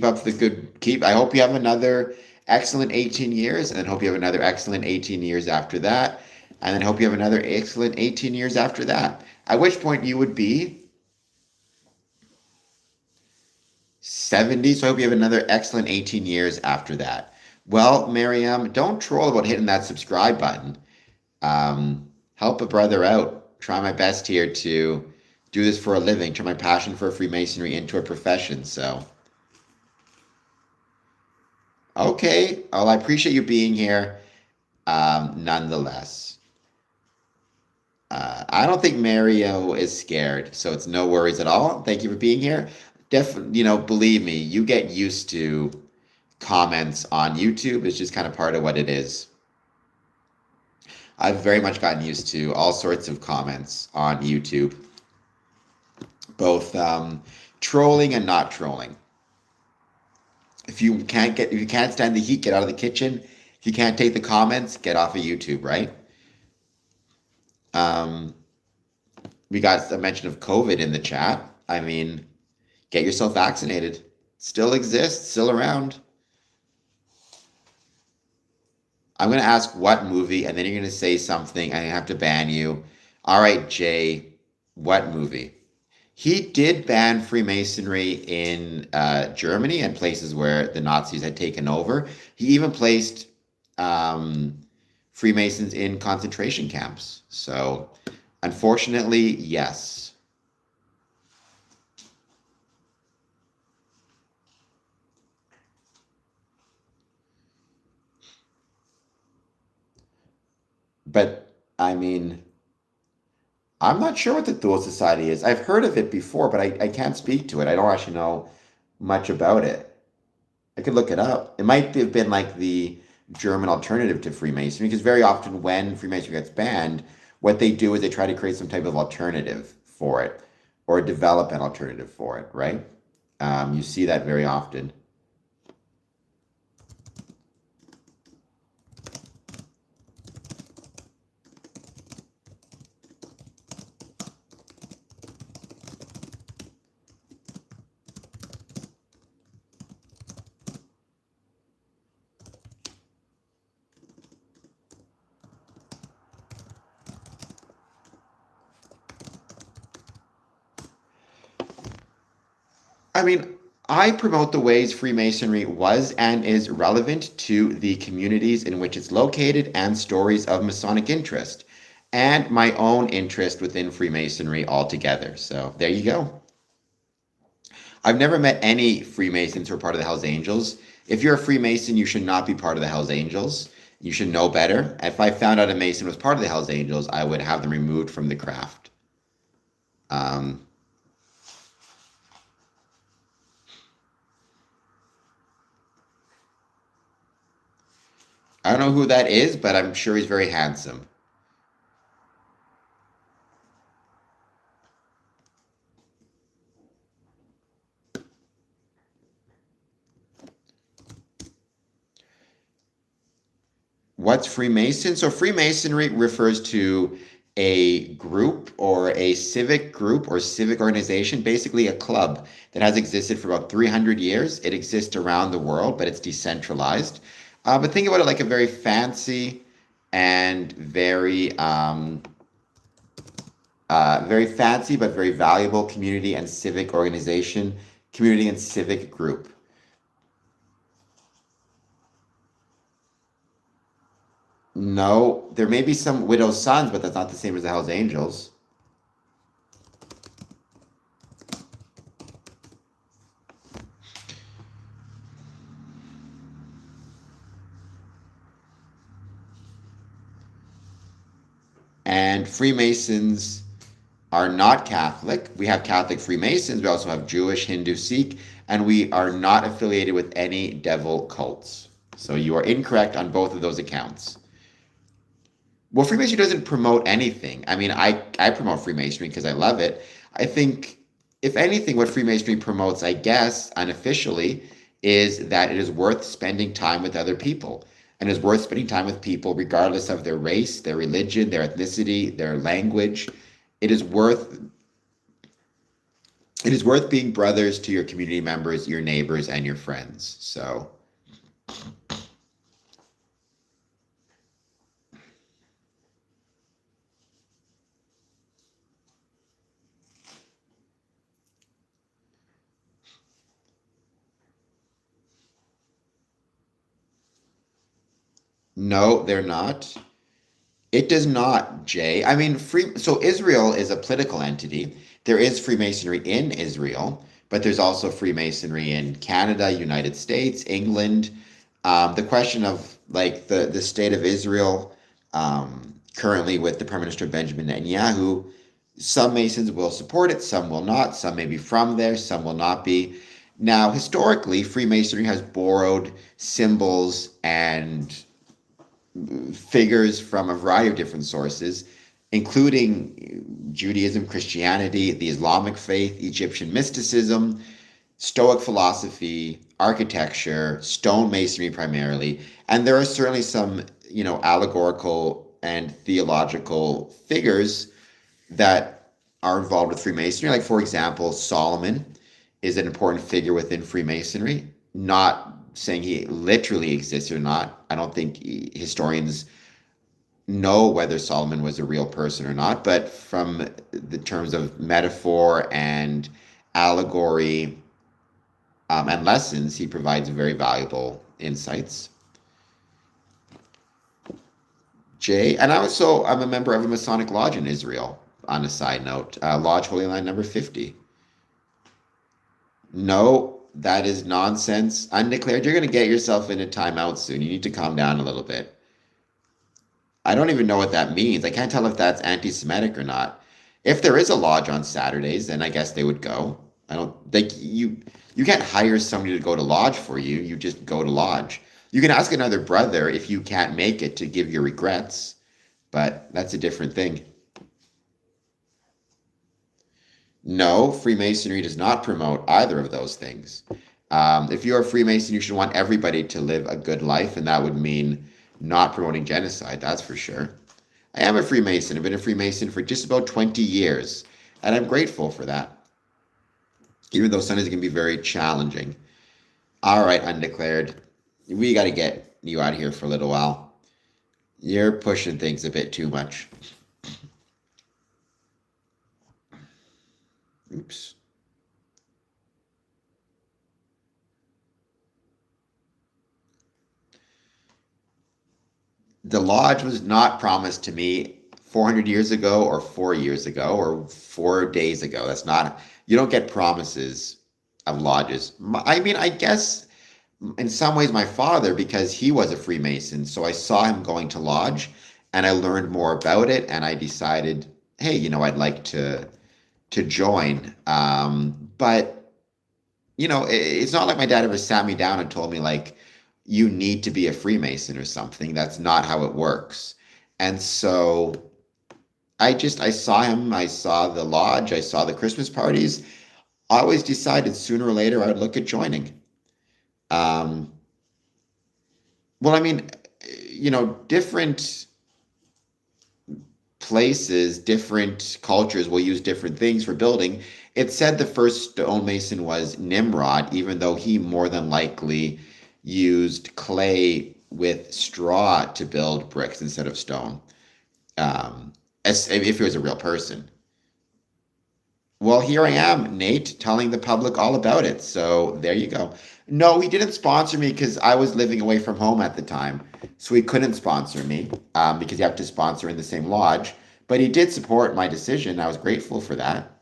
up the good, I hope you have another excellent 18 years, and then hope you have another excellent 18 years after that, and then hope you have another excellent 18 years after that, at which point you would be 70, so I hope you have another excellent 18 years after that. Well, Miriam, don't troll about hitting that subscribe button. Help a brother out. Try my best here to do this for a living, turn my passion for Freemasonry into a profession, so. Okay, well, I appreciate you being here, nonetheless. I don't think Mario is scared, so it's no worries at all. Thank you for being here. Definitely, believe me, you get used to comments on YouTube. It's just kind of part of what it is. I've very much gotten used to all sorts of comments on YouTube, both trolling and not trolling. If you can't stand the heat, get out of the kitchen. If you can't take the comments, get off of YouTube, right? We got a mention of COVID in the chat. I mean, get yourself vaccinated. Still exists, still around. I'm going to ask what movie, and then you're going to say something, and I have to ban you. All right, Jay, what movie? He did ban Freemasonry in Germany and places where the Nazis had taken over. He even placed um, Freemasons in concentration camps. So, unfortunately, yes. But I mean, I'm not sure what the Thule Society is. I've heard of it before, but I can't speak to it. I don't actually know much about it. I could look it up. It might have been like the German alternative to Freemasonry, because very often when Freemasonry gets banned, what they do is they try to create some type of alternative for it or develop an alternative for it, right? You see that very often. I mean, I promote the ways Freemasonry was and is relevant to the communities in which it's located and stories of Masonic interest and my own interest within Freemasonry altogether. So there you go. I've never met any Freemasons who are part of the Hells Angels. If you're a Freemason, you should not be part of the Hells Angels. You should know better. If I found out a Mason was part of the Hells Angels, I would have them removed from the craft. Um, I don't know who that is, but I'm sure he's very handsome. What's Freemason? So Freemasonry refers to a group or a civic group or civic organization, basically a club that has existed for about 300 years. It exists around the world, but it's decentralized. But think about it like a very fancy and very fancy but very valuable community and civic organization, community and civic group. No, there may be some widow's sons, but that's not the same as the Hells Angels. And Freemasons are not Catholic. We have Catholic Freemasons. We also have Jewish, Hindu, Sikh, and we are not affiliated with any devil cults. So you are incorrect on both of those accounts. Well, Freemasonry doesn't promote anything. I mean, I promote Freemasonry because I love it. I think, if anything, what Freemasonry promotes, I guess, unofficially, is that it is worth spending time with other people. And is worth spending time with people regardless of their race, their religion, their ethnicity, their language. It is worth it is worth being brothers to your community members, your neighbors, and your friends. So no, they're not. It does not, Jay. I mean, so Israel is a political entity. There is Freemasonry in Israel, but there's also Freemasonry in Canada, United States, England. The question of like the state of Israel currently with the Prime Minister Benjamin Netanyahu, some Masons will support it, some will not. Some may be from there, some will not be. Now, historically, Freemasonry has borrowed symbols and figures from a variety of different sources, including Judaism, Christianity, the Islamic faith, Egyptian mysticism, Stoic philosophy, architecture, stone masonry primarily, and there are certainly some, allegorical and theological figures that are involved with Freemasonry. Like, for example, Solomon is an important figure within Freemasonry. Not saying he literally exists or not. I don't think historians know whether Solomon was a real person or not, but from the terms of metaphor and allegory and lessons, he provides very valuable insights. Jay, and I'm a member of a Masonic lodge in Israel. On a side note, Lodge Holy Line number 50. No, that is nonsense. Undeclared. You're going to get yourself in a timeout soon. You need to calm down a little bit. I don't even know what that means. I can't tell if that's anti-Semitic or not. If there is a lodge on Saturdays, then I guess they would go. I don't like you can't hire somebody to go to lodge for you. You just go to lodge. You can ask another brother if you can't make it to give your regrets, but that's a different thing. No, Freemasonry does not promote either of those things. If you're a Freemason, you should want everybody to live a good life, and that would mean not promoting genocide, that's for sure. I am a Freemason. I've been a Freemason for just about 20 years, and I'm grateful for that, even though Sundays can be very challenging. All right, Undeclared. We got to get you out of here for a little while. You're pushing things a bit too much. Oops. The lodge was not promised to me 400 years ago or 4 years ago or 4 days ago. That's not, you don't get promises of lodges. I mean, I guess in some ways my father, because he was a Freemason, so I saw him going to lodge and I learned more about it and I decided, hey, I'd like to join. But it's not like my dad ever sat me down and told me like, you need to be a Freemason or something. That's not how it works. And so I saw him, I saw the lodge, I saw the Christmas parties. I always decided sooner or later I would look at joining. Um, well, I mean, different places, different cultures will use different things for building. It said the first stonemason was Nimrod, even though he more than likely used clay with straw to build bricks instead of stone, as if he was a real person. Well, here I am, Nate, telling the public all about it. So there you go. No, he didn't sponsor me because I was living away from home at the time. So he couldn't sponsor me because you have to sponsor in the same lodge. But he did support my decision. I was grateful for that.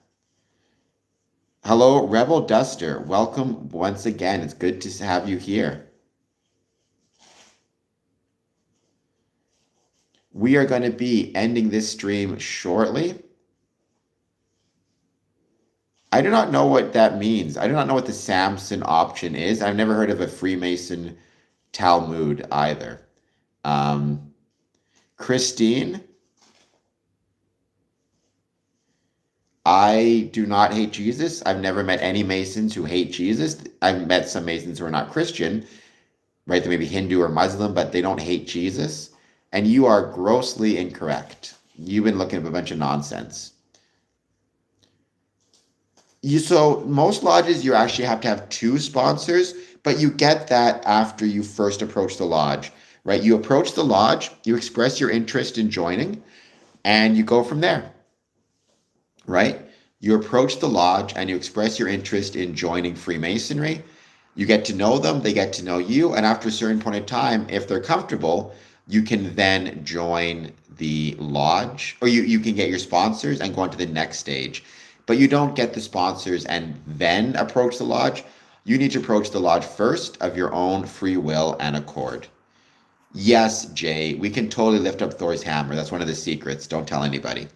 Hello, Rebel Duster. Welcome once again. It's good to have you here. We are going to be ending this stream shortly. I do not know what that means. I do not know what the Samson option is. I've never heard of a Freemason Talmud either. Christine, I do not hate Jesus. I've never met any Masons who hate Jesus. I've met some Masons who are not Christian, right? They may be Hindu or Muslim, but they don't hate Jesus. And you are grossly incorrect. You've been looking at a bunch of nonsense. So most lodges, you actually have to have two sponsors, but you get that after you first approach the lodge, right? You approach the lodge, you express your interest in joining, and you go from there, right? You approach the lodge and you express your interest in joining Freemasonry. You get to know them, they get to know you, and after a certain point of time, if they're comfortable, you can then join the lodge, or you can get your sponsors and go on to the next stage. But you don't get the sponsors and then approach the lodge. You need to approach the lodge first of your own free will and accord. Yes, Jay, we can totally lift up Thor's hammer. That's one of the secrets. Don't tell anybody.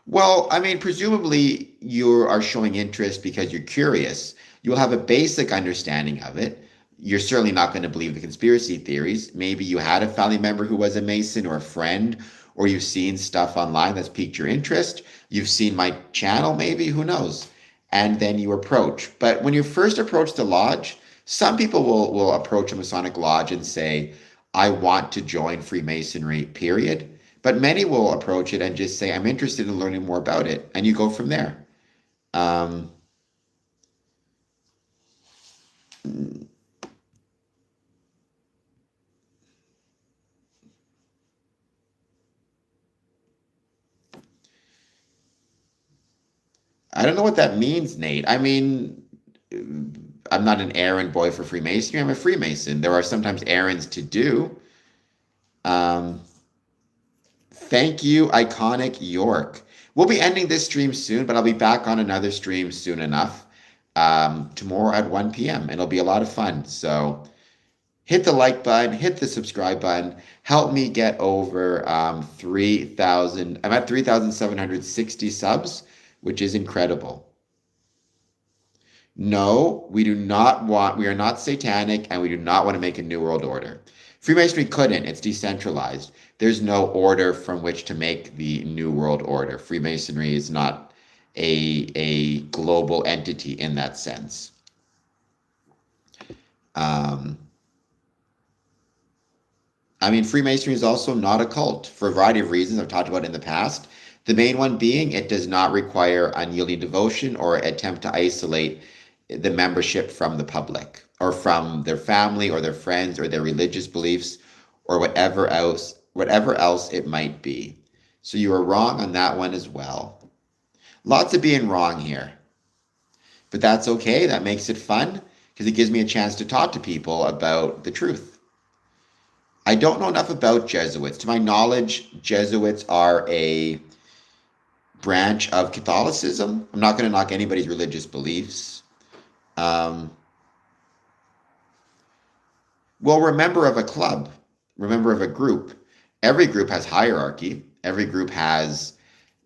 Well, I mean, presumably you are showing interest because you're curious. You'll have a basic understanding of it. You're certainly not going to believe the conspiracy theories. Maybe you had a family member who was a Mason or a friend, or you've seen stuff online that's piqued your interest. You've seen my channel, maybe, who knows? And then you approach. But when you first approach the lodge, some people will approach a Masonic lodge and say, I want to join Freemasonry, period. But many will approach it and just say, I'm interested in learning more about it. And you go from there. I don't know what that means, Nate. I mean, I'm not an errand boy for Freemasonry. I'm a Freemason. There are sometimes errands to do. Um, Thank you, Iconic York. We'll be ending this stream soon, but I'll be back on another stream soon enough. Tomorrow at 1 p.m. and it'll be a lot of fun. So hit the like button, hit the subscribe button. Help me get over 3,000. I'm at 3,760 subs, which is incredible. No, we are not satanic and we do not want to make a new world order. Freemasonry couldn't, it's decentralized. There's no order from which to make the new world order. Freemasonry is not a global entity in that sense. I mean, Freemasonry is also not a cult for a variety of reasons I've talked about in the past. The main one being it does not require unyielding devotion or attempt to isolate the membership from the public or from their family or their friends or their religious beliefs or whatever else it might be. So you are wrong on that one as well. Lots of being wrong here. But that's okay. That makes it fun because it gives me a chance to talk to people about the truth. I don't know enough about Jesuits. To my knowledge, Jesuits are a branch of Catholicism. I'm not going to knock anybody's religious beliefs. Well, we're a member of a club, we're a member of a group. Every group has hierarchy. Every group has,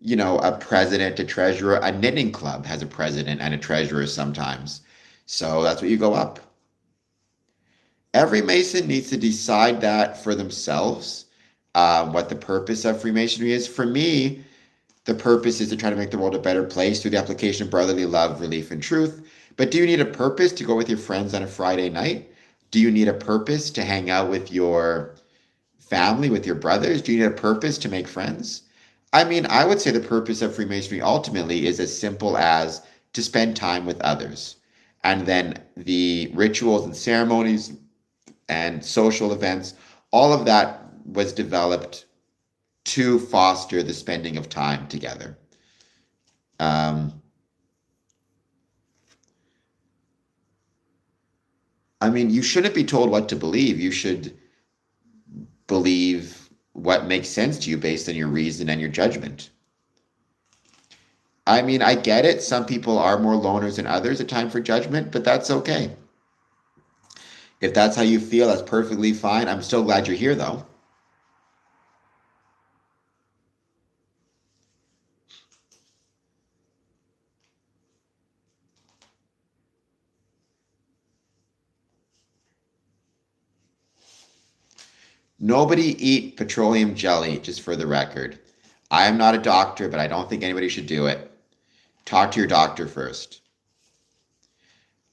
a president, a treasurer. A knitting club has a president and a treasurer sometimes. So that's what you go up. Every Mason needs to decide that for themselves, what the purpose of Freemasonry is. For me, the purpose is to try to make the world a better place through the application of brotherly love, relief, and truth. But do you need a purpose to go with your friends on a Friday night? Do you need a purpose to hang out with your family, with your brothers? Do you need a purpose to make friends? I mean, I would say the purpose of Freemasonry ultimately is as simple as to spend time with others. And then the rituals and ceremonies and social events, all of that was developed to foster the spending of time together. I mean, you shouldn't be told what to believe. You should believe what makes sense to you based on your reason and your judgment. I mean, I get it. Some people are more loners than others at time for judgment, but that's okay. If that's how you feel, that's perfectly fine. I'm so glad you're here, though. Nobody eat petroleum jelly, just for the record. I am not a doctor, but I don't think anybody should do it. Talk to your doctor first.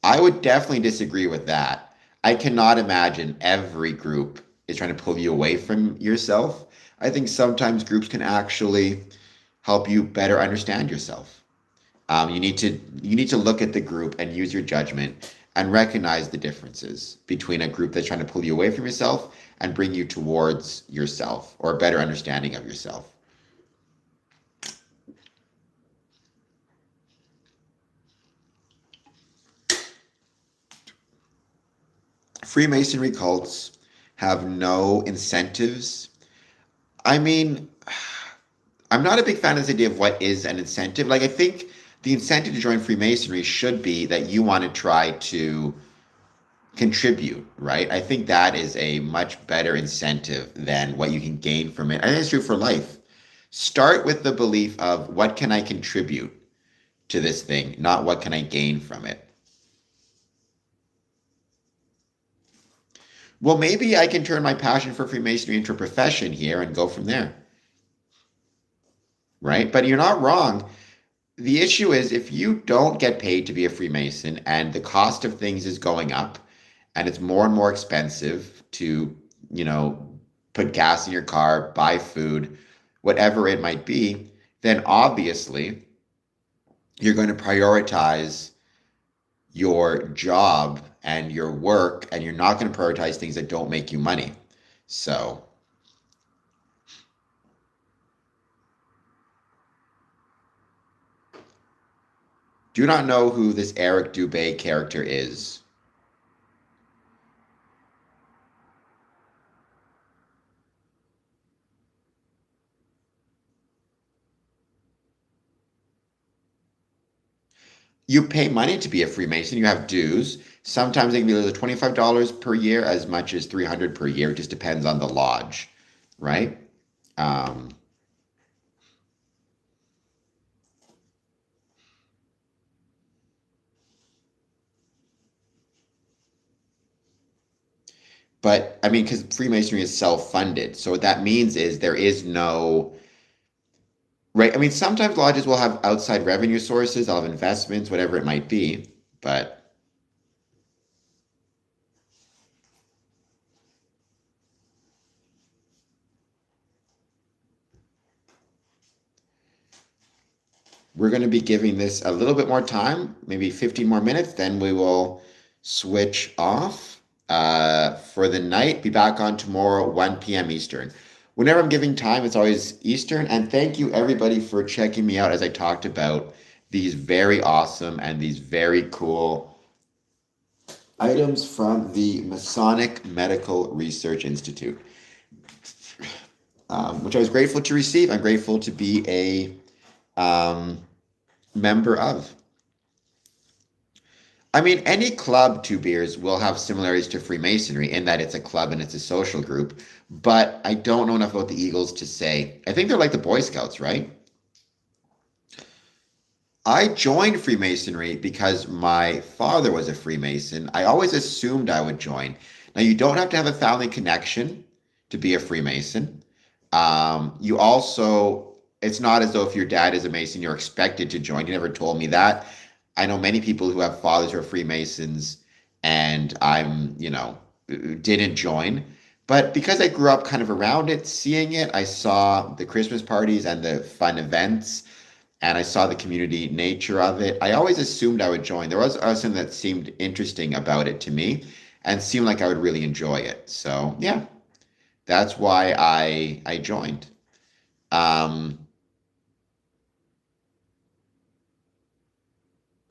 I would definitely disagree with that. I cannot imagine every group is trying to pull you away from yourself. I think sometimes groups can actually help you better understand yourself. You need to look at the group and use your judgment and recognize the differences between a group that's trying to pull you away from yourself and bring you towards yourself or a better understanding of yourself. Freemasonry cults have no incentives. I mean, I'm not a big fan of this idea of what is an incentive. Like, I think the incentive to join Freemasonry should be that you want to try to contribute, right? I think that is a much better incentive than what you can gain from it. I think it's true for life. Start with the belief of what can I contribute to this thing, not what can I gain from it. Well, maybe I can turn my passion for Freemasonry into a profession here and go from there, right? But you're not wrong. The issue is if you don't get paid to be a Freemason and the cost of things is going up and it's more and more expensive to, put gas in your car, buy food, whatever it might be, then obviously you're going to prioritize your job and your work, and you're not going to prioritize things that don't make you money. So, do not know who this Eric Dubé character is. You pay money to be a Freemason. You have dues. Sometimes they can be as $25 per year, as much as 300 per year. It just depends on the lodge, right? Um, but I mean, because Freemasonry is self-funded, so what that means is there is no right. I mean, sometimes lodges will have outside revenue sources, they'll have investments, whatever it might be, but we're going to be giving this a little bit more time, maybe 15 more minutes, then we will switch off for the night. Be back on tomorrow, 1 p.m. Eastern. Whenever I'm giving time, it's always Eastern. And thank you, everybody, for checking me out as I talked about these very awesome and these very cool items from the Masonic Medical Research Institute, which I was grateful to receive. I'm grateful to be a member of. I mean, any club, Two Beers, will have similarities to Freemasonry in that it's a club and it's a social group, but I don't know enough about the Eagles to say. I think they're like the Boy Scouts, right? I joined Freemasonry because my father was a Freemason. I always assumed I would join. Now, you don't have to have a family connection to be a Freemason. You also, it's not as though if your dad is a Mason, you're expected to join. You never told me that. I know many people who have fathers who are Freemasons, and didn't join. But because I grew up kind of around it, seeing it, I saw the Christmas parties and the fun events, and I saw the community nature of it. I always assumed I would join. There was something that seemed interesting about it to me and seemed like I would really enjoy it. So yeah, that's why I joined. Um,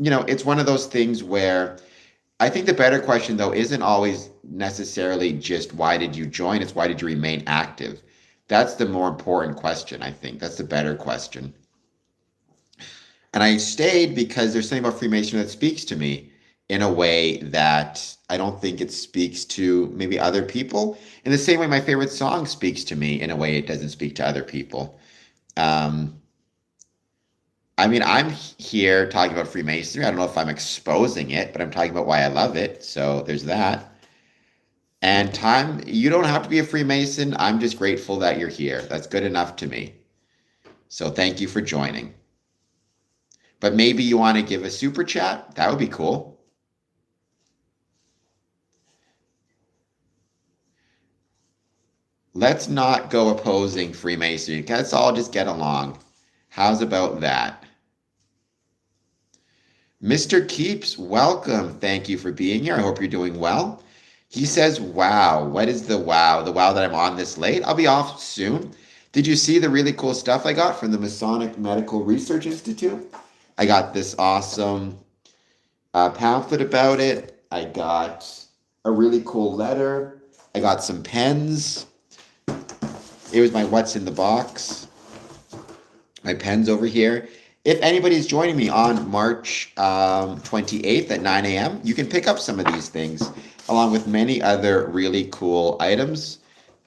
it's one of those things where I think the better question, though, isn't always necessarily just why did you join? It's why did you remain active? That's the more important question, I think. That's the better question. And I stayed because there's something about Freemasonry that speaks to me in a way that I don't think it speaks to maybe other people. In the same way, my favorite song speaks to me in a way it doesn't speak to other people. Um, I mean, I'm here talking about Freemasonry. I don't know if I'm exposing it, but I'm talking about why I love it. So there's that. And time, you don't have to be a Freemason. I'm just grateful that you're here. That's good enough to me. So thank you for joining. But maybe you want to give a super chat? That would be cool. Let's not go opposing Freemasonry. Let's all just get along. How's about that? Mr. Keeps, welcome. Thank you for being here. I hope you're doing well. He says, wow. What is the wow? The wow that I'm on this late? I'll be off soon. Did you see the really cool stuff I got from the Masonic Medical Research Institute? I got this awesome pamphlet about it. I got a really cool letter. I got some pens. It was my what's in the box. My pen's over here. If anybody's joining me on March 28th at 9 a.m., you can pick up some of these things along with many other really cool items.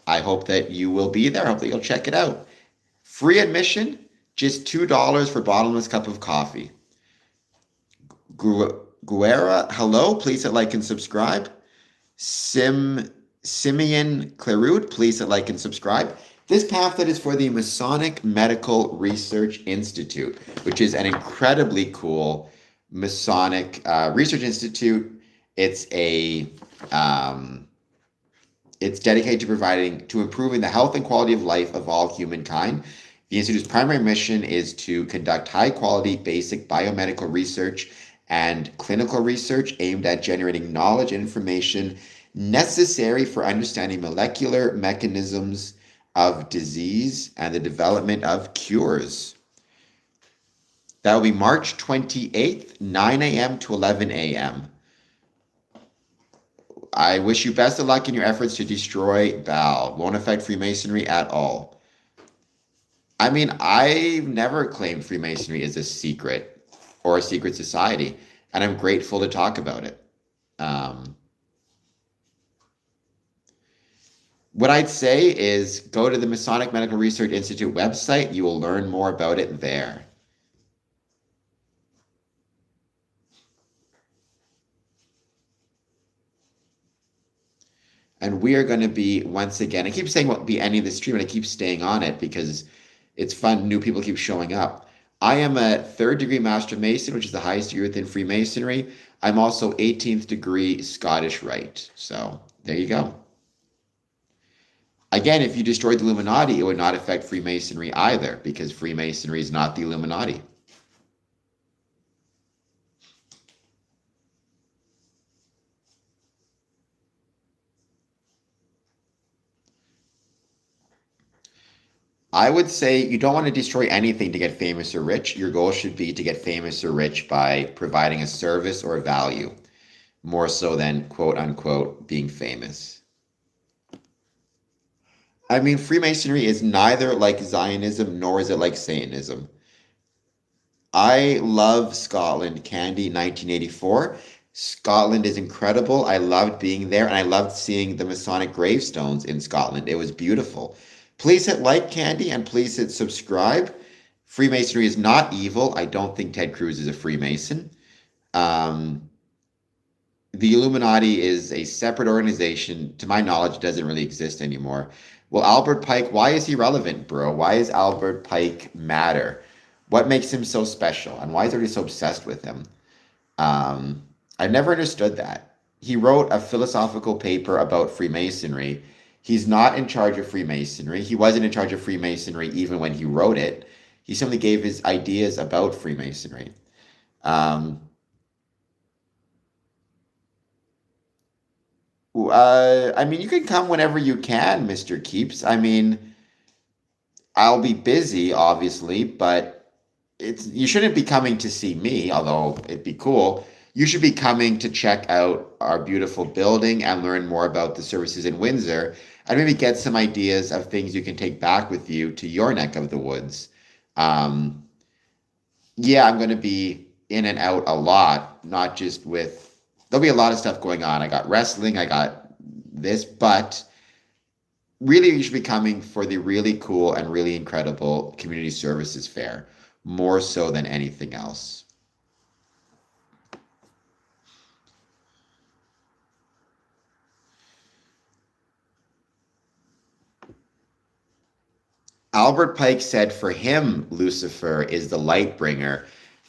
I hope that you will be there. I hope that you'll check it out. Free admission, just $2 for bottomless cup of coffee. Guerra, hello. Please hit like and subscribe. Simeon Clerude, please hit like and subscribe. This pamphlet is for the Masonic Medical Research Institute, which is an incredibly cool Masonic research institute. It's dedicated to improving the health and quality of life of all humankind. The institute's primary mission is to conduct high quality basic biomedical research and clinical research aimed at generating knowledge and information necessary for understanding molecular mechanisms of disease and the development of cures. That will be March 28th, 9 a.m. to 11 a.m. I wish you best of luck in your efforts to destroy Baal. Won't affect Freemasonry at all. I mean, I've never claimed Freemasonry is a secret or a secret society, and I'm grateful to talk about it. What I'd say is go to the Masonic Medical Research Institute website. You will learn more about it there. And we are going to be, once again, I keep saying won't be any of the stream, and I keep staying on it because it's fun. New people keep showing up. I am a 3rd degree Master Mason, which is the highest degree within Freemasonry. I'm also 18th degree Scottish Rite. So there you go. Again, if you destroyed the Illuminati, it would not affect Freemasonry either, because Freemasonry is not the Illuminati. I would say you don't want to destroy anything to get famous or rich. Your goal should be to get famous or rich by providing a service or a value, more so than quote unquote being famous. I mean, Freemasonry is neither like Zionism nor is it like Satanism. I love Scotland, Candy, 1984. Scotland is incredible. I loved being there and I loved seeing the Masonic gravestones in Scotland. It was beautiful. Please hit like, Candy, and please hit subscribe. Freemasonry is not evil. I don't think Ted Cruz is a Freemason. The Illuminati is a separate organization. To my knowledge, it doesn't really exist anymore. Well, Albert Pike, why is he relevant, bro? Why does Albert Pike matter? What makes him so special? And why is everybody so obsessed with him? I've never understood that. He wrote a philosophical paper about Freemasonry. He's not in charge of Freemasonry. He wasn't in charge of Freemasonry even when he wrote it. He simply gave his ideas about Freemasonry. I mean, you can come whenever you can, Mr. Keeps. I mean, I'll be busy, obviously, but you shouldn't be coming to see me, although it'd be cool. You should be coming to check out our beautiful building and learn more about the services in Windsor and maybe get some ideas of things you can take back with you to your neck of the woods. Yeah, I'm going to be in and out a lot, not just with, there'll be a lot of stuff going on. I got wrestling, I got this, but really you should be coming for the really cool and really incredible community services fair, more so than anything else. Albert Pike said for him, Lucifer is the light bringer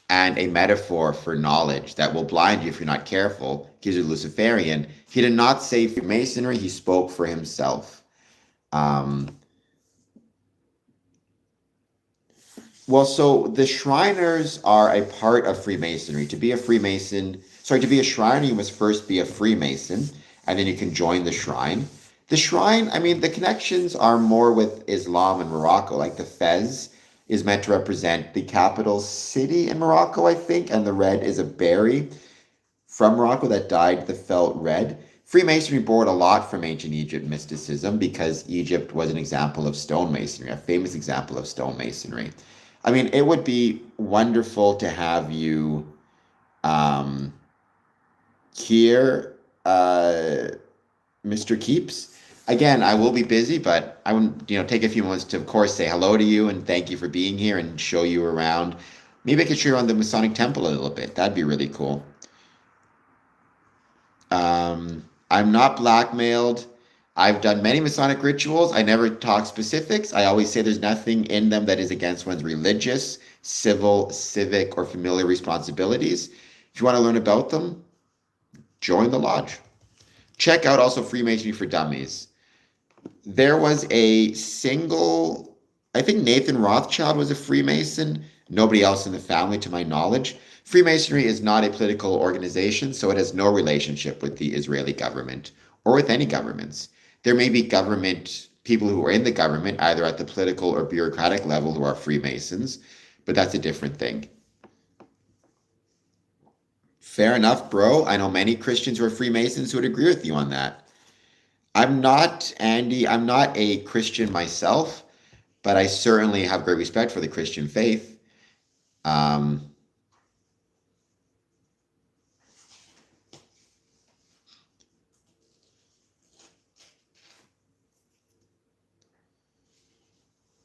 and a metaphor for knowledge that will blind you if you're not careful. He's a Luciferian. He did not say Freemasonry, he spoke for himself. Well, so the Shriners are a part of Freemasonry. To be a Freemason, sorry, to be a Shriner, you must first be a Freemason, and then you can join the Shrine. The Shrine, I mean, the connections are more with Islam and Morocco. Like the Fez is meant to represent the capital city in Morocco, I think, and the red is a berry from Morocco that dyed the felt red. Freemasonry borrowed a lot from ancient Egypt mysticism because Egypt was an example of stonemasonry, a famous example of stonemasonry. I mean, it would be wonderful to have you here, Mr. Keeps. Again, I will be busy, but I would, take a few moments to, of course, say hello to you and thank you for being here and show you around. Maybe I could show you around the Masonic Temple a little bit. That'd be really cool. I'm not blackmailed. I've done many Masonic rituals. I never talk specifics. I always say there's nothing in them that is against one's religious, civil, civic, or familial responsibilities. If you want to learn about them, join the lodge. Check out also Freemasonry for Dummies. There was a single, I think Nathan Rothschild was a Freemason, nobody else in the family to my knowledge, Freemasonry is not a political organization, so it has no relationship with the Israeli government or with any governments. There may be government people who are in the government, either at the political or bureaucratic level, who are Freemasons, but that's a different thing. Fair enough, bro. I know many Christians who are Freemasons who would agree with you on that. I'm not, Andy, I'm not a Christian myself, but I certainly have great respect for the Christian faith. Um,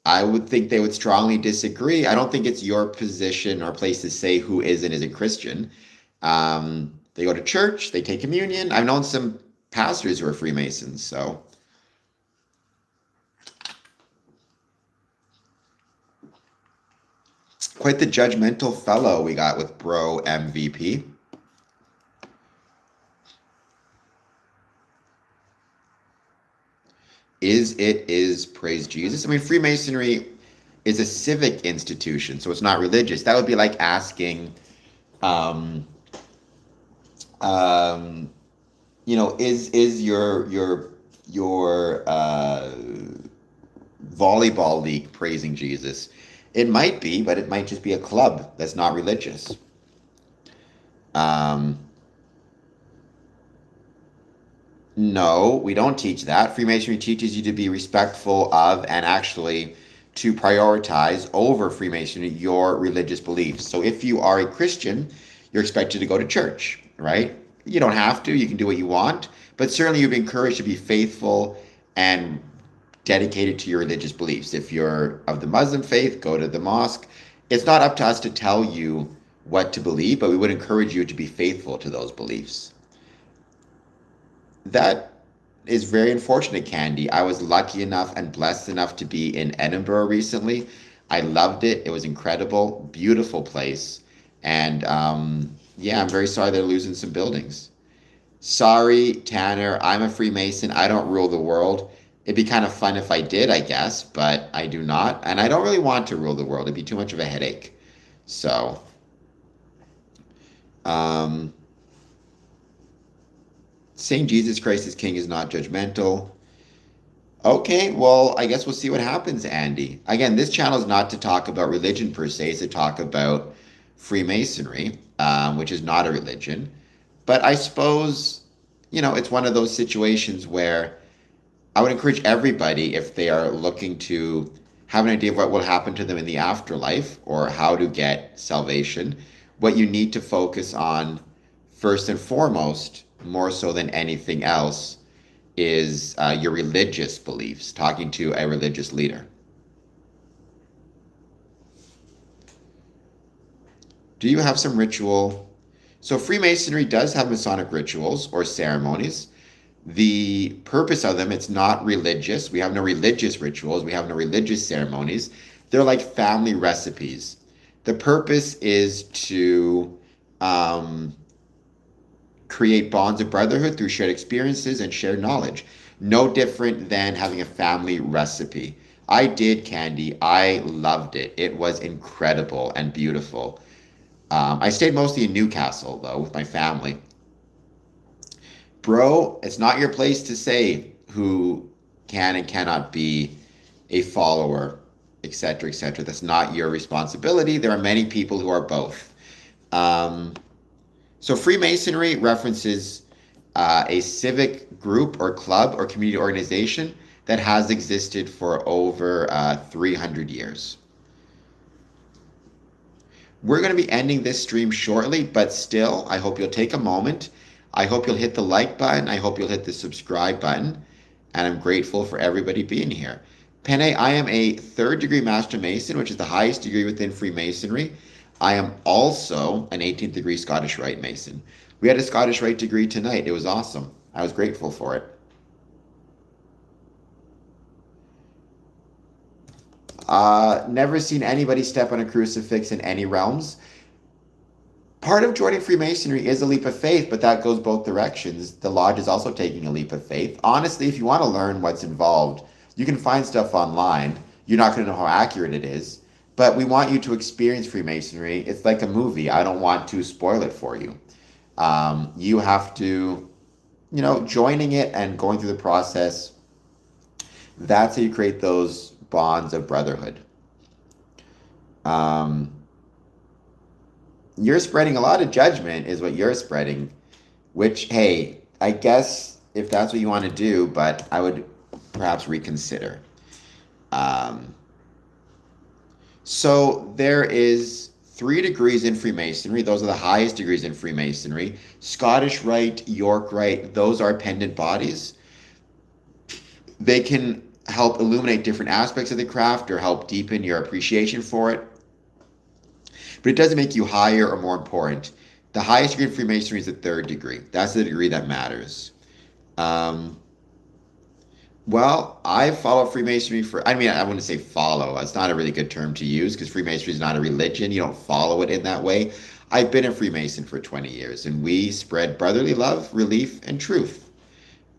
I would think they would strongly disagree. I don't think it's your position or place to say who is and isn't Christian. They go to church, they take communion. I've known some pastors who are Freemasons, so quite the judgmental fellow we got with Bro MVP. Is praise Jesus. I mean, Freemasonry is a civic institution, so it's not religious. That would be like asking, um, um, is your volleyball league praising Jesus? It might be, but it might just be a club that's not religious. Um, No, we don't teach that. Freemasonry teaches you to be respectful of and actually to prioritize over Freemasonry your religious beliefs. So if you are a Christian, you're expected to go to church, right? You don't have to, you can do what you want, but certainly you'd be encouraged to be faithful and dedicated to your religious beliefs. If you're of the Muslim faith, go to the mosque. It's not up to us to tell you what to believe, but we would encourage you to be faithful to those beliefs. That is very unfortunate, Candy. I was lucky enough and blessed enough to be in Edinburgh recently. I loved it. It was incredible, beautiful place. And yeah, I'm very sorry they're losing some buildings. Sorry, Tanner. I'm a Freemason. I don't rule the world. It'd be kind of fun if I did, I guess, but I do not. And I don't really want to rule the world. It'd be too much of a headache. So, um, saying Jesus Christ is King is not judgmental. Okay, well, I guess we'll see what happens, Andy. Again, this channel is not to talk about religion per se, it's to talk about Freemasonry, which is not a religion. But I suppose, it's one of those situations where I would encourage everybody, if they are looking to have an idea of what will happen to them in the afterlife or how to get salvation, what you need to focus on first and foremost, more so than anything else, is your religious beliefs, talking to a religious leader. Do you have some ritual? So Freemasonry does have Masonic rituals or ceremonies. The purpose of them, it's not religious. We have no religious rituals. We have no religious ceremonies. They're like family recipes. The purpose is to create bonds of brotherhood through shared experiences and shared knowledge. No different than having a family recipe. I did, Candy. I loved it. It was incredible and beautiful. I stayed mostly in Newcastle, though, with my family. Bro, it's not your place to say who can and cannot be a follower, etc., etc. That's not your responsibility. There are many people who are both. So Freemasonry references a civic group or club or community organization that has existed for over 300 years. We're going to be ending this stream shortly, but still, I hope you'll take a moment. I hope you'll hit the like button. I hope you'll hit the subscribe button. And I'm grateful for everybody being here. Penne, I am a third degree Master Mason, which is the highest degree within Freemasonry. I am also an 18th degree Scottish Rite Mason. We had a Scottish Rite degree tonight. It was awesome. I was grateful for it. Never seen anybody step on a crucifix in any realms. Part of joining Freemasonry is a leap of faith, but that goes both directions. The lodge is also taking a leap of faith. Honestly, if you want to learn what's involved, you can find stuff online. You're not going to know how accurate it is, but we want you to experience Freemasonry. It's like a movie. I don't want to spoil it for you. You have to, joining it and going through the process, that's how you create those bonds of brotherhood. Um, you're spreading a lot of judgment, is what you're spreading, which, hey, I guess if that's what you want to do, but I would perhaps reconsider. Um, so there is 3 degrees in Freemasonry. Those are the highest degrees in Freemasonry. Scottish Rite, York Rite, those are pendant bodies. They can help illuminate different aspects of the craft or help deepen your appreciation for it. But it doesn't make you higher or more important. The highest degree in Freemasonry is the 3rd degree. That's the degree that matters. Well, I follow Freemasonry I wouldn't say follow. It's not a really good term to use because Freemasonry is not a religion. You don't follow it in that way. I've been a Freemason for 20 years, and we spread brotherly love, relief, and truth.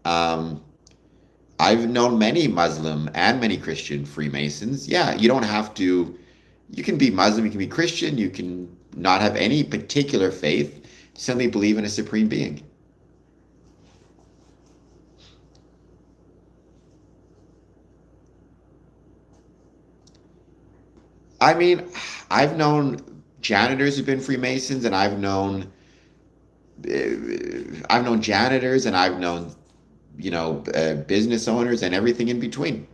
Um, I've known many Muslim and many Christian Freemasons. Yeah, you don't have to, you can be Muslim, you can be Christian, you can not have any particular faith, simply believe in a supreme being. I mean, I've known janitors who've been Freemasons, and I've known janitors, and I've known, business owners, and everything in between.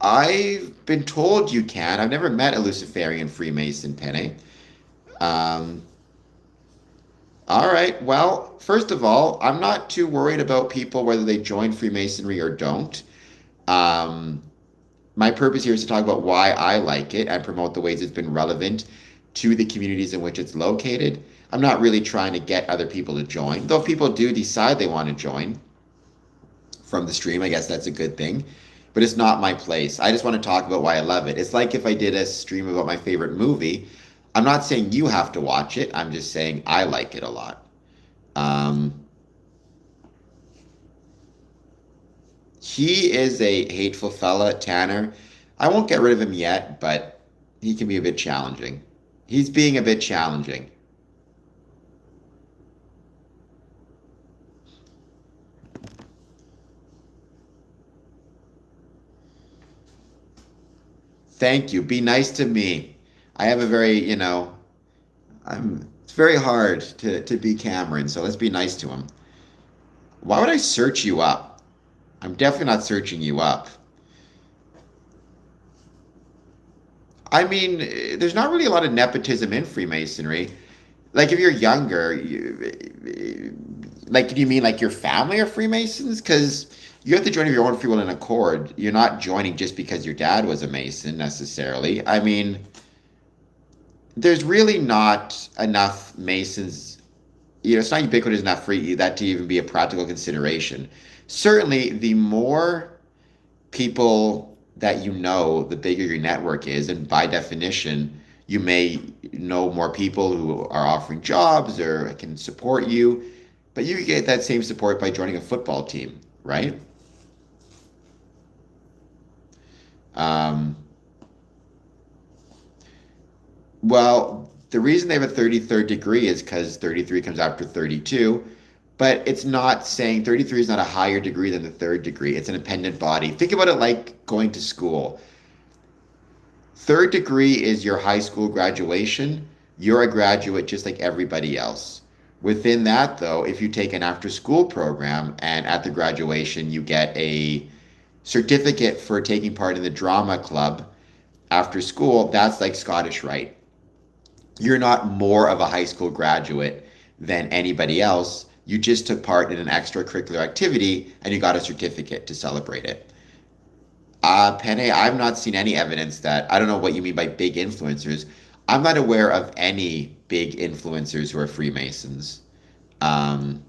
I've been told you can. I've never met a Luciferian Freemason, Penne. Um, all right. Well, first of all, I'm not too worried about people whether they join Freemasonry or don't. Um, my purpose here is to talk about why I like it and promote the ways it's been relevant to the communities in which it's located. I'm not really trying to get other people to join, though if people do decide they want to join from the stream, I guess that's a good thing. But it's not my place. I just want to talk about why I love it. It's like if I did a stream about my favorite movie. I'm not saying you have to watch it. I'm just saying I like it a lot. Um, he is a hateful fella, Tanner. I won't get rid of him yet, but he can be a bit challenging. He's being a bit challenging. Thank you. Be nice to me. I have a very, it's very hard to be Cameron, so let's be nice to him. Why would I search you up? I'm definitely not searching you up. I mean, there's not really a lot of nepotism in Freemasonry. Like, if you're younger, like, do you mean like your family are Freemasons? Because you have to join of your own free will and accord. You're not joining just because your dad was a Mason necessarily. I mean, there's really not enough Masons. It's not ubiquitous enough for that to even be a practical consideration. Certainly, the more people that you know, the bigger your network is, and by definition, you may know more people who are offering jobs or can support you, but you get that same support by joining a football team, right? Um, well, the reason they have a 33rd degree is because 33 comes after 32, but it's not saying 33 is not a higher degree than the 3rd degree. It's an appendant body. Think about it like going to school. 3rd degree is your high school graduation. You're a graduate just like everybody else. Within that, though, if you take an after-school program and at the graduation you get a certificate for taking part in the drama club after school, that's like Scottish Rite. You're not more of a high school graduate than anybody else. You just took part in an extracurricular activity and you got a certificate to celebrate it. Penne, I've not seen any evidence that, I don't know what you mean by big influencers. I'm not aware of any big influencers who are Freemasons. Um,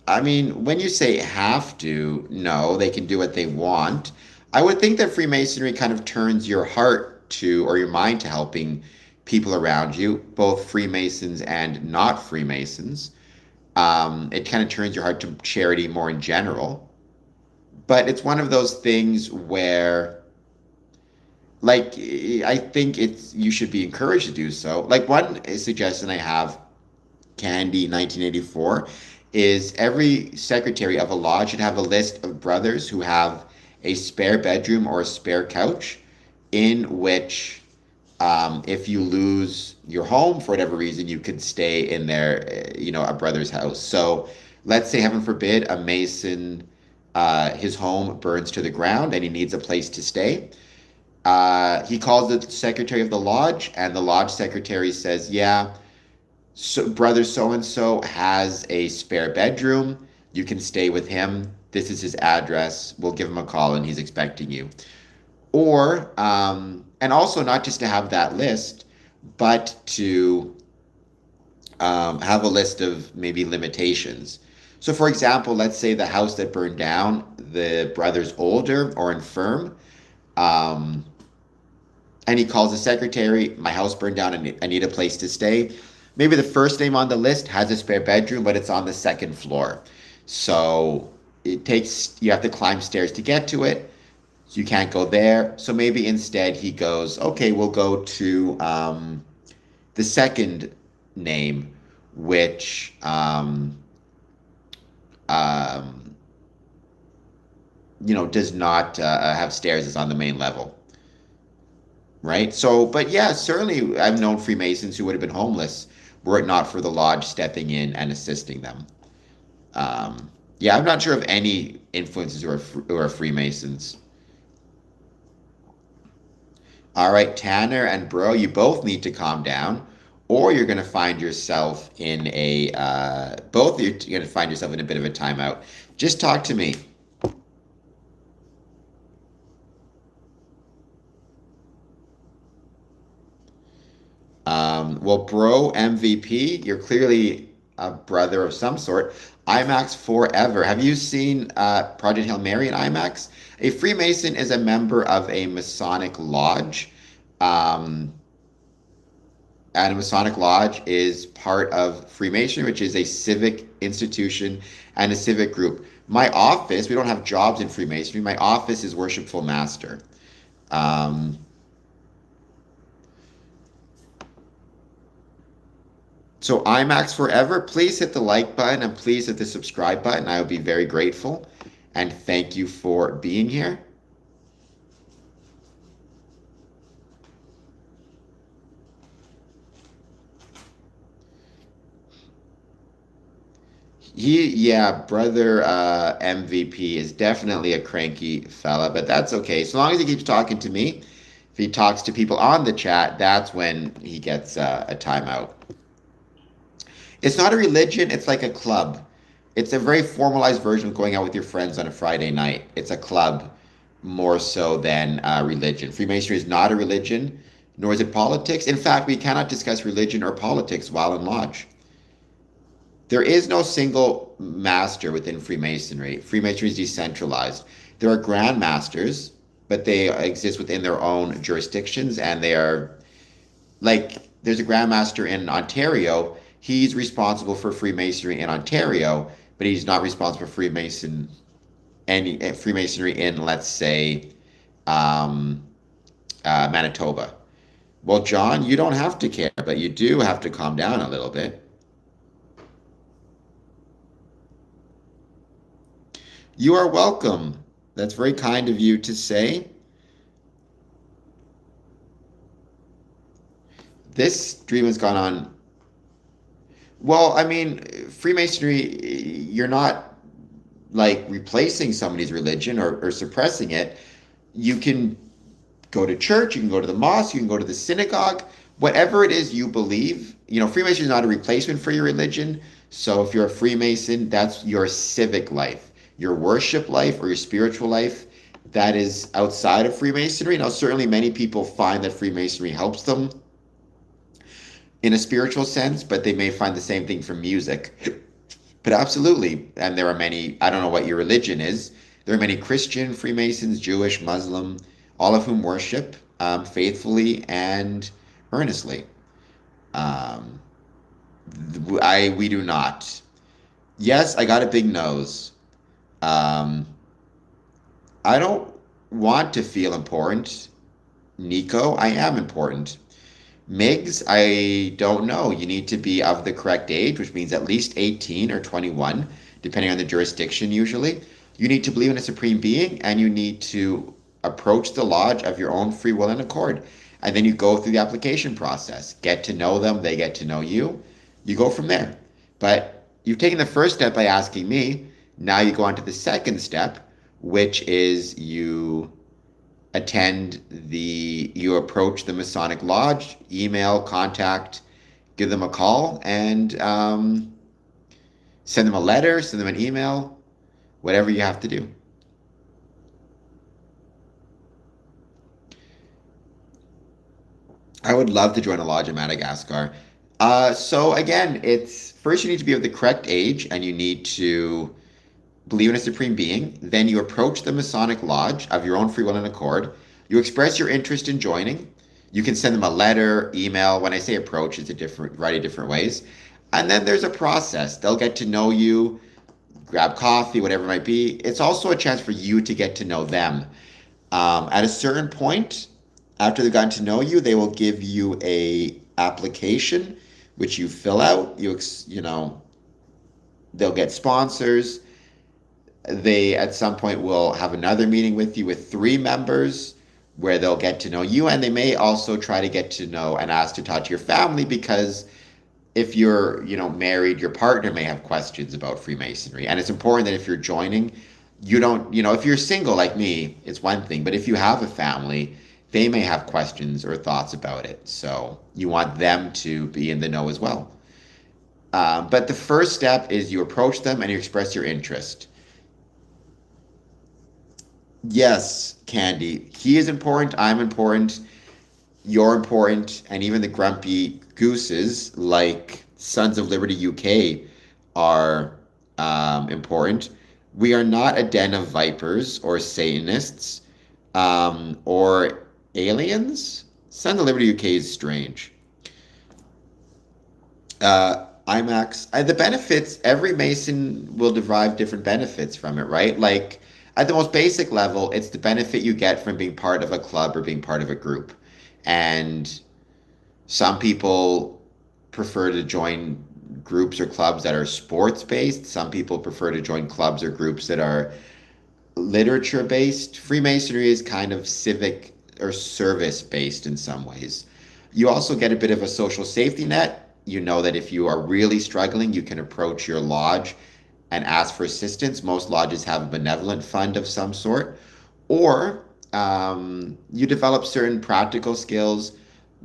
I mean, when you say have to, no, they can do what they want. I would think that Freemasonry kind of turns your heart to or your mind to helping people around you, both Freemasons and not Freemasons. It kind of turns your heart to charity more in general. But it's one of those things where, like, I think it's you should be encouraged to do so. Like one suggestion I have, Candy 1984, is every secretary of a lodge should have a list of brothers who have a spare bedroom or a spare couch in which, if you lose your home for whatever reason, you could stay in their, a brother's house. So let's say, heaven forbid, a Mason, his home burns to the ground and he needs a place to stay. He calls the secretary of the lodge, and the lodge secretary says, yeah, so brother so and so has a spare bedroom. You can stay with him. This is his address. We'll give him a call and he's expecting you. Or, and also not just to have that list, but to have a list of maybe limitations. So, for example, let's say the house that burned down, the brother's older or infirm, and he calls the secretary, my house burned down and I need a place to stay. Maybe the first name on the list has a spare bedroom, but it's on the second floor. So you have to climb stairs to get to it. So you can't go there. So maybe instead he goes, okay, we'll go to the second name, which does not have stairs. It's on the main level. Right? So, but yeah, certainly I've known Freemasons who would have been homeless were it not for the lodge stepping in and assisting them. Yeah, I'm not sure of any influences who are Freemasons. All right, Tanner and Bro, you both need to calm down, or you're going to find yourself in both you're going to find yourself in a bit of a timeout. Just talk to me. Well, Bro MVP, you're clearly a brother of some sort. IMAX forever. Have you seen Project Hail Mary in IMAX? A Freemason is a member of a Masonic lodge. And a Masonic lodge is part of Freemasonry, which is a civic institution and a civic group. My office, we don't have jobs in Freemasonry. My office is Worshipful Master. So IMAX forever, please hit the like button and please hit the subscribe button. I would be very grateful. And thank you for being here. Brother MVP is definitely a cranky fella, but that's okay. So long as he keeps talking to me, if he talks to people on the chat, that's when he gets a timeout. It's not a religion, it's like a club. It's a very formalized version of going out with your friends on a Friday night. It's a club more so than religion. Freemasonry is not a religion, nor is it politics. In fact, we cannot discuss religion or politics while in lodge. There is no single master within Freemasonry. Freemasonry is decentralized. There are grand masters, but they exist within their own jurisdictions, and they are like, there's a grand master in Ontario. He's responsible for Freemasonry in Ontario, but he's not responsible for Freemasonry in, let's say, Manitoba. Well, John, you don't have to care, but you do have to calm down a little bit. You are welcome. That's very kind of you to say. This dream has gone on. Well, I mean, Freemasonry, you're not like replacing somebody's religion or suppressing it. You can go to church, you can go to the mosque, you can go to the synagogue, whatever it is you believe. Freemasonry is not a replacement for your religion. So if you're a Freemason, that's your civic life, your worship life or your spiritual life. That is outside of Freemasonry. Now, certainly many people find that Freemasonry helps them in a spiritual sense, but they may find the same thing from music. But absolutely, and there are many, I don't know what your religion is, there are many Christian Freemasons, Jewish, Muslim, all of whom worship faithfully and earnestly. Um, we do not. Yes, I got a big nose. Um, I don't want to feel important. Nico, I am important. Migs, I don't know. You need to be of the correct age, which means at least 18 or 21, depending on the jurisdiction usually. You need to believe in a supreme being and you need to approach the lodge of your own free will and accord. And then you go through the application process. Get to know them, they get to know you. You go from there. But you've taken the first step by asking me. Now you go on to the second step, which is you approach the Masonic Lodge, email, contact, give them a call, and send them a letter, send them an email, whatever you have to do. I would love to join a lodge in Madagascar. So again, it's first you need to be of the correct age and you need to believe in a supreme being. Then you approach the Masonic Lodge of your own free will and accord. You express your interest in joining. You can send them a letter, email. When I say approach, it's a different variety of different ways. And then there's a process. They'll get to know you, grab coffee, whatever it might be. It's also a chance for you to get to know them. At a certain point, after they've gotten to know you, they will give you a application which you fill out. They'll get sponsors. They at some point will have another meeting with you with three members where they'll get to know you, and they may also try to get to know and ask to talk to your family because if you're married, your partner may have questions about Freemasonry, and it's important that if you're joining, you don't if you're single like me, it's one thing, but if you have a family, they may have questions or thoughts about it, so you want them to be in the know as well. But the first step is you approach them and you express your interest. Yes, Candy. He is important. I'm important. You're important. And even the grumpy gooses like Sons of Liberty UK are important. We are not a den of vipers or Satanists or aliens. Sons of Liberty UK is strange. IMAX. The benefits, every Mason will derive different benefits from it, right? Like at the most basic level, it's the benefit you get from being part of a club or being part of a group. And some people prefer to join groups or clubs that are sports based. Some people prefer to join clubs or groups that are literature based. Freemasonry is kind of civic or service based in some ways. You also get a bit of a social safety net. You know that if you are really struggling, you can approach your lodge and ask for assistance. Most lodges have a benevolent fund of some sort. Or you develop certain practical skills,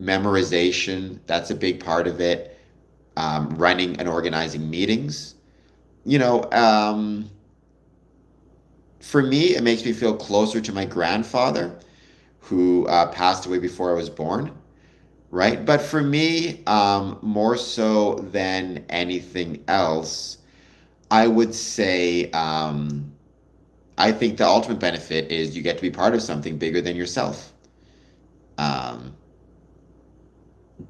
memorization, that's a big part of it, running and organizing meetings. You know, for me, it makes me feel closer to my grandfather who passed away before I was born, right? But for me, more so than anything else, I would say I think the ultimate benefit is you get to be part of something bigger than yourself. Um,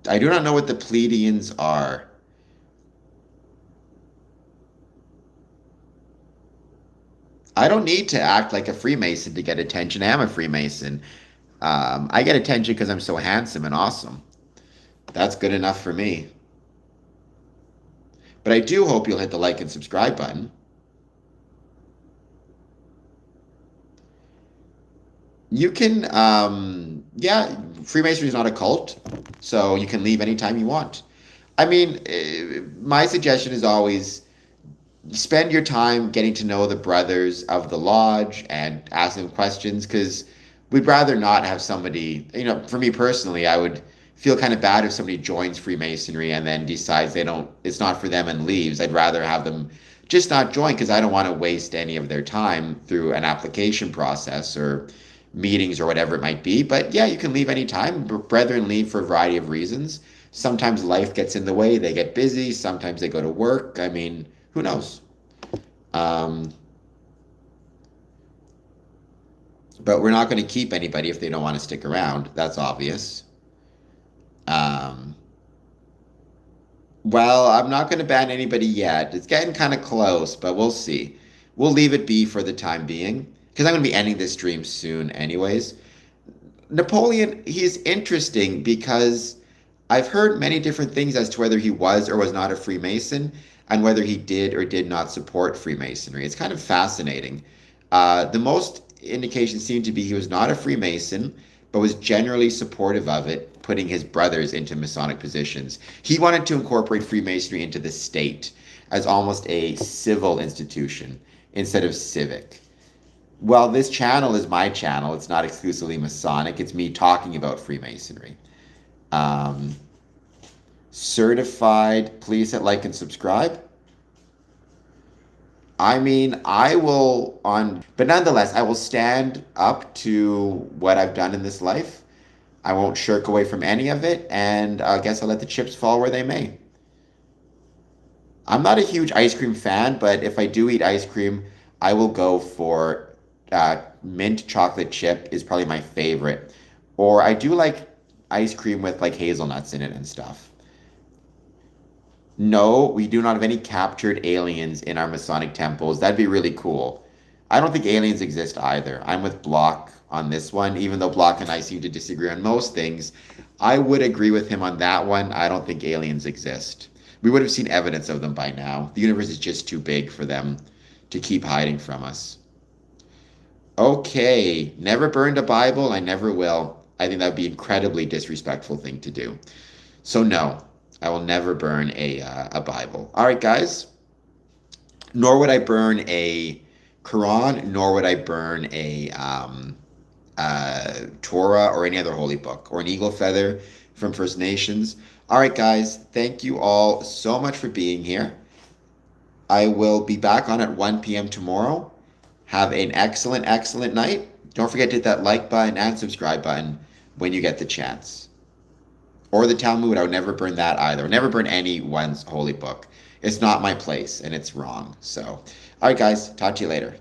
I do not know what the Pleiadians are. I don't need to act like a Freemason to get attention. I am a Freemason. I get attention because I'm so handsome and awesome. That's good enough for me. But I do hope you'll hit the like and subscribe button. You can, yeah, Freemasonry is not a cult, so you can leave anytime you want. I mean, my suggestion is always spend your time getting to know the brothers of the lodge and ask them questions because we'd rather not have somebody, for me personally, I would feel kind of bad if somebody joins Freemasonry and then decides it's not for them and leaves. I'd rather have them just not join because I don't want to waste any of their time through an application process or meetings or whatever it might be. But yeah, you can leave anytime. Brethren leave for a variety of reasons. Sometimes life gets in the way, they get busy, sometimes they go to work. I mean, who knows? But we're not going to keep anybody if they don't want to stick around. That's obvious. Um, Well, I'm not going to ban anybody yet. It's getting kind of close, but we'll see. We'll leave it be for the time being, because I'm going to be ending this stream soon anyways. Napoleon, he's interesting because I've heard many different things as to whether he was or was not a Freemason and whether he did or did not support Freemasonry. It's kind of fascinating. The most indications seem to be he was not a Freemason, but was generally supportive of it, putting his brothers into Masonic positions. He wanted to incorporate Freemasonry into the state as almost a civil institution instead of civic. Well, this channel is my channel. It's not exclusively Masonic. It's me talking about Freemasonry. Um, Certified, please hit like and subscribe. I mean, I will but nonetheless, I will stand up to what I've done in this life. I won't shirk away from any of it, and I guess I'll let the chips fall where they may. I'm not a huge ice cream fan, but if I do eat ice cream, I will go for mint chocolate chip is probably my favorite. Or I do like ice cream with like hazelnuts in it and stuff. No, we do not have any captured aliens in our Masonic temples. That'd be really cool. I don't think aliens exist either. I'm with Block on this one, even though Block and I seem to disagree on most things. I would agree with him on that one. I don't think aliens exist. We would have seen evidence of them by now. The universe is just too big for them to keep hiding from us. Okay, never burned a Bible. I never will. I think that would be an incredibly disrespectful thing to do. So no, I will never burn a Bible. All right, guys. Nor would I burn a Quran, nor would I burn a Torah or any other holy book or an eagle feather from First Nations. All right, guys. Thank you all so much for being here. I will be back on at 1 p.m. tomorrow. Have an excellent, excellent night. Don't forget to hit that like button and subscribe button when you get the chance. Or the Talmud, I would never burn that either. I would never burn anyone's holy book. It's not my place, and it's wrong. So, all right, guys. Talk to you later.